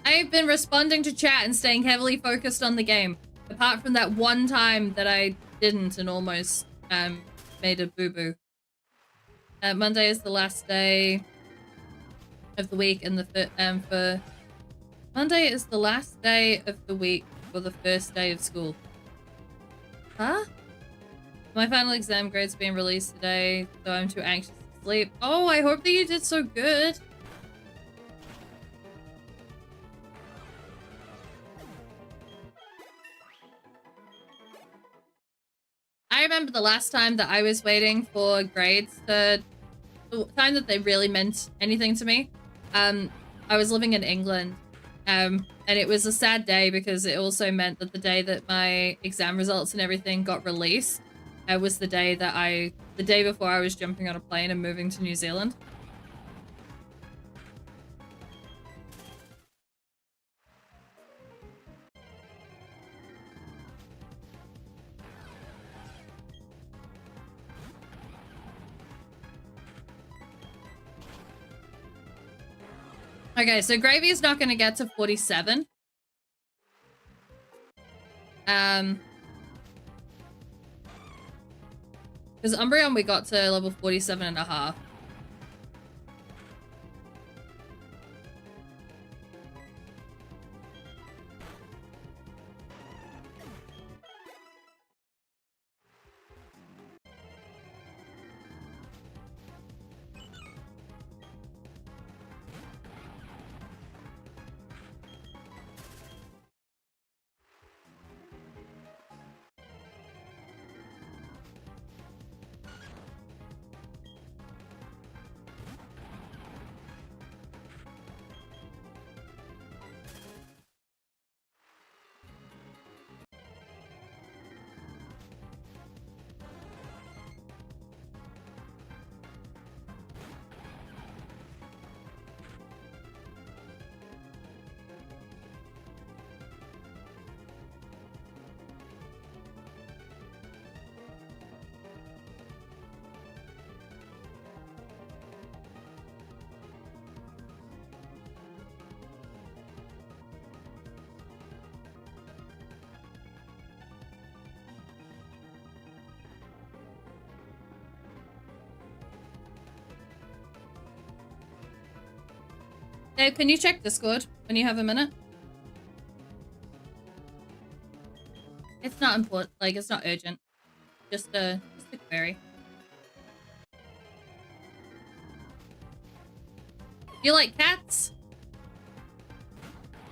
I've been responding to chat and staying heavily focused on the game. Apart from that one time that I didn't and almost made a boo-boo. Monday is the last day of the week and for Monday is the last day of the week for the first day of school. Huh? My final exam grade's being released today, so I'm too anxious to sleep. Oh, I hope that you did so good. I remember the last time that I was waiting for grades the time that they really meant anything to me. I was living in England And it was a sad day because it also meant that the day that my exam results and everything got released, was the day before I was jumping on a plane and moving to New Zealand. Okay, so Gravy is not going to get to 47. Because Umbreon we got to level 47 and a half. Dave, can you check Discord when you have a minute? It's not important, like it's not urgent. Just a query. You like cats?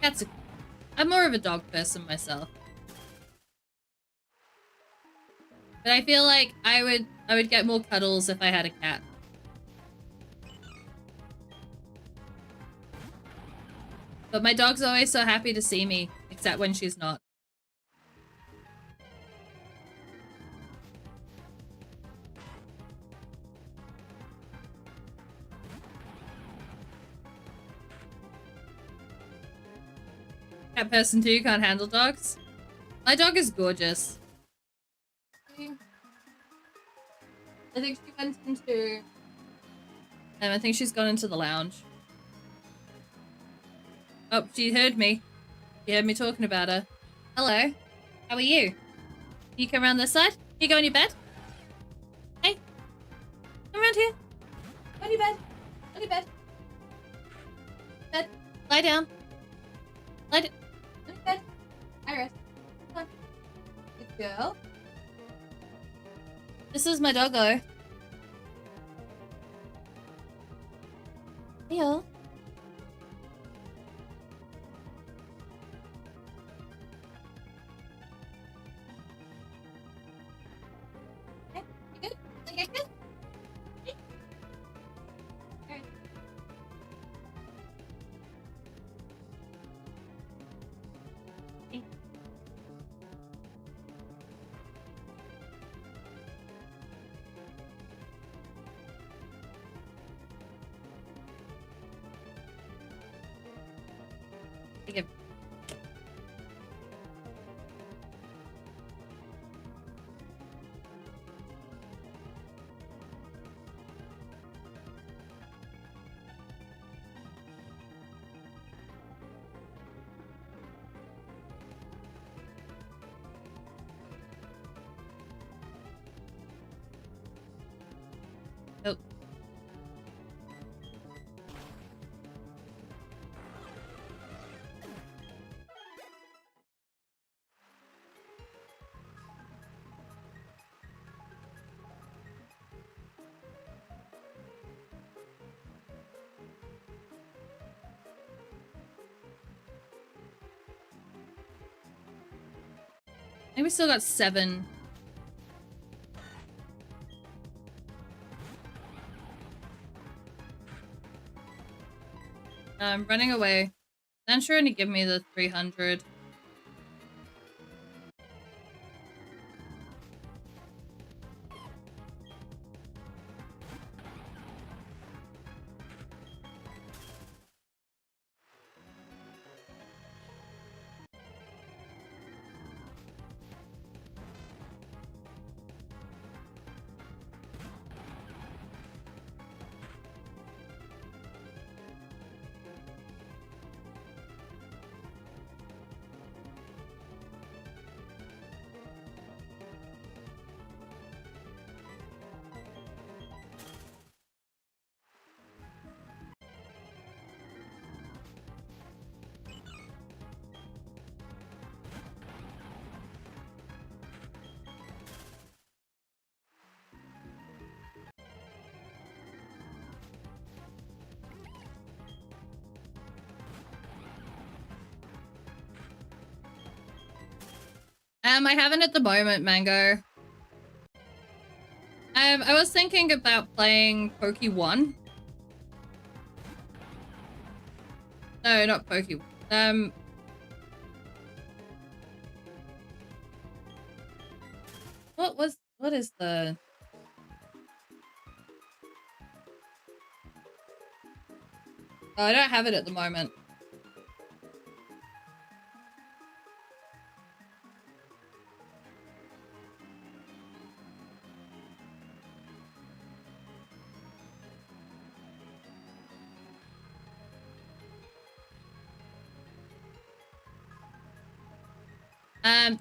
Cats are... I'm more of a dog person myself. But I feel like I would get more cuddles if I had a cat. But my dog's always so happy to see me, except when she's not. Cat person too, can't handle dogs. My dog is gorgeous. I think she went into... I think she's gone into the lounge. Oh, she heard me. She heard me talking about her. Hello. How are you? You come around this side? You go in your bed? Hey. Come around here. Go in your bed. On your bed. Bed. Lie down. Lie down. On your bed. Iris. Come on. Good girl. This is my doggo. Hey, y'all. Okay, good. Alright. Okay. Oh. I think we still got 7. I'm running away. Then sure only give me the 300. I haven't at the moment, Mango. I was thinking about playing Pokemon. No, not Pokemon. What is the... Oh, I don't have it at the moment.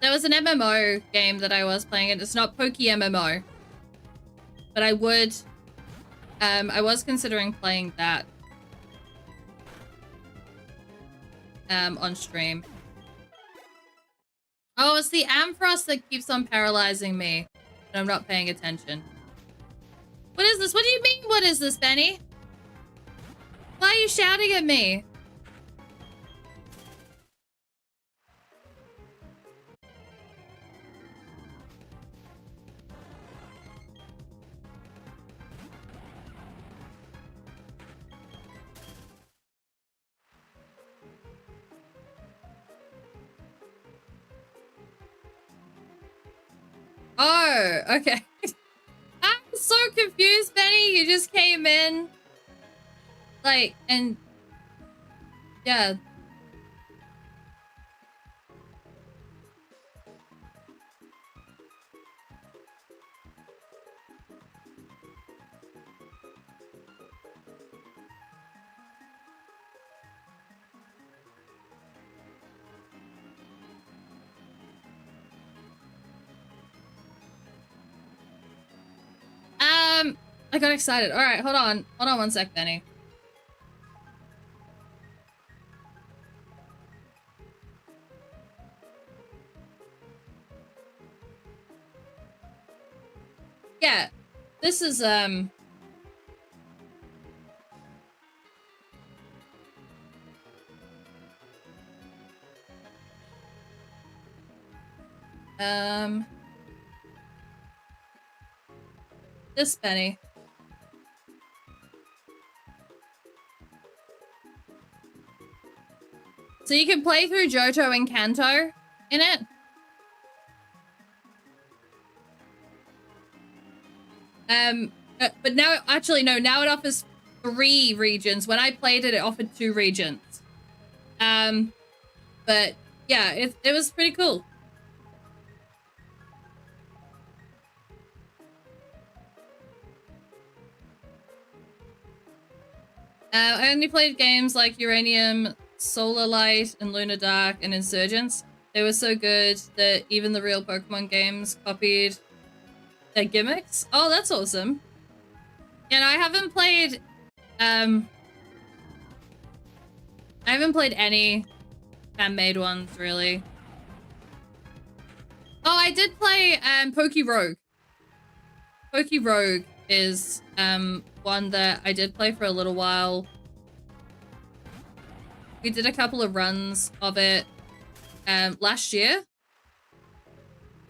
There was an MMO game that I was playing, and it's not Poke MMO. But I would... I was considering playing that. On stream. Oh, it's the Ampharos that keeps on paralyzing me. And I'm not paying attention. What is this? What do you mean, what is this, Benny? Why are you shouting at me? Oh, okay. I'm so confused, Benny. You just came in. Like, and... Yeah. I got excited. All right, hold on. Hold on one sec, Benny. Yeah, this is, this Benny. So you can play through Johto and Kanto in it. But now, actually, no, now it offers 3 regions. When I played it, it offered 2 regions. But yeah, it was pretty cool. I only played games like Uranium, Solar Light, and Lunar Dark, and Insurgents. They were so good that even the real Pokemon games copied their gimmicks. Oh, that's awesome. And I haven't played any fan-made ones, really. Oh, I did play Poke Rogue. Poke Rogue is one that I did play for a little while. We did a couple of runs of it last year.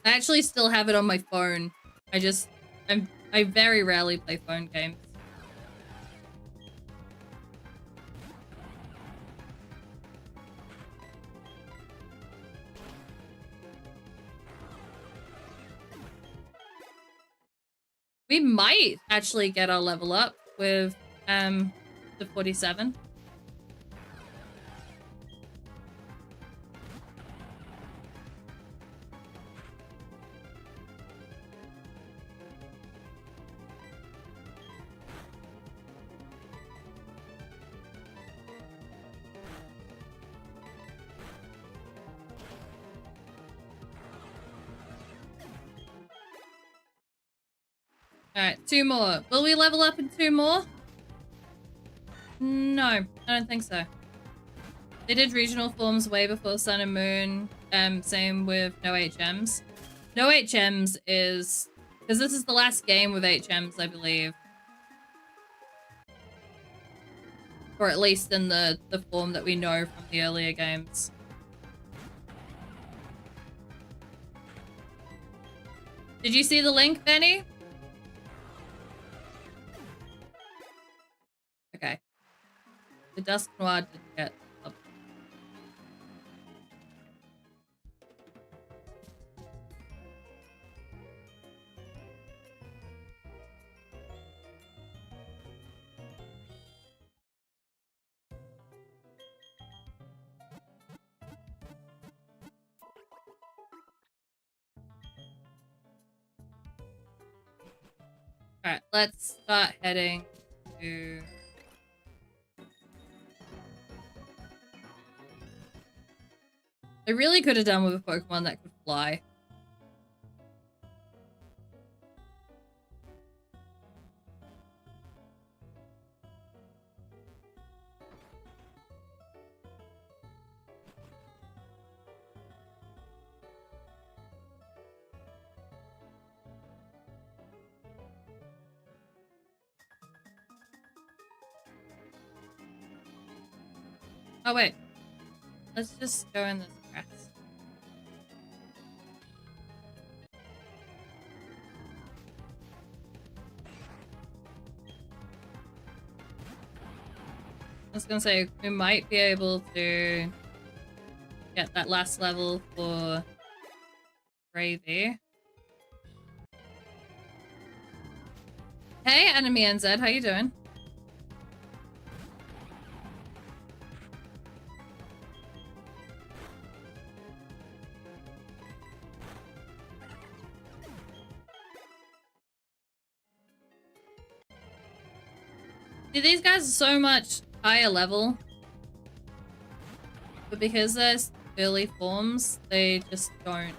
I actually still have it on my phone. I very rarely play phone games. We might actually get our level up with the 47. Alright, 2 more. Will we level up in 2 more? No, I don't think so. They did regional forms way before Sun and Moon. Same with no HMs. No HMs is... because this is the last game with HMs, I believe. Or at least in the form that we know from the earlier games. Did you see the link, Benny? Okay. The Dusk Noir didn't get up. Alright, let's start heading to... I really could have done with a Pokemon that could fly. Oh wait, let's just go in this grass. I was gonna say, we might be able to get that last level for Gravy. Hey, Enemy NZ, how you doing? See, these guys are so much higher level. But because they're early forms, they just don't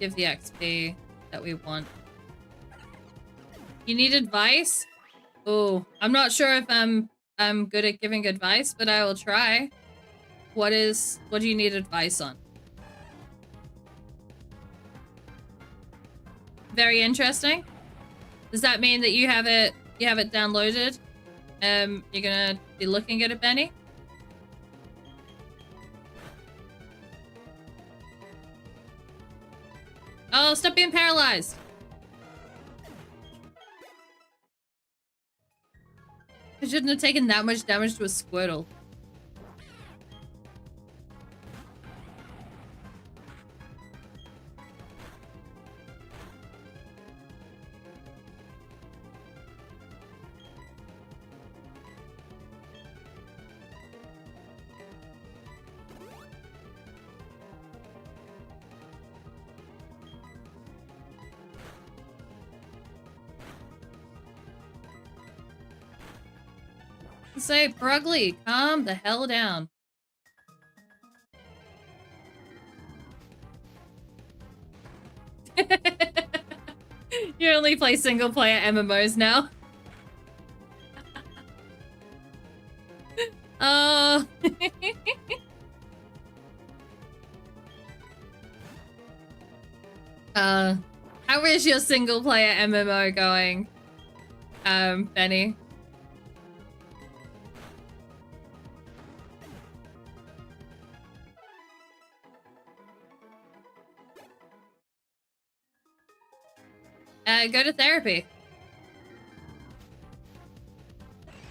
give the XP that we want. You need advice? Oh, I'm not sure if I'm good at giving advice, but I will try. What do you need advice on? Very interesting. Does that mean that you have it downloaded? You're gonna be looking at it, Benny? Oh, stop being paralyzed. I shouldn't have taken that much damage to a Squirtle. Say, Brugly, calm the hell down. You only play single player MMOs now. Oh. How is your single player MMO going, Benny? Go to therapy.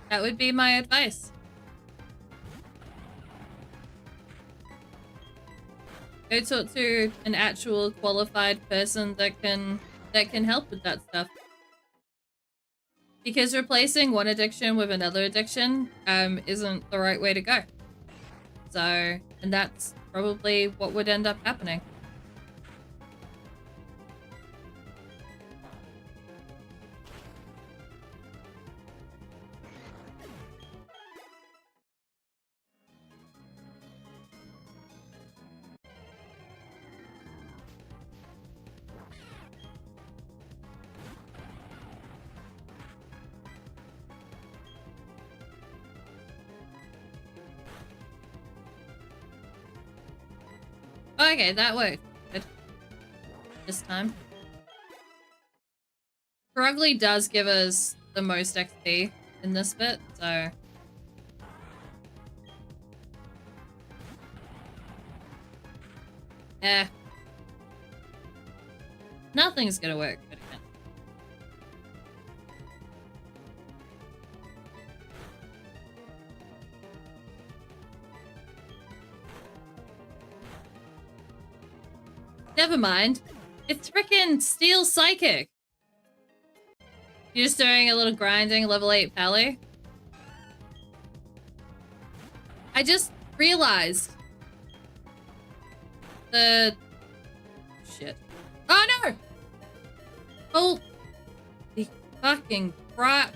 That would be my advice. Go talk to an actual qualified person that can that can help with that stuff. Because replacing one addiction with another addiction isn't the right way to go. So, and that's probably what would end up happening. Okay, that worked. Good. This time. Probably does give us the most XP in this bit, so... Yeah. Nothing's gonna work good again. Never mind. It's frickin' Steel Psychic. You're just doing a little grinding level 8 pally. I just realized the shit. Oh no! Holy fucking crap.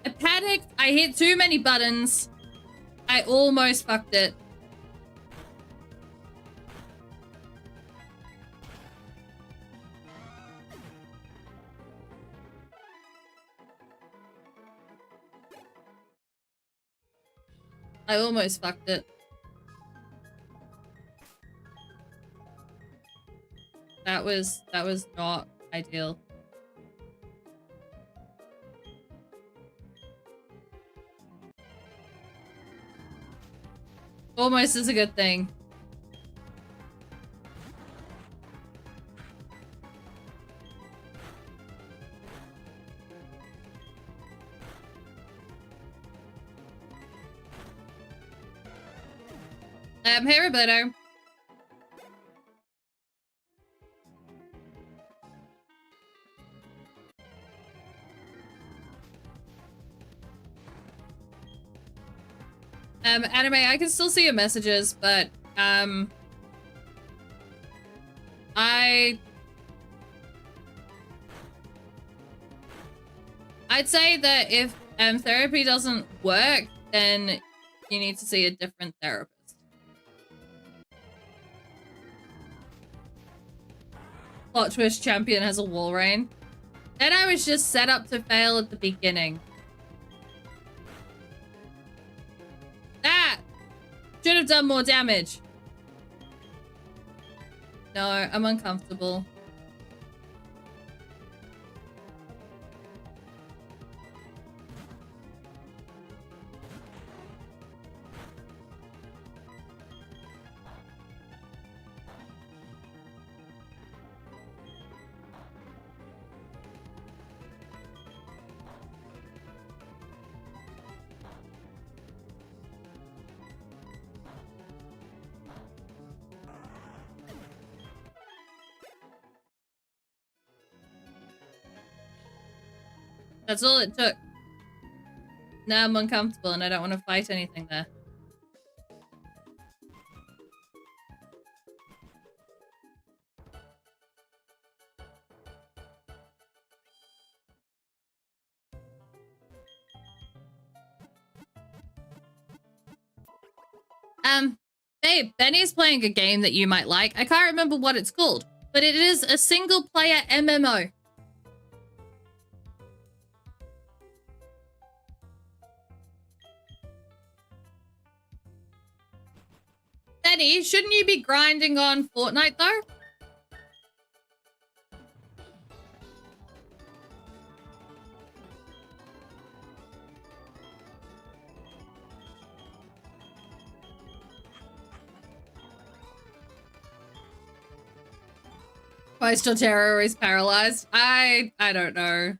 I panicked. I hit too many buttons. I almost fucked it. I almost fucked it. That was not ideal. Almost is a good thing. Hey Roberto. Anime, I can still see your messages, but I'd say that if therapy doesn't work, then you need to see a different therapist. Plot twist, champion has a wall rain. Then I was just set up to fail at the beginning. That should have done more damage. No, I'm uncomfortable. That's all it took. Now I'm uncomfortable and I don't want to fight anything there. Babe, Benny's playing a game that you might like. I can't remember what it's called, but it is a single player MMO. Benny, shouldn't you be grinding on Fortnite though? Why is Jotaro always paralyzed? I don't know.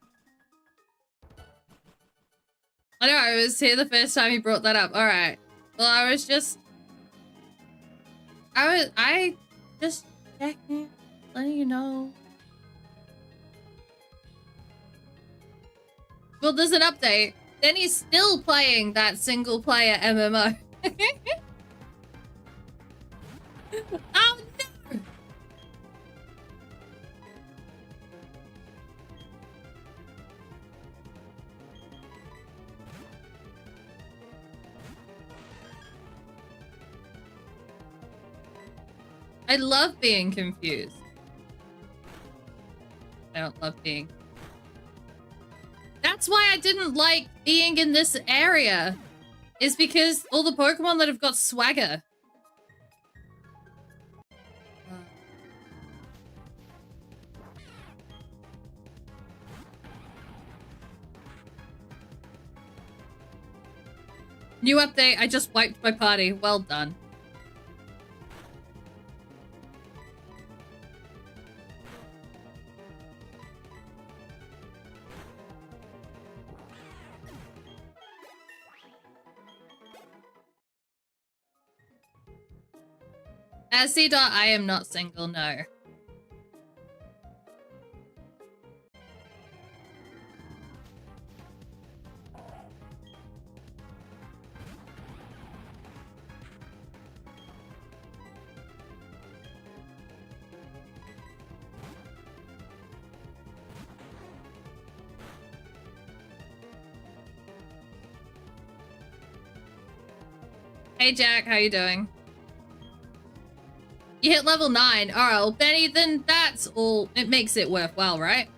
I know, I was here the first time you brought that up. Alright. Well, I just checking, letting you know. Well, there's an update. Then he's still playing that single player MMO. Oh no! I love being confused. I don't love being. That's why I didn't like being in this area. Is because all the Pokemon that have got swagger. New update, I just wiped my party. Well done. I am not single, no. Hey Jack, how you doing? You hit level 9. Alright, well, Benny, then that's all. It makes it worthwhile, right?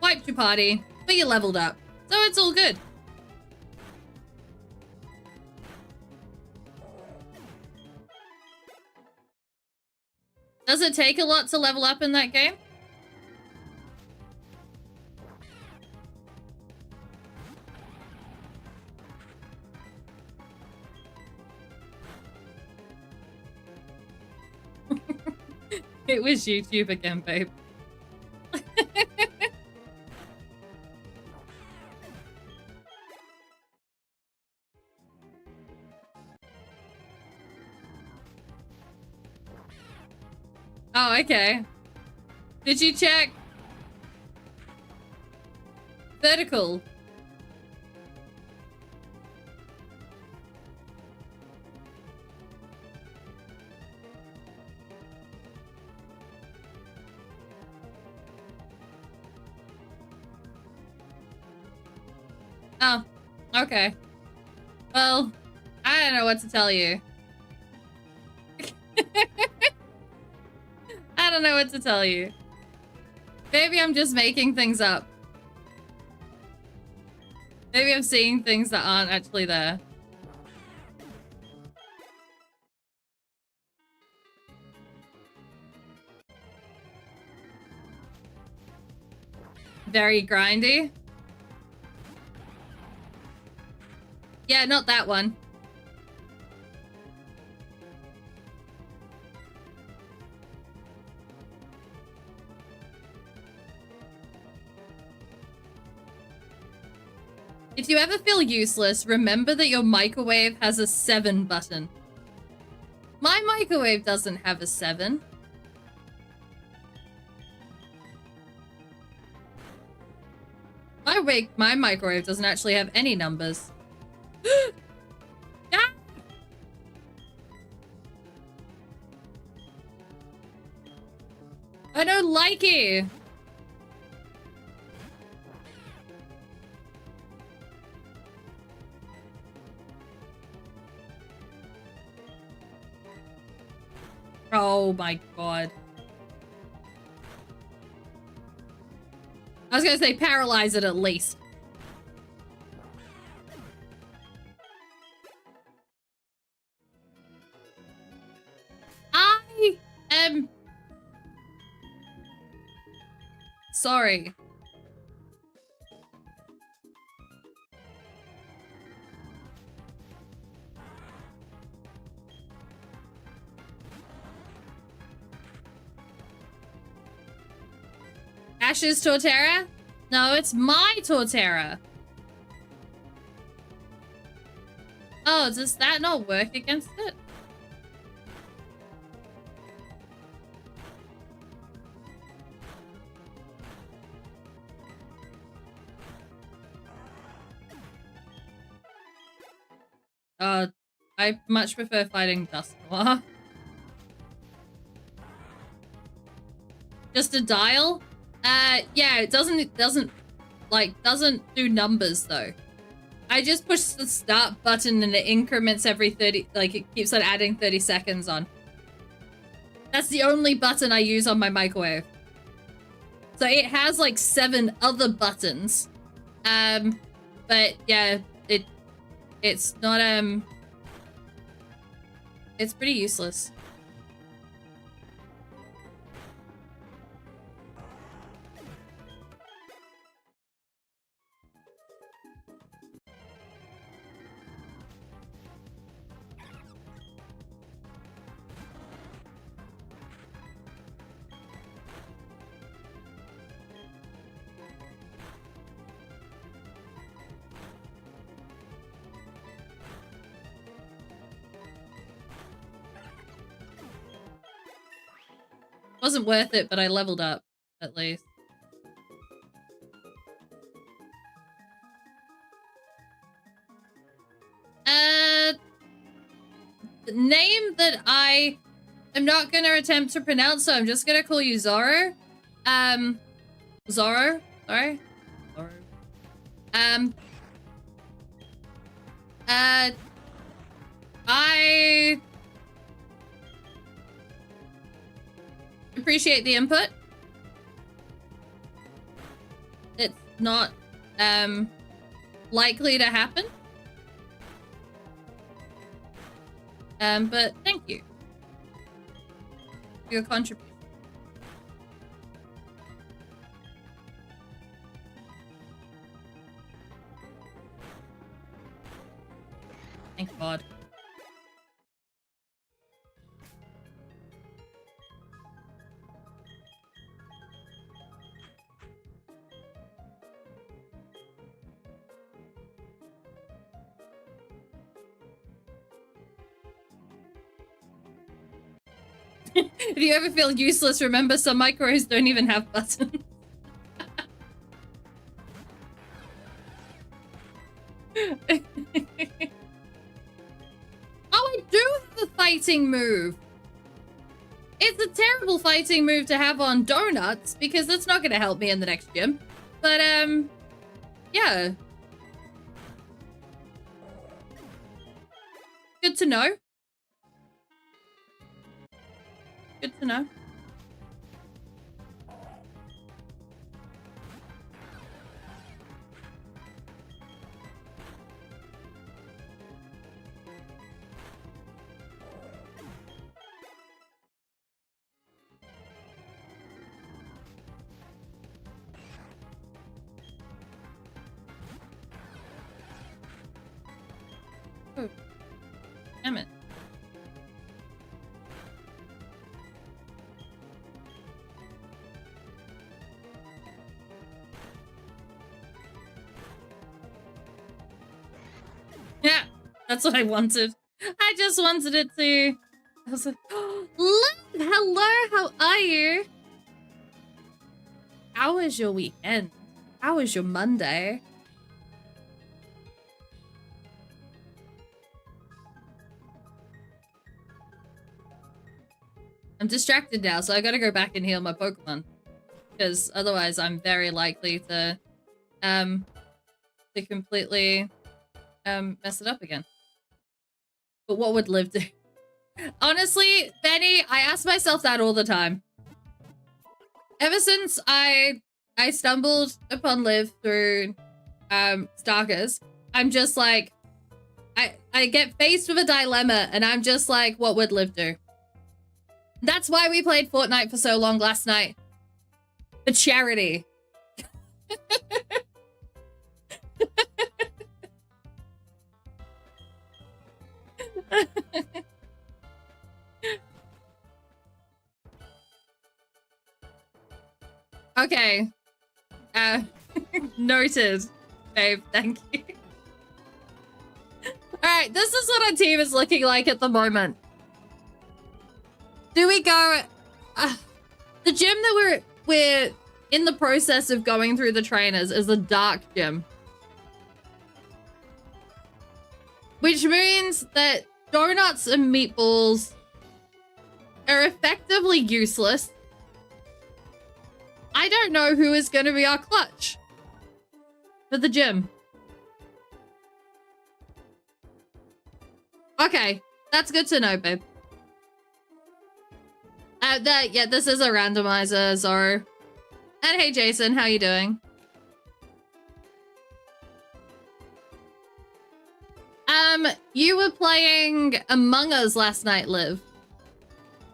Wiped your party, but you leveled up. So it's all good. Does it take a lot to level up in that game? It was YouTube again, babe. Oh, okay. Did you check? Vertical. Oh, okay. Well, I don't know what to tell you. I don't know what to tell you. Maybe I'm just making things up. Maybe I'm seeing things that aren't actually there. Very grindy. Yeah, not that one. If you ever feel useless, remember that your microwave has a 7 button. My microwave doesn't have a 7. My microwave doesn't actually have any numbers. Ah! I don't like it. Oh my god. I was gonna say paralyze it at least. I am sorry. Ash's Torterra? No, it's my Torterra. Oh, does that not work against it? I much prefer fighting Dusknoir. Just a dial? Yeah, it doesn't do numbers though. I just push the start button and it increments every 30, like it keeps on adding 30 seconds on. That's the only button I use on my microwave. So it has like 7 other buttons. But yeah, it's not, it's pretty useless. Wasn't worth it, but I leveled up, at least. The name that I am not gonna attempt to pronounce, so I'm just gonna call you Zoro. Zoro? Sorry? Zoro. I appreciate the input. It's not likely to happen. But thank you for your contribution. Thank God. If you ever feel useless, remember some micros don't even have buttons. Oh, I do have a fighting move. It's a terrible fighting move to have on donuts because that's not going to help me in the next gym. But, yeah. Good to know. Good to know. Oh, damn it. Yeah, that's what I wanted. I just wanted it to... I was like, oh, Lynn, hello, how are you? How was your weekend? How was your Monday? I'm distracted now, so I gotta go back and heal my Pokemon. Because otherwise I'm very likely to completely mess it up again. But what would Liv do? Honestly, Benny, I ask myself that all the time. Ever since I stumbled upon Liv through Starkers, I'm just like, I get faced with a dilemma and I'm just like, what would Liv do? That's why we played Fortnite for so long last night. For charity. Okay. Noted, babe. Thank you. All right. right, this is what our team is looking like at the moment. Do we go... the gym that we're in the process of going through the trainers is the dark gym. Which means that donuts and meatballs are effectively useless. I don't know who is going to be our clutch for the gym. Okay, that's good to know, babe. Yeah, this is a randomizer, Zoro. And hey, Jason, how you doing? You were playing Among Us last night, Liv.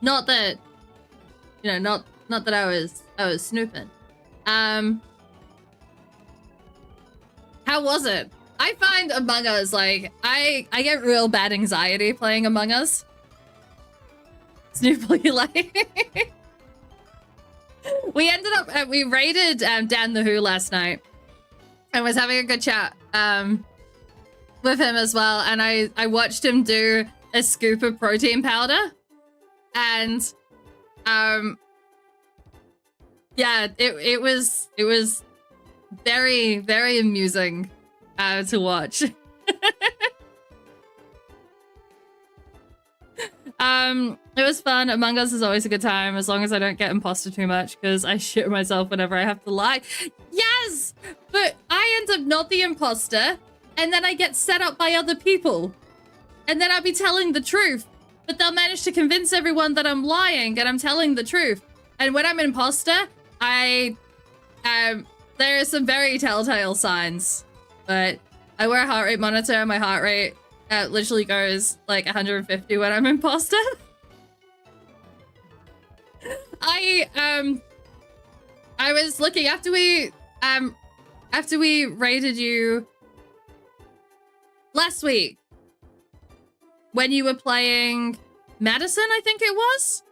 Not that, you know, not that I was snooping. How was it? I find Among Us, like, I get real bad anxiety playing Among Us. Snoop, you like? We ended up, we raided Dan the Who last night and was having a good chat with him as well. And I watched him do a scoop of protein powder. And yeah, it was very, very amusing to watch. It was fun. Among Us is always a good time, as long as I don't get imposter too much, because I shit myself whenever I have to lie. Yes! But I end up not the imposter, and then I get set up by other people. And then I'll be telling the truth, but they'll manage to convince everyone that I'm lying and I'm telling the truth. And when I'm an imposter, there are some very telltale signs. But I wear a heart rate monitor, and my heart rate literally goes like 150 when I'm imposter. I was looking after we raided you last week when you were playing Madison, I think it was.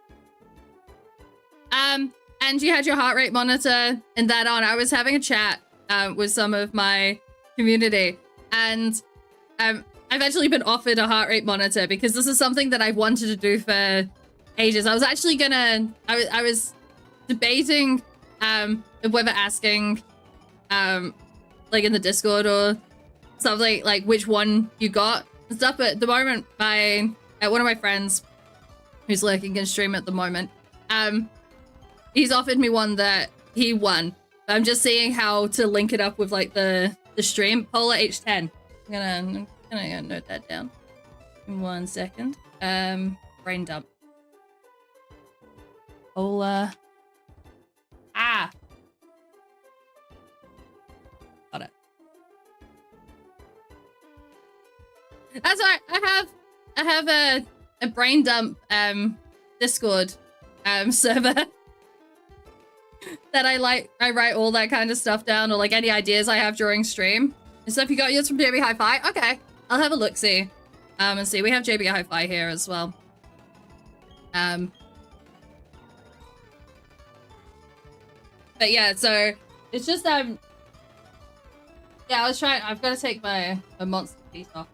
And you had your heart rate monitor and that on. I was having a chat with some of my community, and I've actually been offered a heart rate monitor because this is something that I've wanted to do for ages. I was actually gonna, I was debating whether asking like in the Discord or something, like which one you got and stuff. But at the moment, one of my friends who's lurking in stream at the moment, he's offered me one that he won. I'm just seeing how to link it up with like the stream. Polar H10. I'm gonna note that down in 1 second. Brain dump. Polar. Got it. That's all right. I have a brain dump Discord server that I write all that kind of stuff down, or like any ideas I have during stream. And stuff. You got yours from JB Hi-Fi? Okay. I'll have a look-see. And see, we have JB Hi-Fi here as well. But yeah, so it's just yeah, I was trying. I've got to take my monster piece off.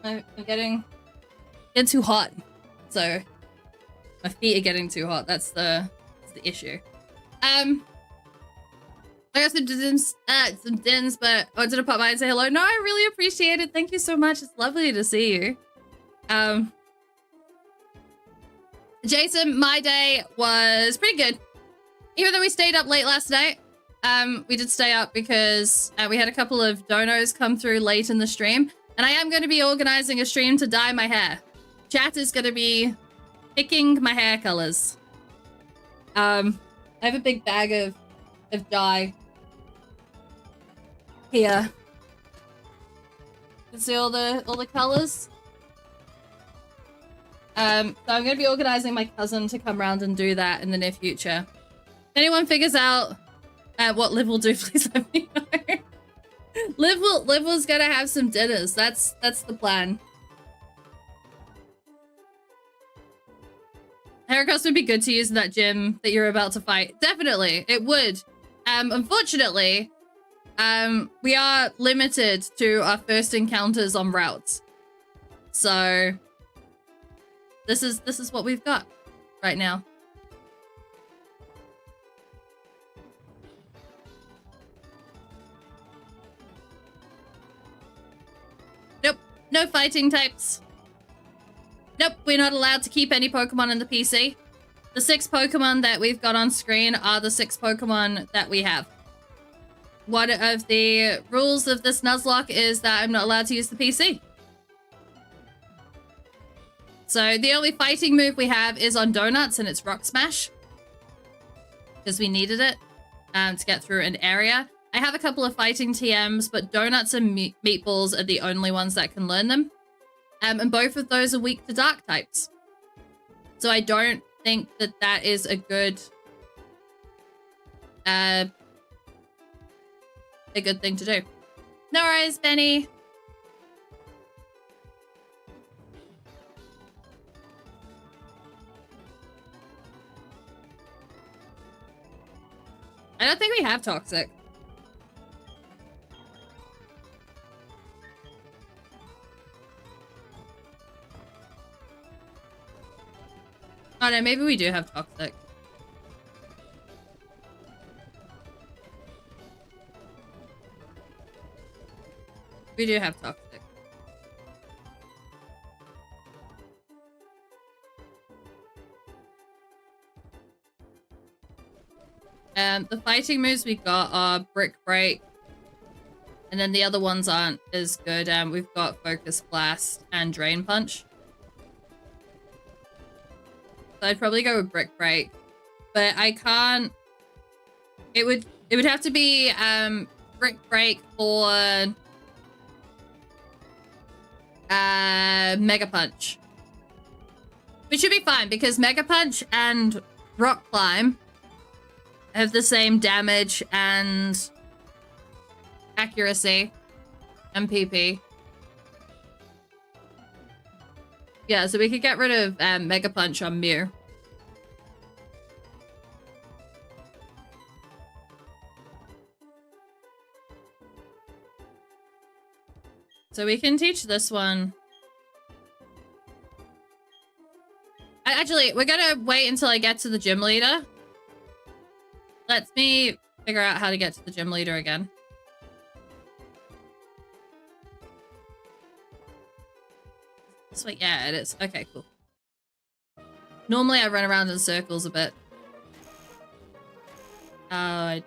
I'm getting too hot, so my feet are getting too hot. That's the issue. I got some dins, but I wanted to pop by and say hello. No, I really appreciate it. Thank you so much. It's lovely to see you. Jason, my day was pretty good. Even though we stayed up late last night, we did stay up because we had a couple of donos come through late in the stream, and I am going to be organizing a stream to dye my hair. Chat is going to be picking my hair colors. I have a big bag of dye here. You can see all the colors. So I'm going to be organizing my cousin to come around and do that in the near future. If anyone figures out what Liv will do, please let me know. Liv was going to have some dinners. That's the plan. Haircuts would be good to use in that gym that you're about to fight. Definitely, it would. Unfortunately, we are limited to our first encounters on routes. So this is what we've got right now. Nope, no fighting types. Nope, we're not allowed to keep any Pokemon in the PC. The 6 Pokemon that we've got on screen are the 6 Pokemon that we have. One of the rules of this Nuzlocke is that I'm not allowed to use the PC. So the only fighting move we have is on Donuts, and it's Rock Smash. Because we needed it to get through an area. I have a couple of fighting TMs, but Donuts and Meatballs are the only ones that can learn them. And both of those are weak to Dark types. So I don't think that that is a good thing to do. No worries, Benny. I don't think we have Toxic. Oh no, maybe we do have Toxic. We do have Toxic. The fighting moves we got are Brick Break. And then the other ones aren't as good. We've got Focus Blast and Drain Punch. So I'd probably go with Brick Break. But I can't... It would have to be Brick Break for Mega Punch. Which should be fine because Mega Punch and Rock Climb have the same damage and accuracy and PP. Yeah, so we could get rid of Mega Punch on Mew. So we can teach this one. Actually, we're gonna wait until I get to the gym leader. Let me figure out how to get to the gym leader again. This way, yeah, it is. Okay, cool. Normally I run around in circles a bit. Ah.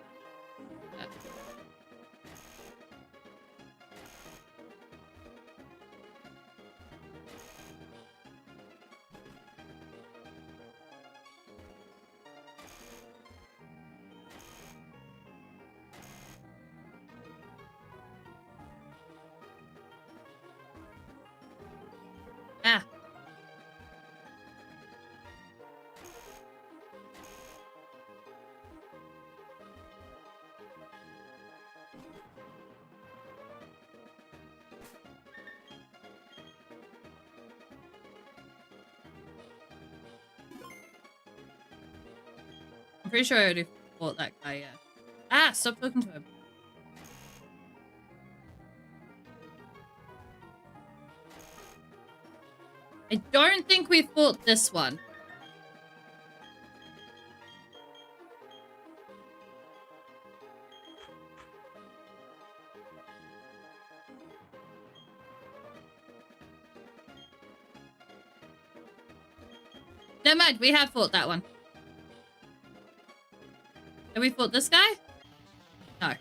I'm pretty sure I already fought that guy, yeah. Ah, stop talking to him. I don't think we fought this one. Never mind, we have fought that one. Have we fought this guy? No.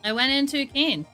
I went in too keen.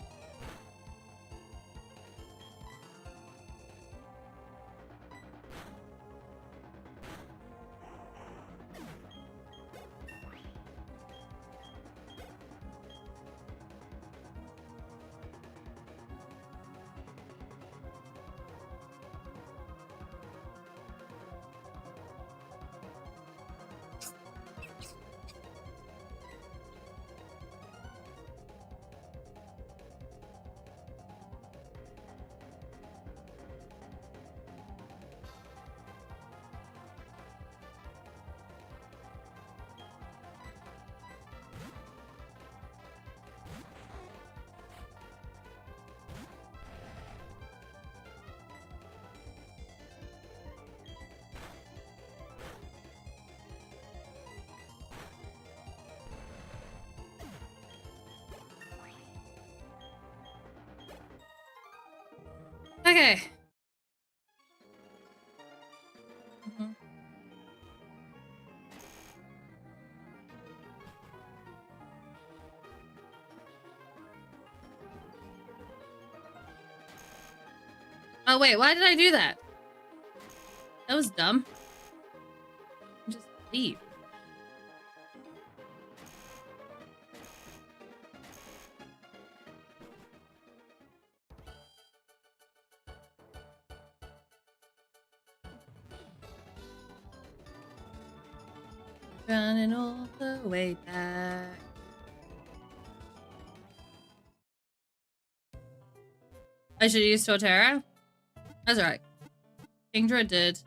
Okay. Mhm. Oh wait, why did I do that? That was dumb. Just leave. Running all the way back. I should use Torterra? That's alright. Kingdra did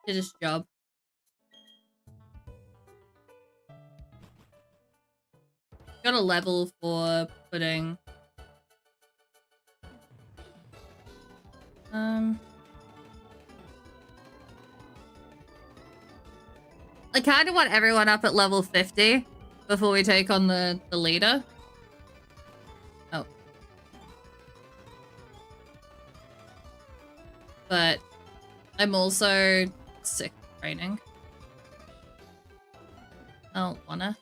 his job. Got a level for putting I kind of want everyone up at level 50 before we take on the leader. Oh. But I'm also sick of training. I don't wanna.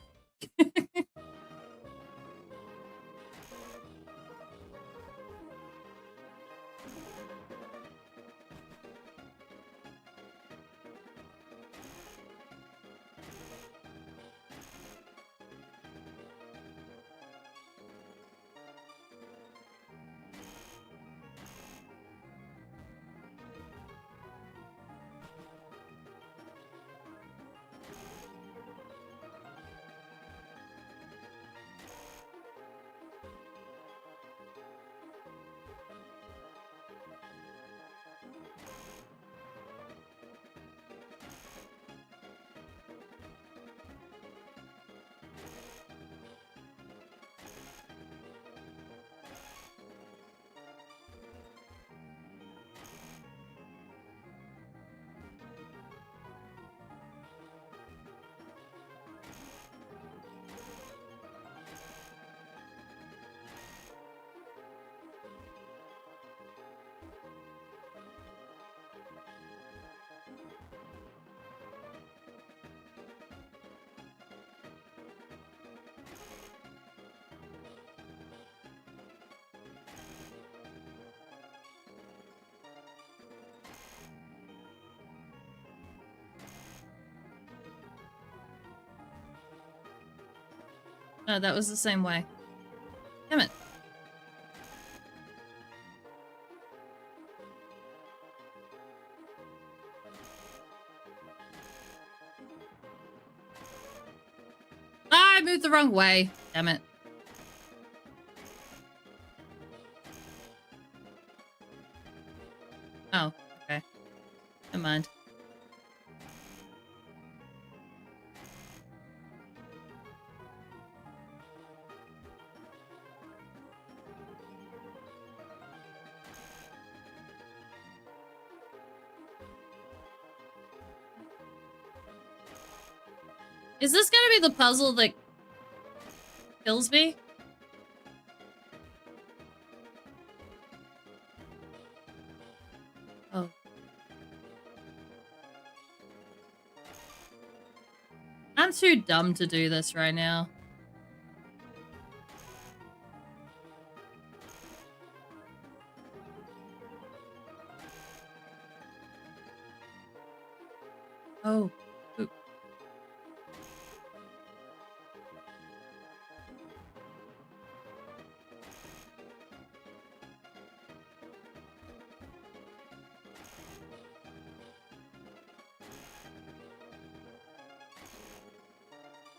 No, that was the same way. Damn it. Ah, I moved the wrong way. Damn it. Oh, okay. Never mind. Is this gonna be the puzzle that kills me? Oh. I'm too dumb to do this right now. Oh. Oop.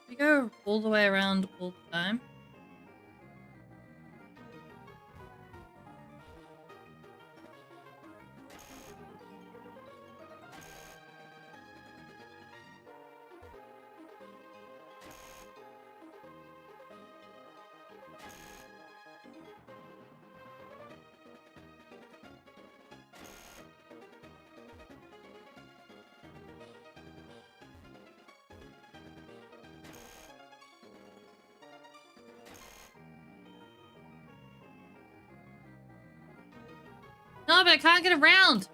We go all the way around all the time. stop it. I can't get around.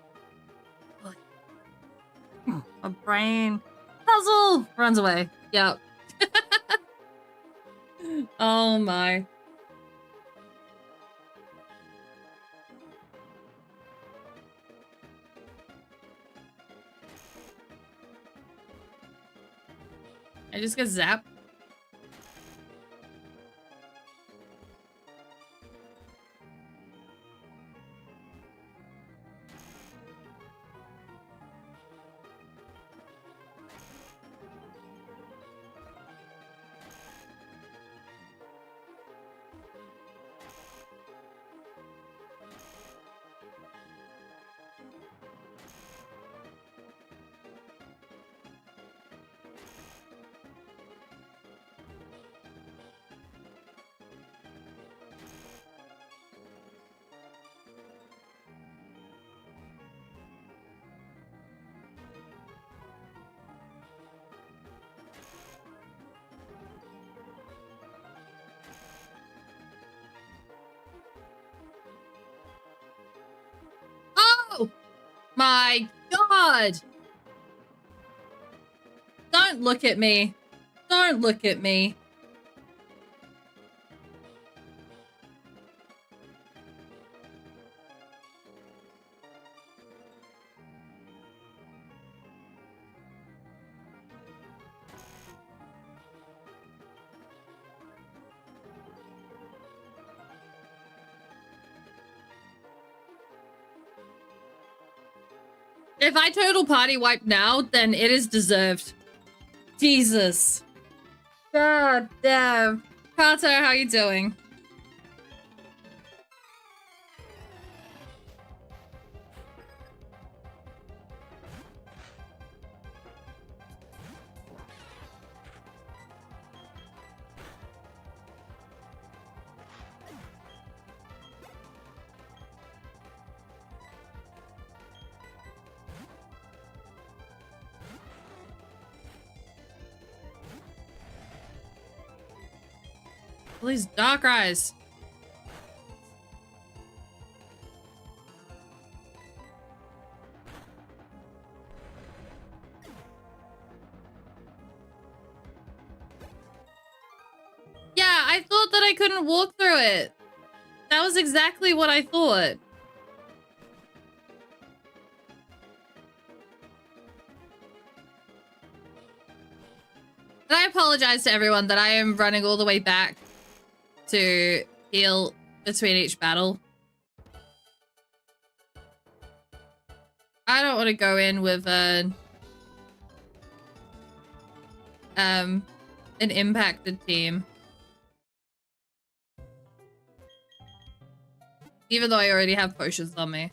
My brain. Puzzle! Runs away. Yep. Oh my. I just get zapped. Oh my god! Don't look at me. Don't look at me. If I total party wipe now, then it is deserved. Jesus. God damn. Kato, how you doing? All these dark eyes. Yeah, I thought that I couldn't walk through it. That was exactly what I thought. And I apologize to everyone that I am running all the way back to heal between each battle. I don't want to go in with an impacted team. Even though I already have potions on me.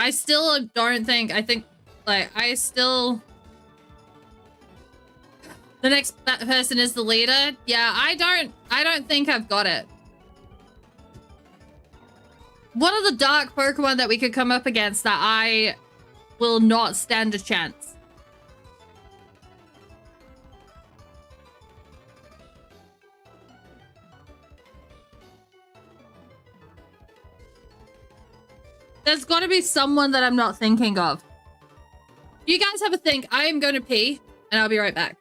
I still don't think, like, the next person is the leader. Yeah, I don't think I've got it. What are the dark Pokemon that we could come up against that I will not stand a chance? There's got to be someone that I'm not thinking of. You guys have a think. I am going to pee, and I'll be right back.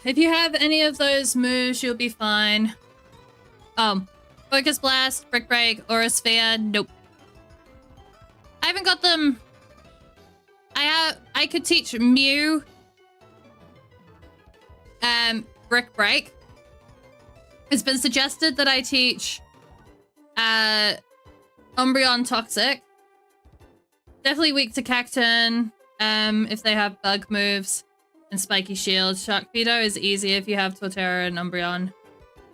If you have any of those moves, you'll be fine. Focus Blast, Brick Break, Aura Sphere, nope. I haven't got them. I could teach Mew, Brick Break. It's been suggested that I teach, Umbreon Toxic. Definitely weak to Cacturne, if they have bug moves. And Spiky Shield. Sharkpedo is easy if you have Torterra and Umbreon.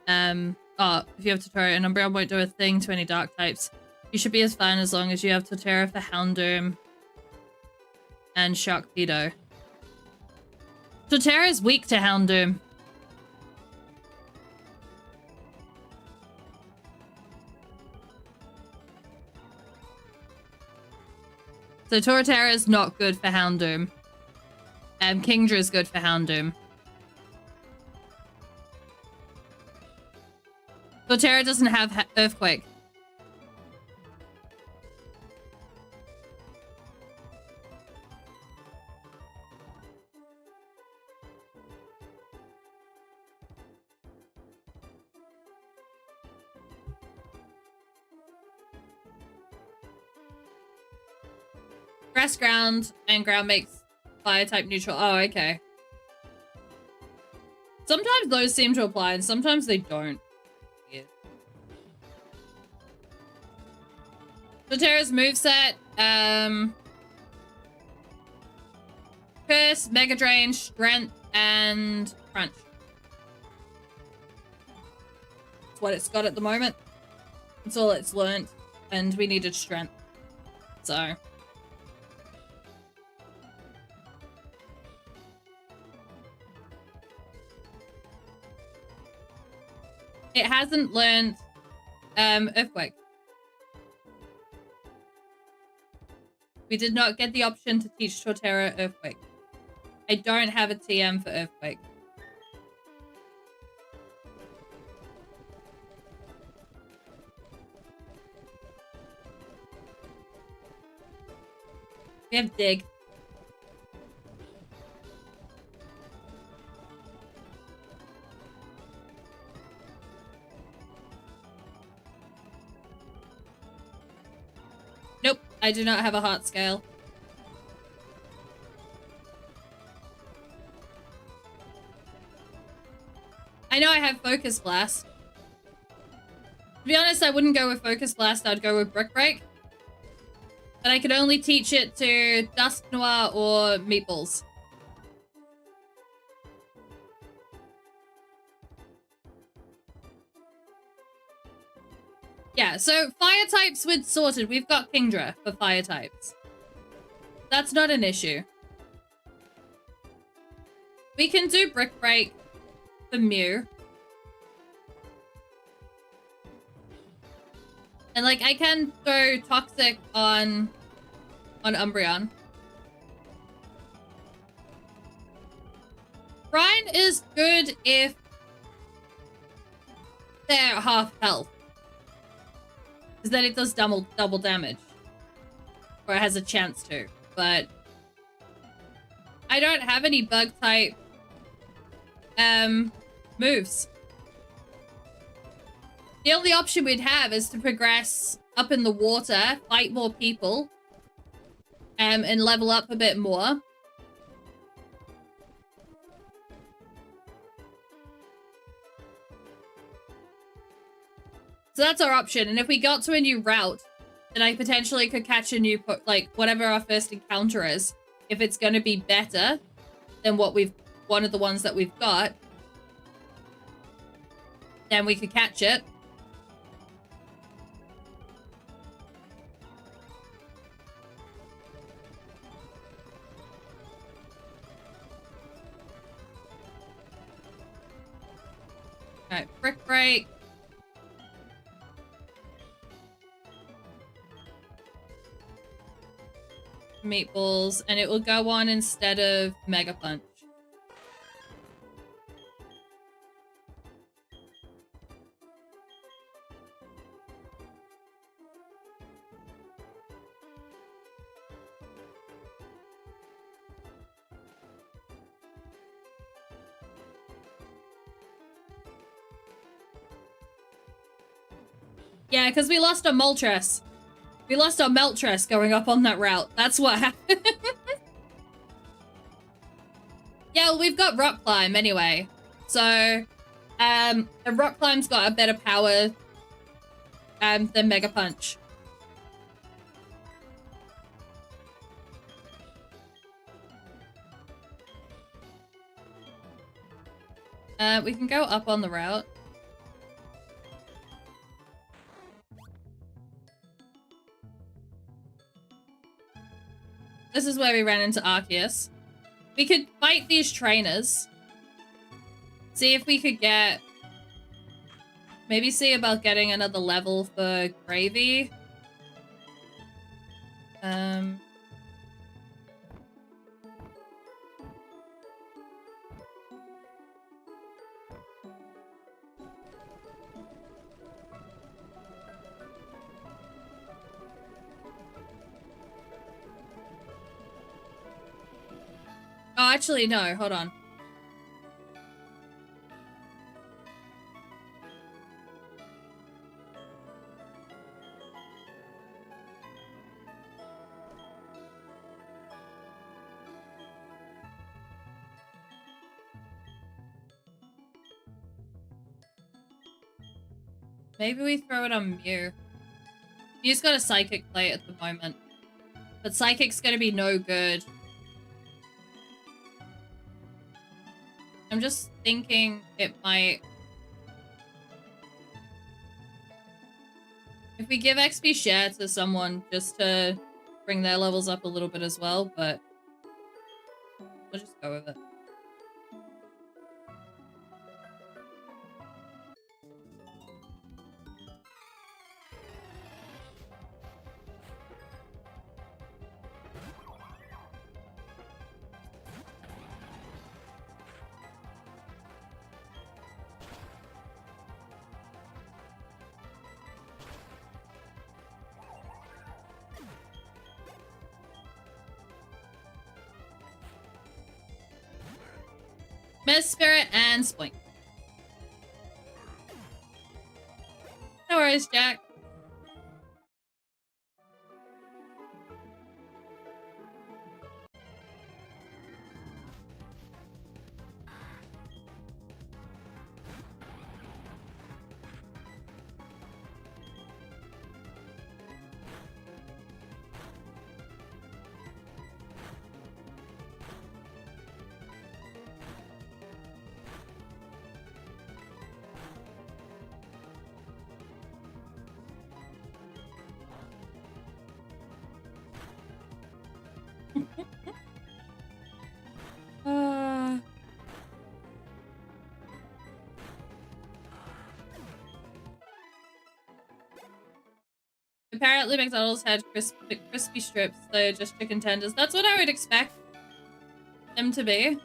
If you have Torterra and Umbreon won't do a thing to any dark types. You should be as fine as long as you have Torterra for Houndoom and Sharkpedo. Torterra is weak to Houndoom. So Torterra is not good for Houndoom. Kingdra is good for Houndoom. Torterra doesn't have Earthquake. Grass, ground, and ground makes fire type neutral. Oh, okay. Sometimes those seem to apply and sometimes they don't. Yeah. Torterra's moveset, Curse, Mega Drain, Strength, and Crunch. That's what it's got at the moment. That's all it's learned. And we needed Strength. So... it hasn't learned Earthquake. We did not get the option to teach Torterra Earthquake. I don't have a TM for Earthquake. We have Dig. Nope, I do not have a heart scale. I know I have Focus Blast. To be honest, I wouldn't go with Focus Blast, I'd go with Brick Break. But I could only teach it to Dusk Noir or Meatballs. Yeah, so fire types with sorted. We've got Kingdra for fire types. That's not an issue. We can do Brick Break for Mew. And like I can go Toxic on Umbreon. Brine is good if they're half health. Because then it does double damage. Or it has a chance to. But I don't have any bug type moves. The only option we'd have is to progress up in the water, fight more people, and level up a bit more. So that's our option. And if we got to a new route, then I potentially could catch a new, like, whatever our first encounter is. If it's going to be better than one of the ones that we've got, then we could catch it. Alright, Brick Break. Meatballs, and it will go on instead of Mega Punch. Yeah, because we lost a Moltres. We lost our Meltres going up on that route. That's what happened. Yeah, well, we've got Rock Climb anyway. So, the Rock Climb's got a better power than Mega Punch. We can go up on the route. This is where we ran into Arceus. We could fight these trainers. See if we could get... Maybe see about getting another level for Gravy. Oh, actually, no. Hold on. Maybe we throw it on Mew. Mew's got a Psychic plate at the moment. But Psychic's gonna be no good. I'm just thinking it might... If we give XP share to someone just to bring their levels up a little bit as well, but we'll just go with it. Miss Spirit and Spoink. No worries, Jack. Apparently McDonald's had crispy strips, they're just chicken tenders. That's what I would expect them to be.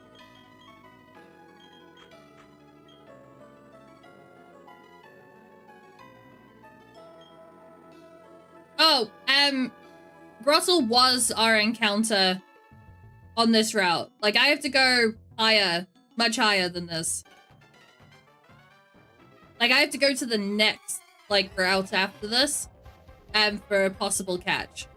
Oh, Grottle was our encounter on this route. Like, I have to go higher, much higher than this. Like, I have to go to the next, like, route after this. For a possible catch.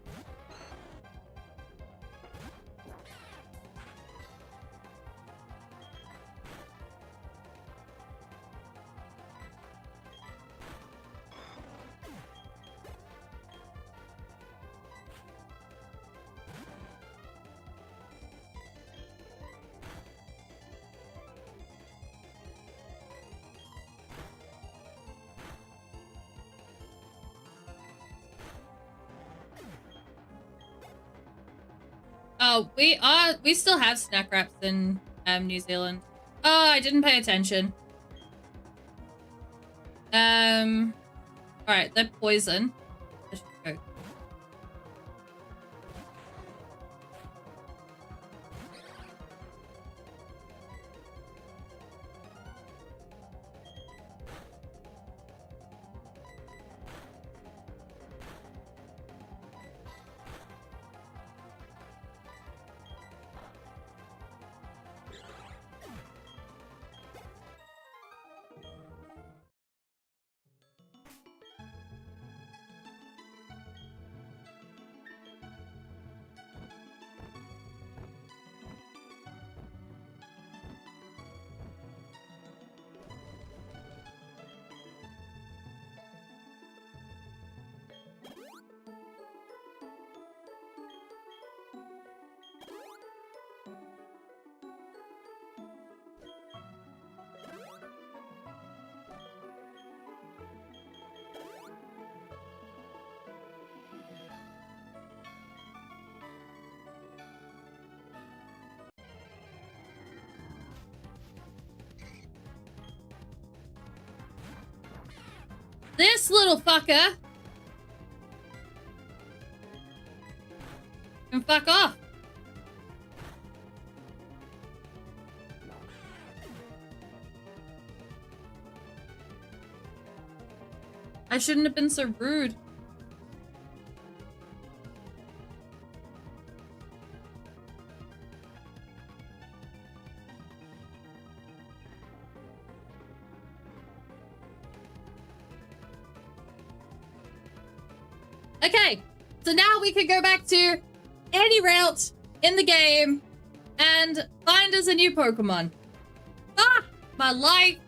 Oh, we still have snack wraps in New Zealand. Oh, I didn't pay attention. Alright, they're poison. I should go. This little fucker can fuck off. I shouldn't have been so rude. Okay, so now we can go back to any route in the game and find us a new Pokemon. Ah, my life.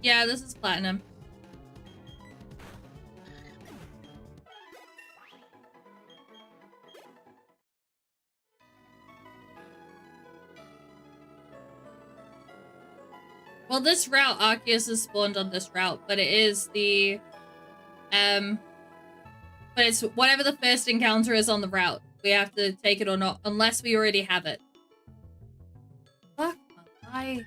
Yeah, this is platinum. Well, this route, Arceus is spawned on this route, but it is the, but it's whatever the first encounter is on the route. We have to take it or not, unless we already have it. Fuck my life.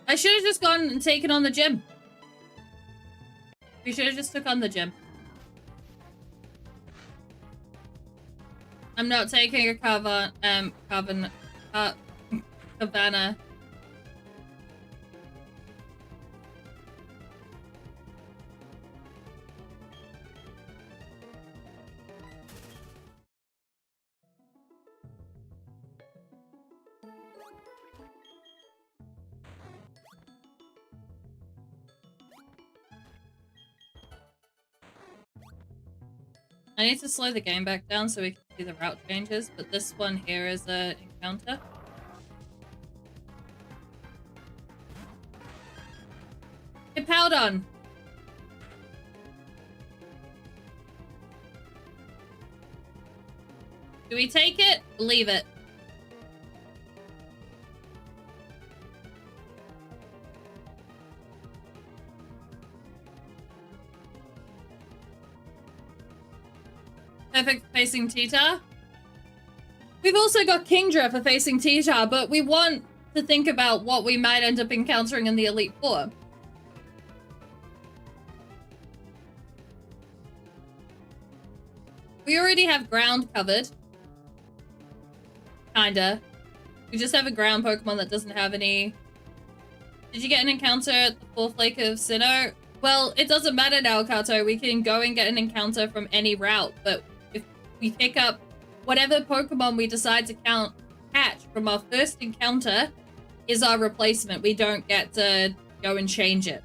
I should have just gone and taken on the gym. We should have just took on the gym. I'm not taking a Cabana. I need to slow the game back down so we can see the route changes, but this one here is an encounter. Hey, Powdon! Do we take it? Leave it. Perfect for facing Tita. We've also got Kingdra for facing Tita, but we want to think about what we might end up encountering in the Elite Four. We already have ground covered. Kinda. We just have a ground Pokemon that doesn't have any... Did you get an encounter at the Fourth Lake of Sinnoh? Well, it doesn't matter now, Kato. We can go and get an encounter from any route, but if we pick up whatever Pokemon we decide to catch from our first encounter is our replacement. We don't get to go and change it.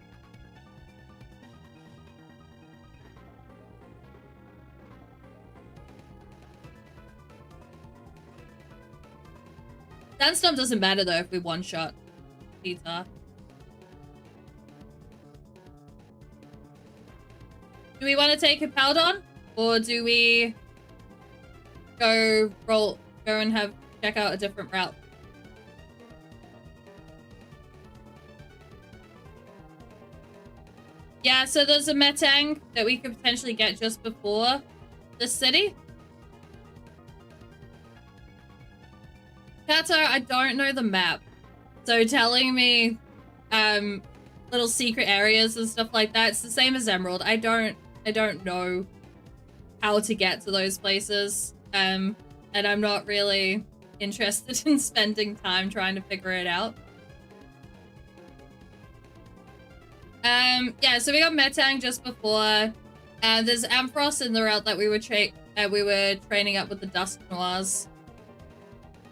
Sandstorm doesn't matter though if we one-shot Pizza. Do we want to take a Powdon? Or do we go and check out a different route? Yeah, so there's a Metang that we could potentially get just before the city. Kato, I don't know the map. So telling me little secret areas and stuff like that, it's the same as Emerald. I don't know how to get to those places. And I'm not really interested in spending time trying to figure it out. Yeah, so we got Metang just before. There's Ampharos in the route that we were training up with the Dusk Noirs.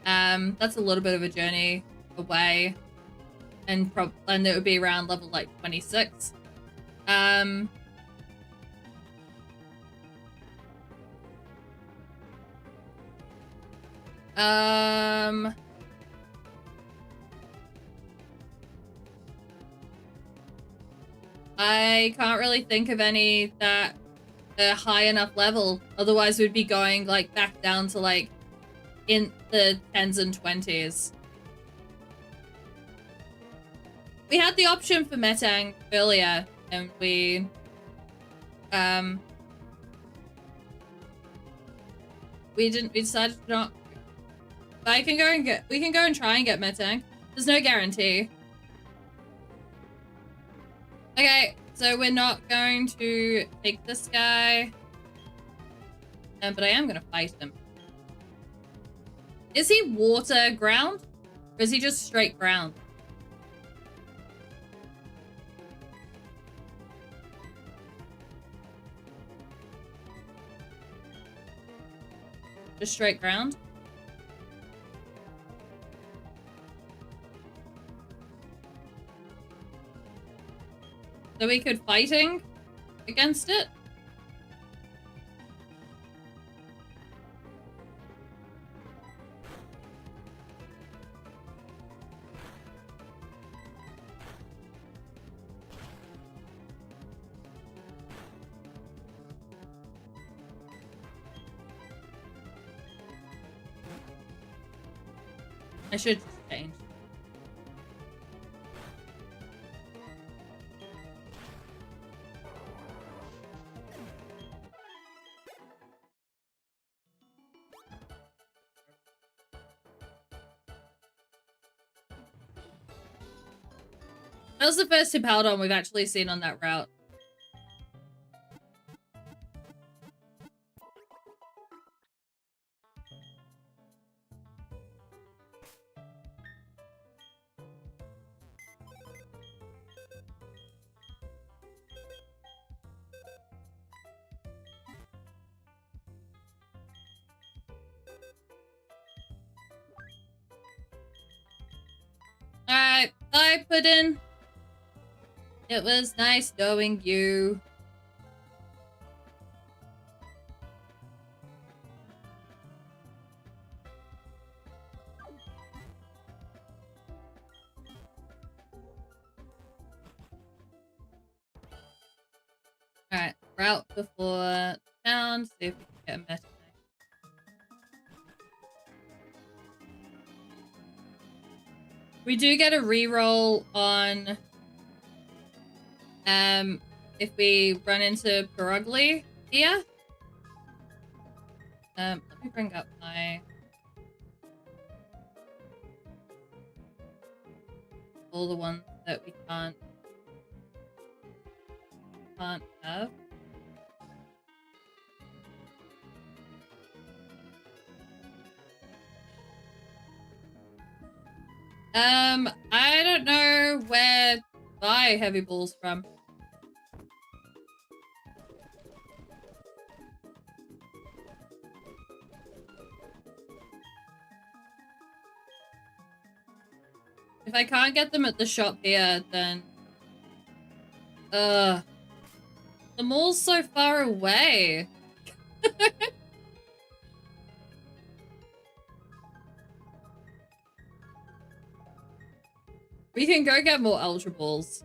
That's a little bit of a journey away, and it would be around level like 26. I can't really think of any that are high enough level. Otherwise, we'd be going like back down to like in the 10s and 20s. We had the option for Metang earlier, and we didn't. We decided to not. But we can go and try and get Metang. There's no guarantee. Okay, so we're not going to take this guy. But I am gonna fight him. Is he water ground? Or is he just straight ground? Just straight ground? So we could fighting against it? I should just change. That was the first Hippowdon we've actually seen on that route. Alright, bye, Puddin'. It was nice knowing you. Alright, route before town, see if we can get a meta. We do get a reroll on if we run into Perugly here. Let me bring up my all the ones that we can't have. I don't know where to buy heavy balls from. If I can't get them at the shop here, then the mall's so far away. We can go get more Ultra Balls.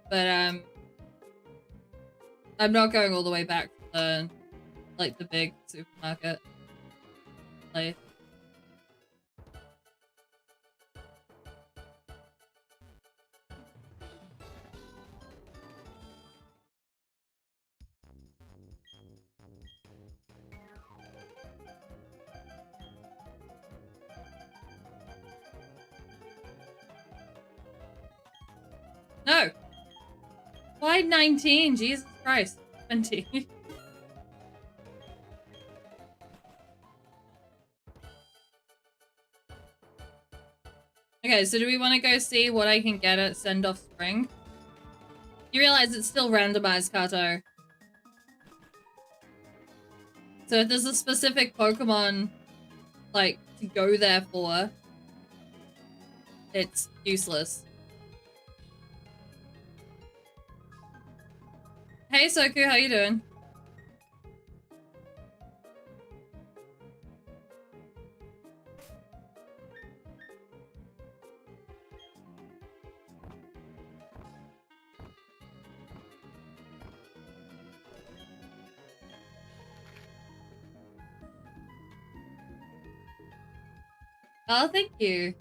But, I'm not going all the way back to the, like, the big supermarket place. No. Why 19? Jesus Christ. 20. Okay, so do we want to go see what I can get at Send Off Spring? You realize it's still randomized, Kato. So if there's a specific Pokemon, like, to go there for, it's useless. Hey Soku, how you doing? Oh, thank you.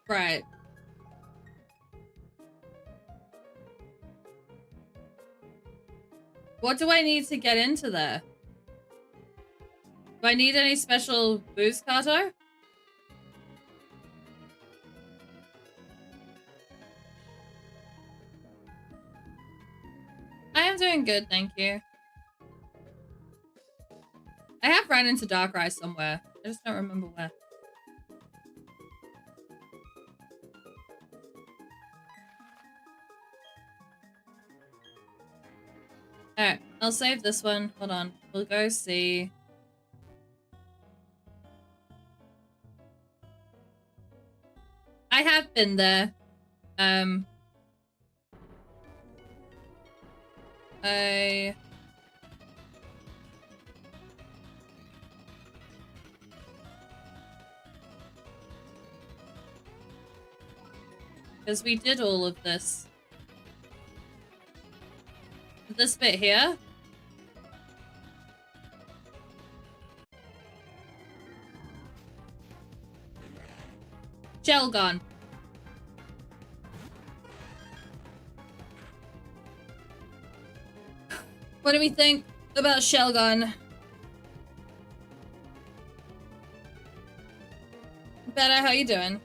Right. What do I need to get into there? Do I need any special boost, Kato? I am doing good, thank you. I have run into Darkrai somewhere. I just don't remember where. Alright, I'll save this one. Hold on. We'll go see. I have been there. Because we did all of this. This bit here. Shelgon. What do we think about Shelgon? Better, how you doing?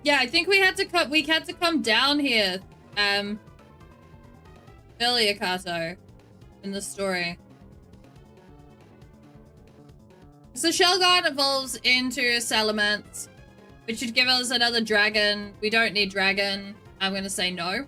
Yeah, I think we had to come down here earlier, Kato, in the story. So Shelgon evolves into Salamence, which should give us another dragon. We don't need dragon. I'm gonna say no.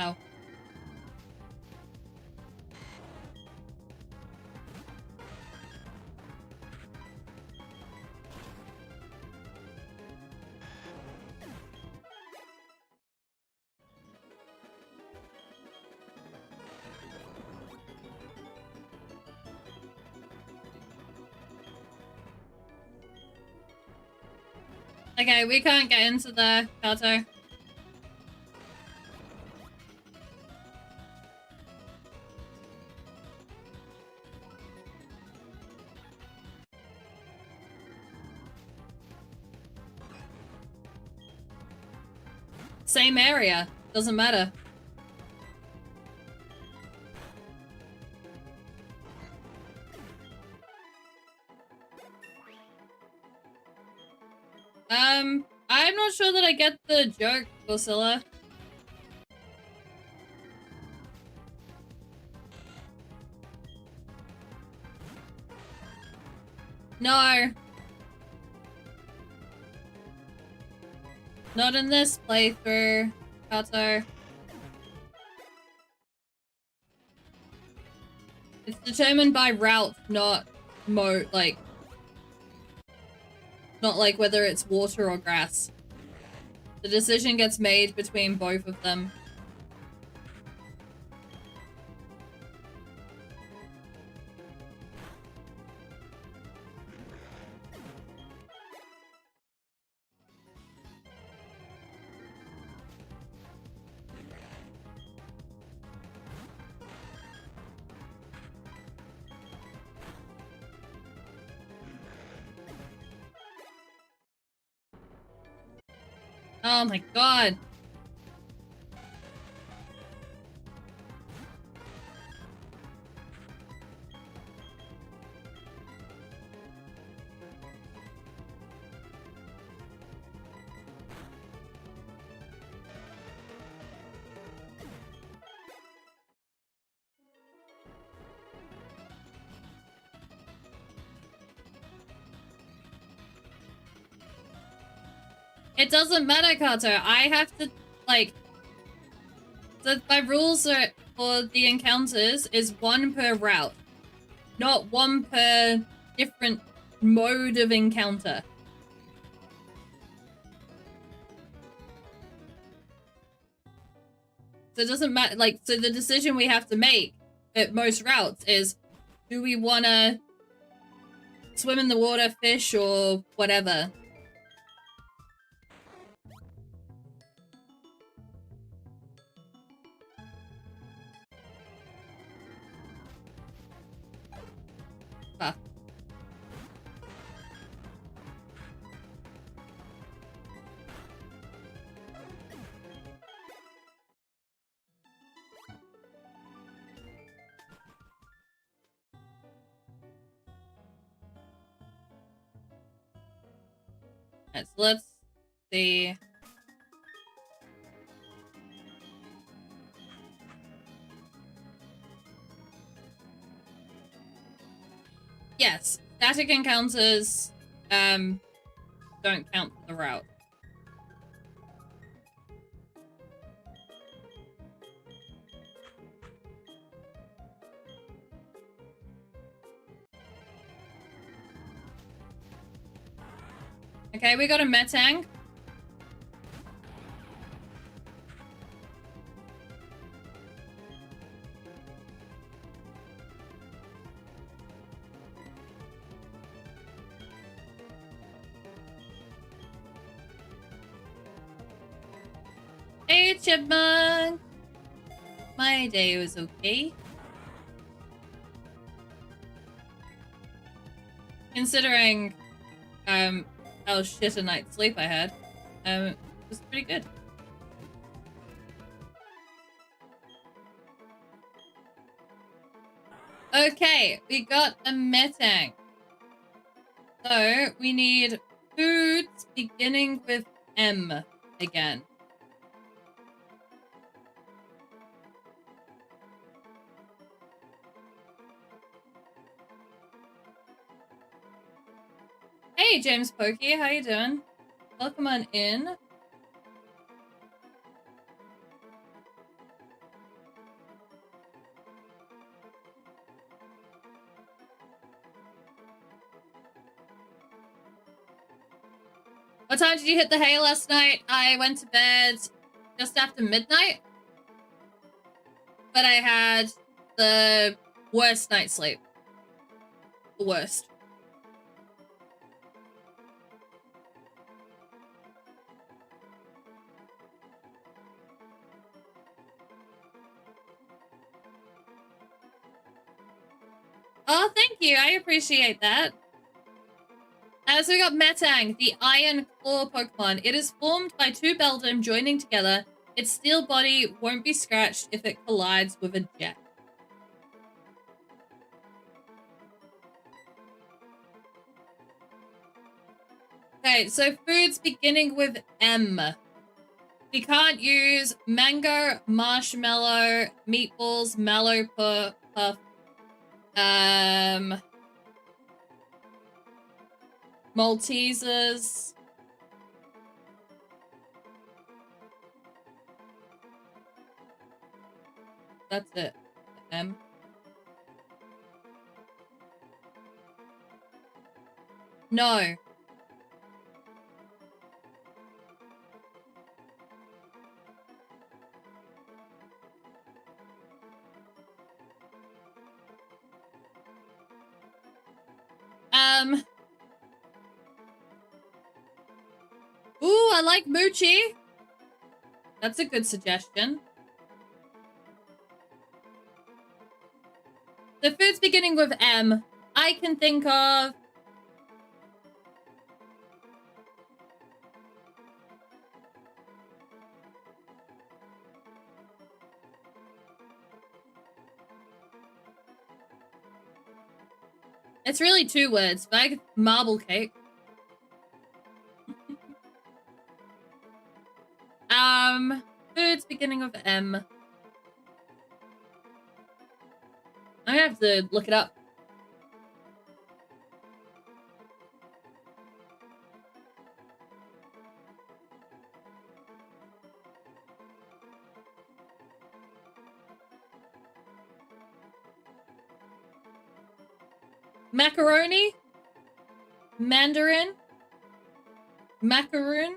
Oh. Okay, we can't get into the Kato. Same area. Doesn't matter. I'm not sure that I get the joke, Godzilla. No. Not in this playthrough, Kato. It's determined by route, not mode, like... not like whether it's water or grass. The decision gets made between both of them. Oh my god. It doesn't matter, Kato. I have to, like... my rules are, for the encounters is 1 per route. Not 1 per different mode of encounter. So it doesn't matter, like, so the decision we have to make at most routes is, do we want to swim in the water, fish, or whatever? Fuck. Alright, so let's see. Yes, static encounters don't count for the route. Okay, we got a Metang. Hey, Chipmunk! My day was okay. Considering, how shit a night's sleep I had, it was pretty good. Okay, we got a Metang. So, we need foods beginning with M again. Hey, James Pokey, how you doing? Welcome on in. What time did you hit the hay last night? I went to bed just after midnight. But I had the worst night's sleep. The worst. Oh, thank you. I appreciate that. So we got Metang, the Iron Claw Pokemon. It is formed by 2 Beldum joining together. Its steel body won't be scratched if it collides with a jet. Okay, so foods beginning with M. We can't use mango, marshmallow, meatballs, mallow puff, Maltesers. That's it. M. No. Ooh, I like Moochie. That's a good suggestion. The foods beginning with M, I can think of... It's really 2 words, but I could... Marble cake. Foods beginning with M. I have to look it up. Macaroni, mandarin, macaroon.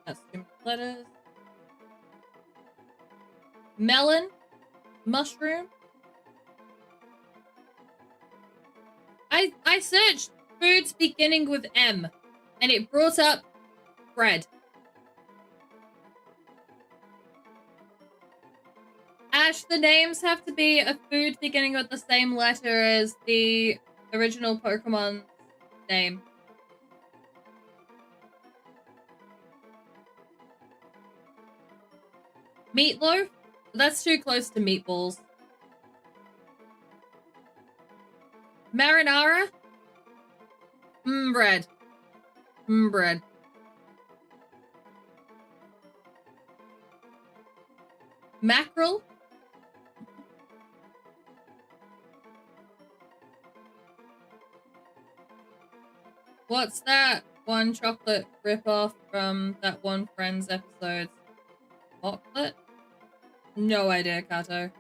That's 2 letters. Melon, mushroom. I searched foods beginning with M, and it brought up bread. Ash, the names have to be a food beginning with the same letter as the original Pokemon name. Meatloaf? That's too close to meatballs. Marinara? Bread. Bread. Mackerel? What's that one chocolate ripoff from that one Friends episode? Chocolate? No idea, Kato.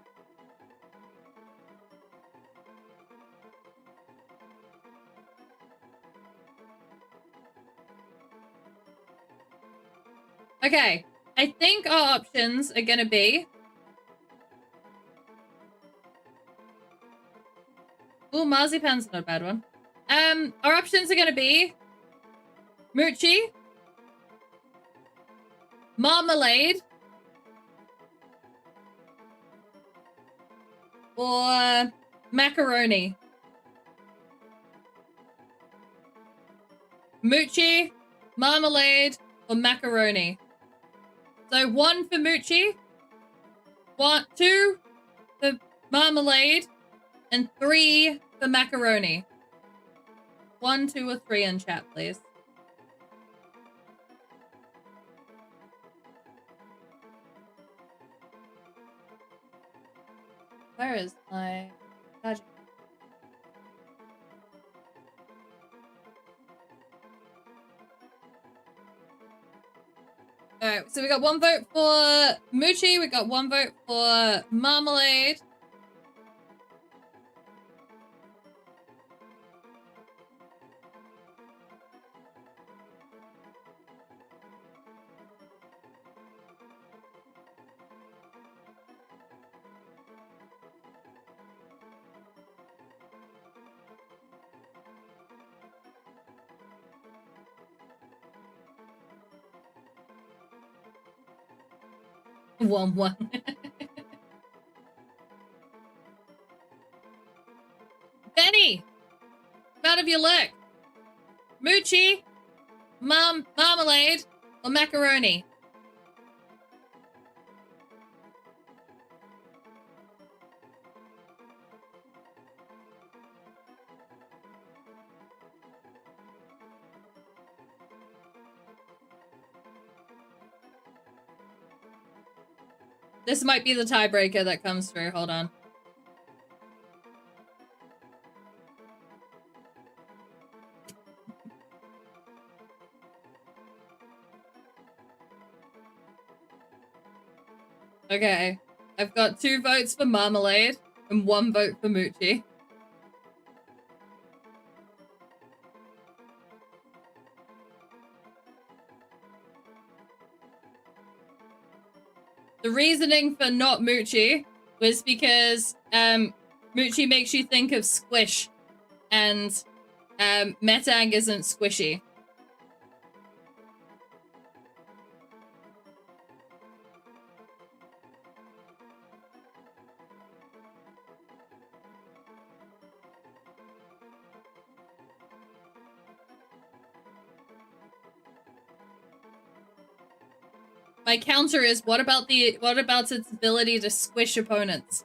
Okay, I think our options are gonna be... Ooh, marzipan's not a bad one. Our options are gonna be... Moochie. Marmalade. Or macaroni. Moochie, marmalade, or macaroni. So 1 for Moochie, 2 for marmalade, and 3 for macaroni. 1, 2, or 3 in chat, please. Where is my badge? Alright, so we got 1 vote for Moochie, we got 1 vote for Marmalade. One. Benny! Out of your luck. Moochie, marmalade, or macaroni? This might be the tiebreaker that comes through. Hold on. Okay. I've got 2 votes for Marmalade and 1 vote for Moochie. The reasoning for not Moochie was because Moochie makes you think of squish, and Metang isn't squishy. My counter is, what about its ability to squish opponents?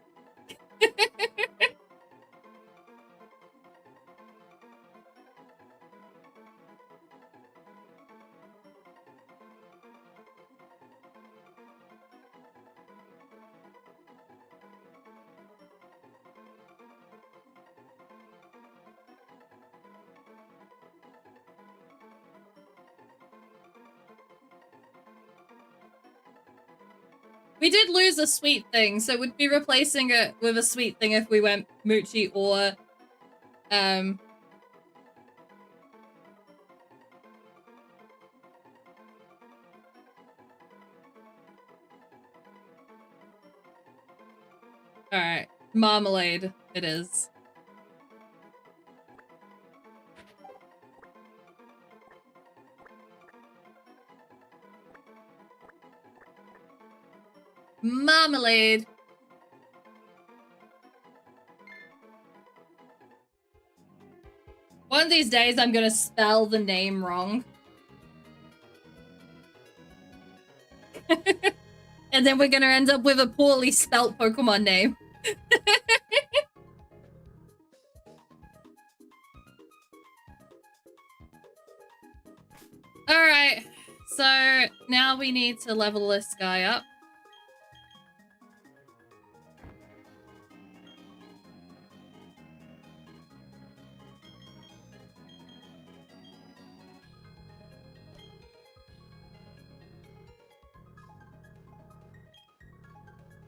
We did lose a sweet thing, so we'd be replacing it with a sweet thing if we went Moochie or Alright, marmalade it is. Marmalade. One of these days I'm gonna spell the name wrong. And then we're gonna end up with a poorly spelt Pokemon name. Alright, so now we need to level this guy up.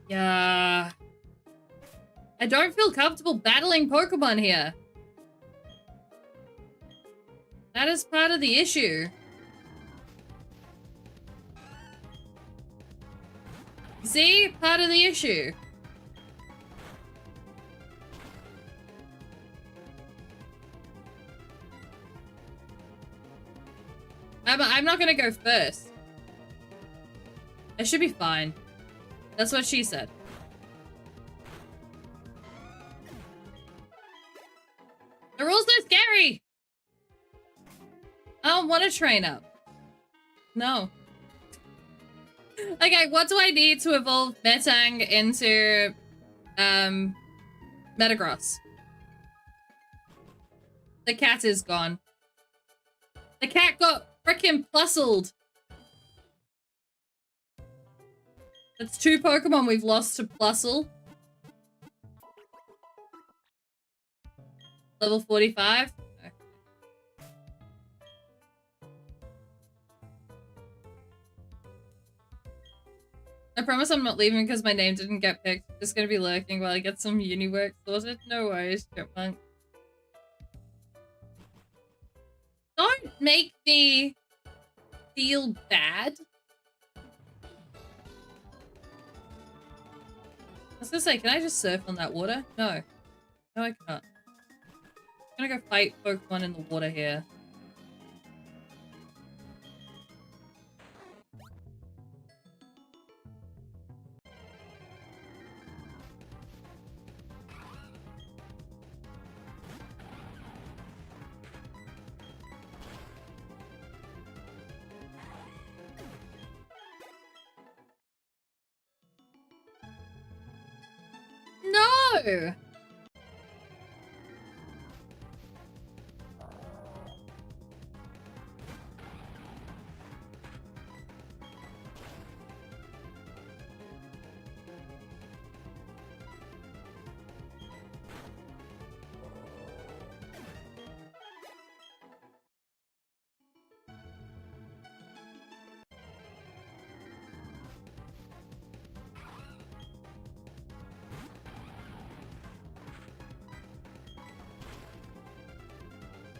Yeah. I don't feel comfortable battling Pokemon here. That is part of the issue. See? Part of the issue. I'm not gonna go first. I should be fine. That's what she said. The rules are scary! I don't want to train up. No. Okay, what do I need to evolve Metang into Metagross? The cat is gone. The cat got frickin' plussled. That's 2 Pokemon we've lost to Plusle. Level 45? Okay. I promise I'm not leaving because my name didn't get picked. I'm just gonna be lurking while I get some uni work sorted. No worries, Chipmunk. Don't make me feel bad. I was gonna say, can I just surf on that water? No. No, I can't. I'm gonna go fight Pokemon in the water here. No!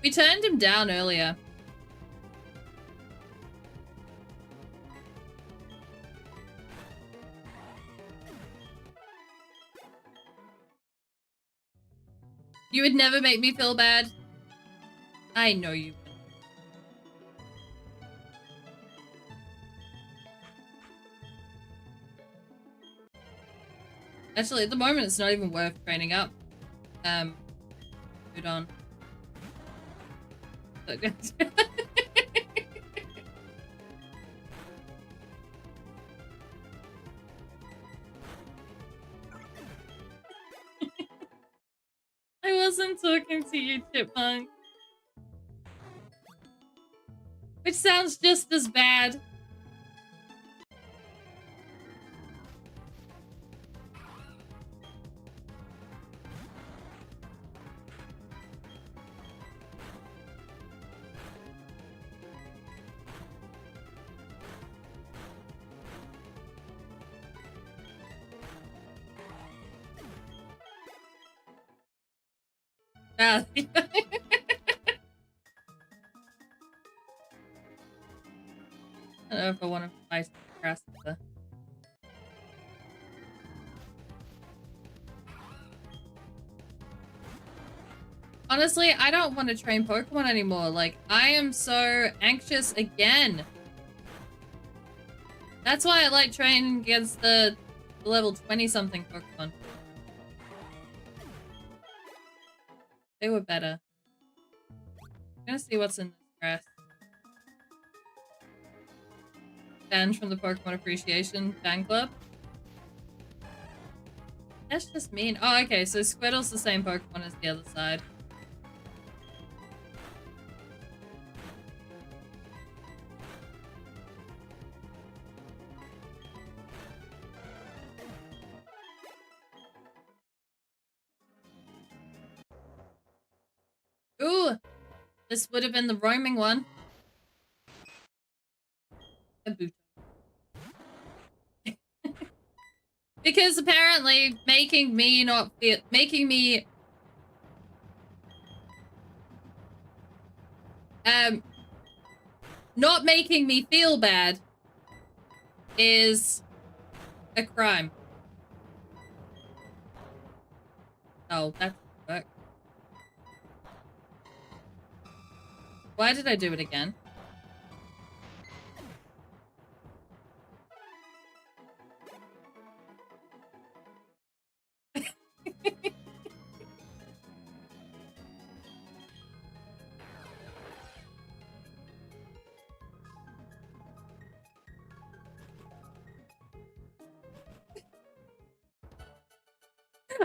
We turned him down earlier. You would never make me feel bad. I know you would. Actually, at the moment, it's not even worth training up. Hold on. I wasn't talking to you, Chipmunk. Which sounds just as bad. Ah. I don't know if I want to buy some grass. Honestly, I don't want to train Pokemon anymore. Like, I am so anxious again. That's why I like training against the level 20-something Pokemon. They were better. I'm gonna see what's in this grass. Banned from the Pokemon Appreciation Fan Club. That's just mean. Oh, okay, so Squirtle's the same Pokemon as the other side. Ooh! This would have been the roaming one. Kabuto. Because apparently making me not feel not making me feel bad is a crime. Oh, that's work. Why did I do it again?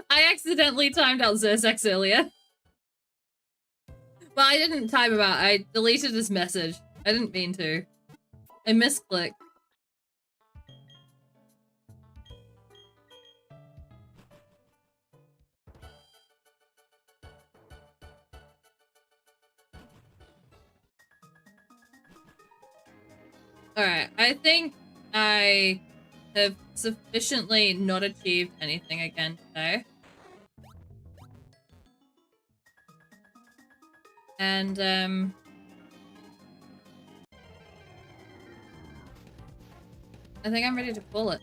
I accidentally timed out Zersex earlier. Well, I didn't time him out. I deleted his message. I didn't mean to. I misclicked. Alright, I think I have sufficiently not achieved anything again today. And, I think I'm ready to pull it.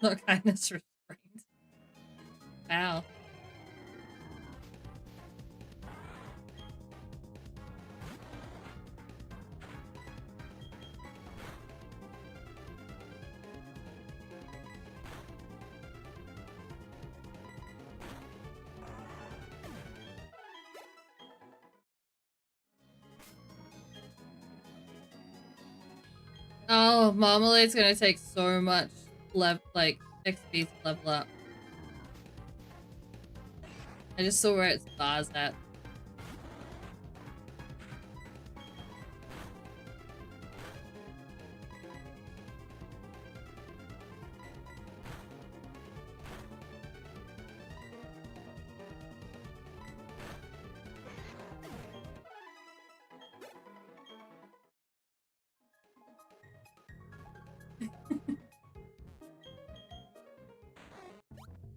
No kindness restrained. Wow. Oh, Marmalade's gonna take so much XP to level up. I just saw where its bar's at.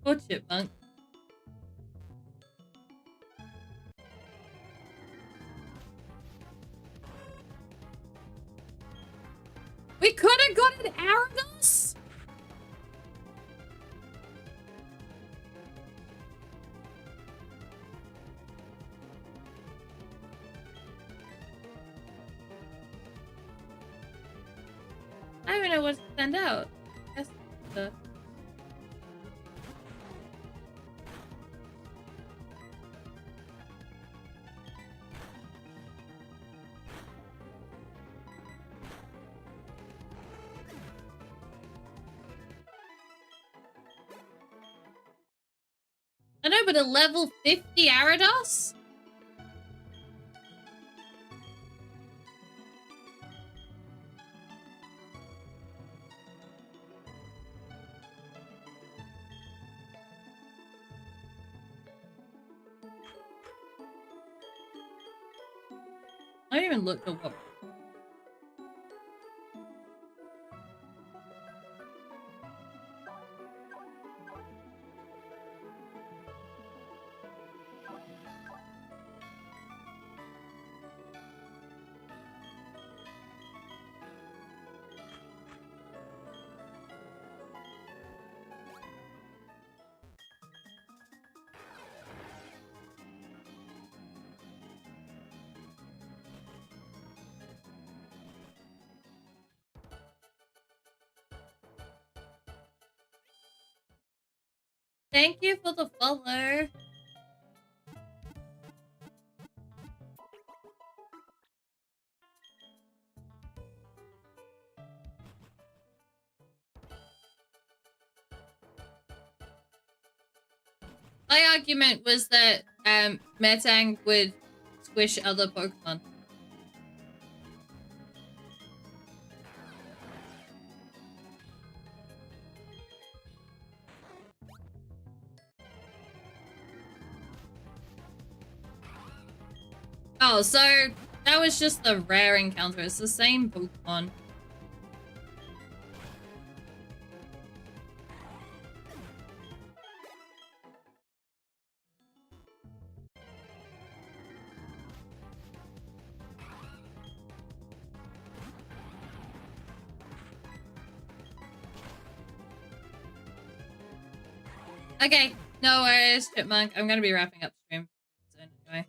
Poor chipmunk. We could have got an Arados? I don't even know what to send out. Guess the... I know, but a level 50 Arados? I haven't even looked at what. Thank you for the follow. My argument was that Metang would squish other Pokemon. Oh, so that was just the rare encounter. It's the same Pokemon. Okay, no worries, Chipmunk. I'm gonna be wrapping up stream soon anyway.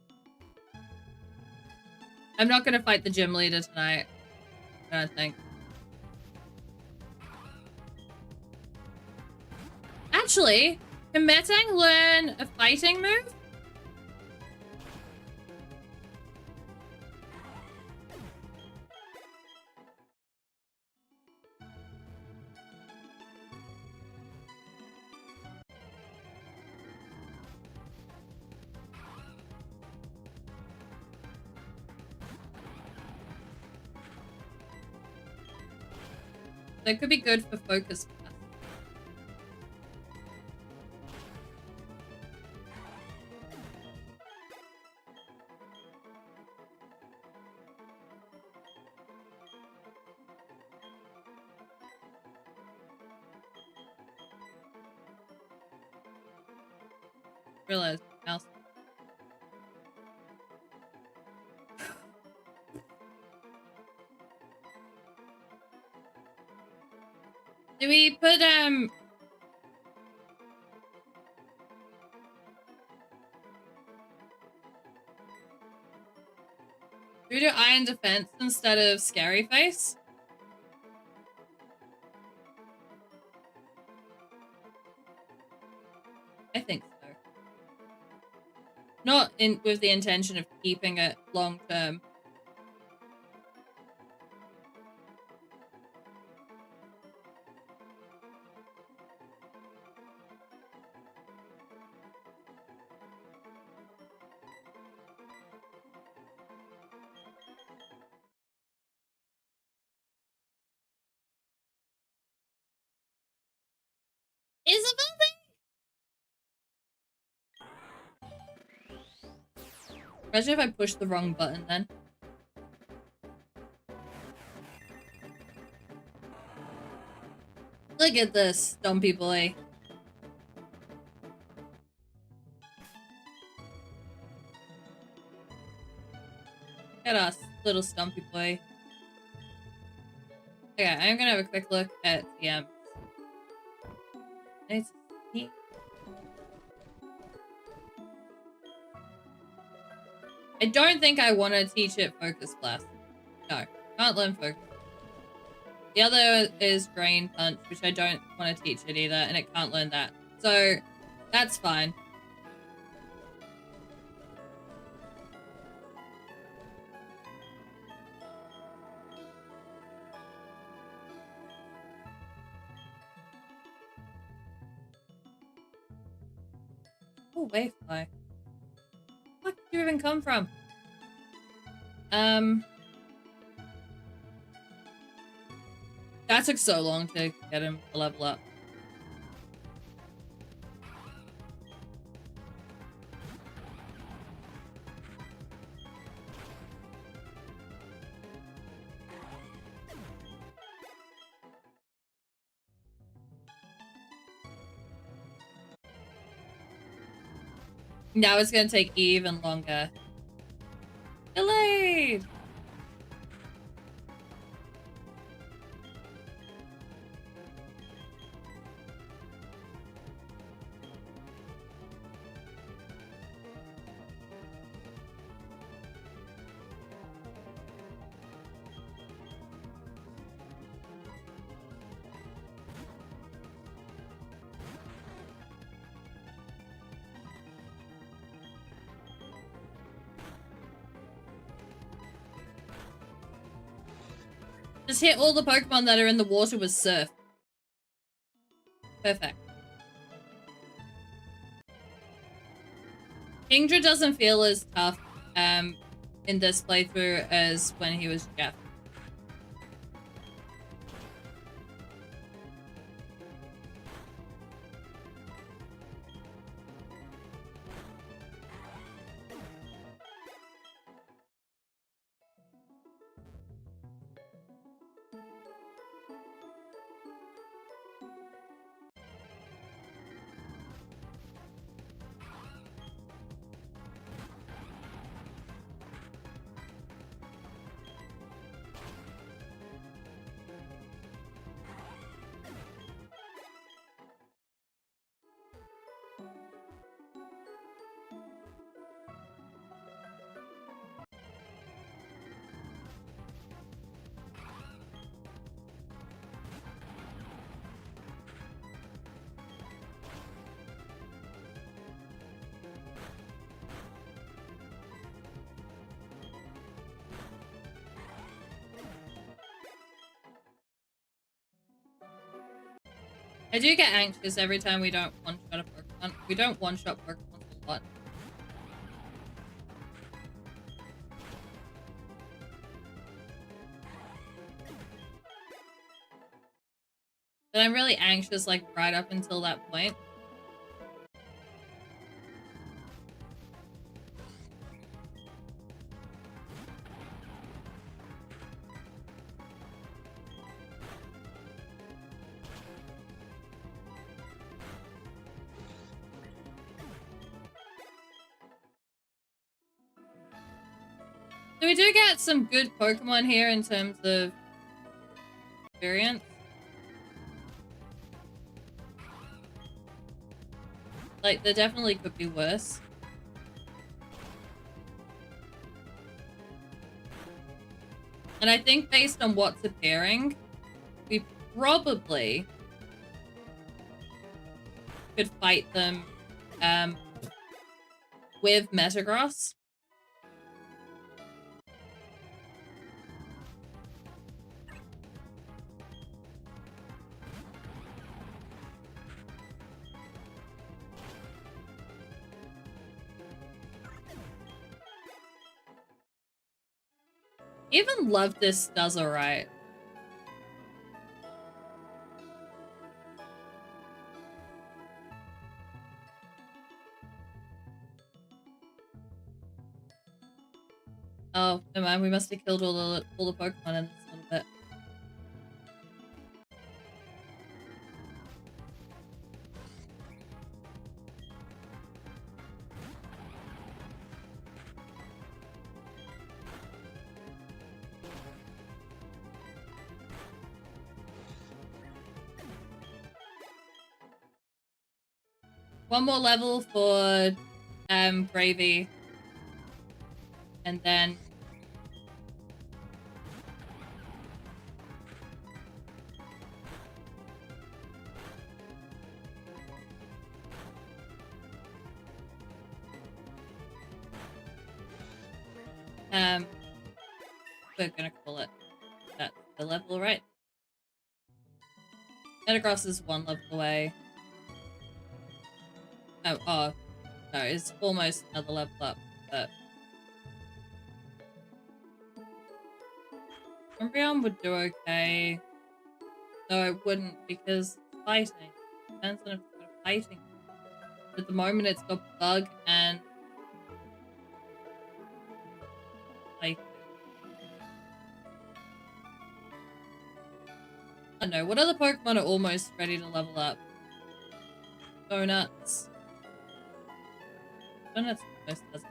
I'm not gonna fight the gym leader tonight, I don't think. Actually, can Metang learn a fighting move? That could be good for focus class. Realize mouse. Do we put do we do Iron Defense instead of Scary Face? I think so. Not in with the intention of keeping it long term. Isabel thing? Imagine if I pushed the wrong button then. Look at this, dumb people, eh? at us, little stumpy boy. Okay, I'm gonna have a quick look at TM. It's neat. I don't think I want to teach it focus class. No, can't learn focus. The other is Drain Punch, which I don't want to teach it either, and it can't learn that. So, that's fine. Oh, Wavefly. Where did you even come from? That took so long to get him to level up. Now it's gonna take even longer. Delayed! Just hit all the Pokemon that are in the water with Surf. Perfect. Kingdra doesn't feel as tough in this playthrough as when he was Jeff. I do get anxious every time we don't one-shot a Pokemon. We don't one-shot Pokemon a lot. But I'm really anxious, like, right up until that point. So we do get some good Pokemon here in terms of experience. Like, there definitely could be worse. And I think based on what's appearing, we probably could fight them with Metagross. Even Love This does alright. Oh, never mind. We must have killed all the Pokemon in this little bit. one more level for Gravy. And then we're gonna call it that's the level, right? Metagross is one level away. Oh, no, it's almost another level up, but Umbreon would do okay. No, it wouldn't because it's fighting. Depends on if it's got fighting. At the moment, it's got Bug and like I don't know. What other Pokemon are almost ready to level up? Donuts. Donuts almost doesn't.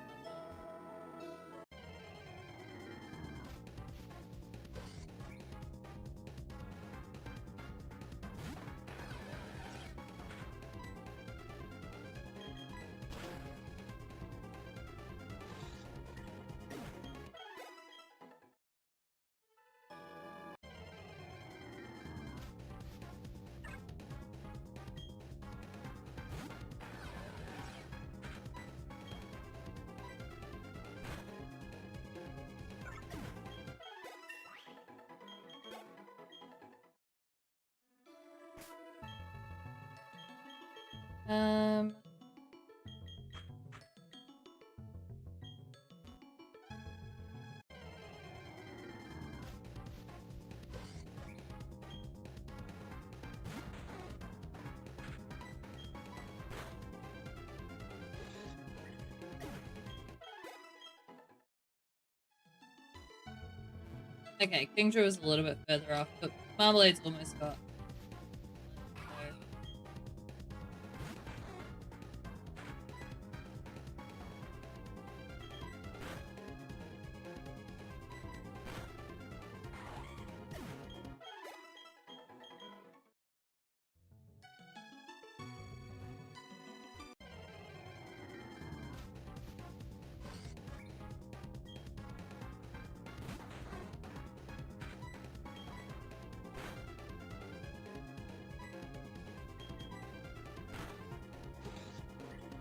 Okay, Kingdra was a little bit further off, but Marmalade's almost got.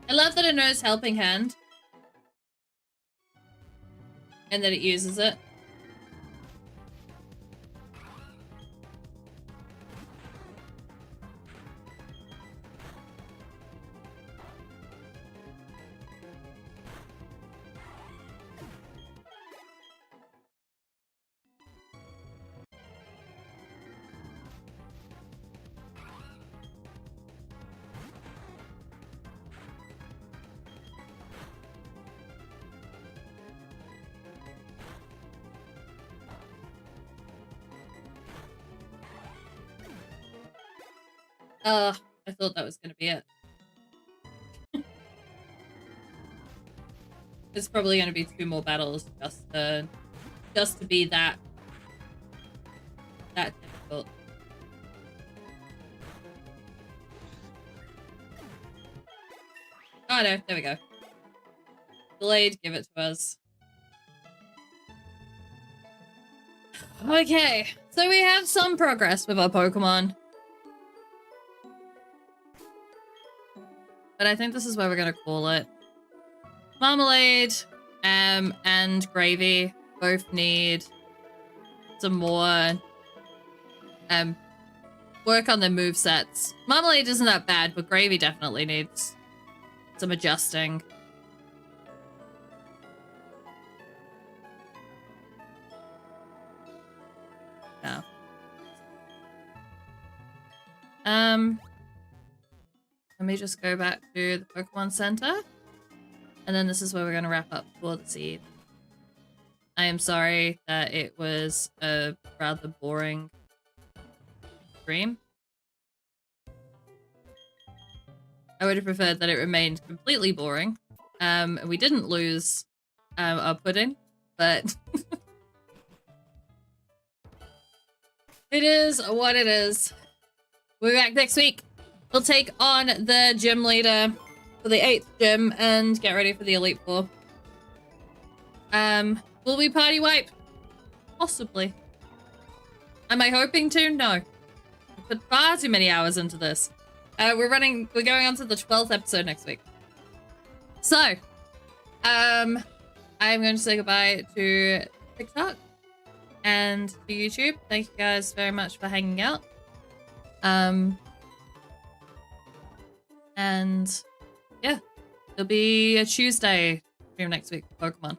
I love that it knows Helping Hand. And that it uses it. I thought that was going to be it. It's probably going to be 2 more battles just to be that difficult. Oh no, there we go. Delayed, give it to us. Okay, so we have some progress with our Pokemon. But I think this is where we're gonna call it. Marmalade and Gravy both need some more work on their movesets. Marmalade isn't that bad, but Gravy definitely needs some adjusting. Yeah. Let me just go back to the Pokemon Center. And then this is where we're going to wrap up for the seed. I am sorry that it was a rather boring stream. I would have preferred that it remained completely boring. And we didn't lose our pudding, but it is what it is. We'll be back next week. We'll take on the gym leader for the 8th gym and get ready for the Elite Four. Will we party wipe? Possibly. Am I hoping to? No. I put far too many hours into this. We're going on to the 12th episode next week. So, I'm going to say goodbye to TikTok and to YouTube. Thank you guys very much for hanging out. And yeah, it'll be a Tuesday stream next week for Pokemon.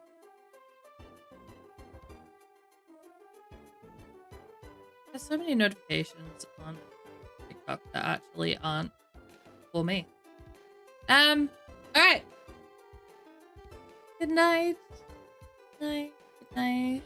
There's so many notifications on TikTok that actually aren't for me. All right. Good night. Good night. Good night.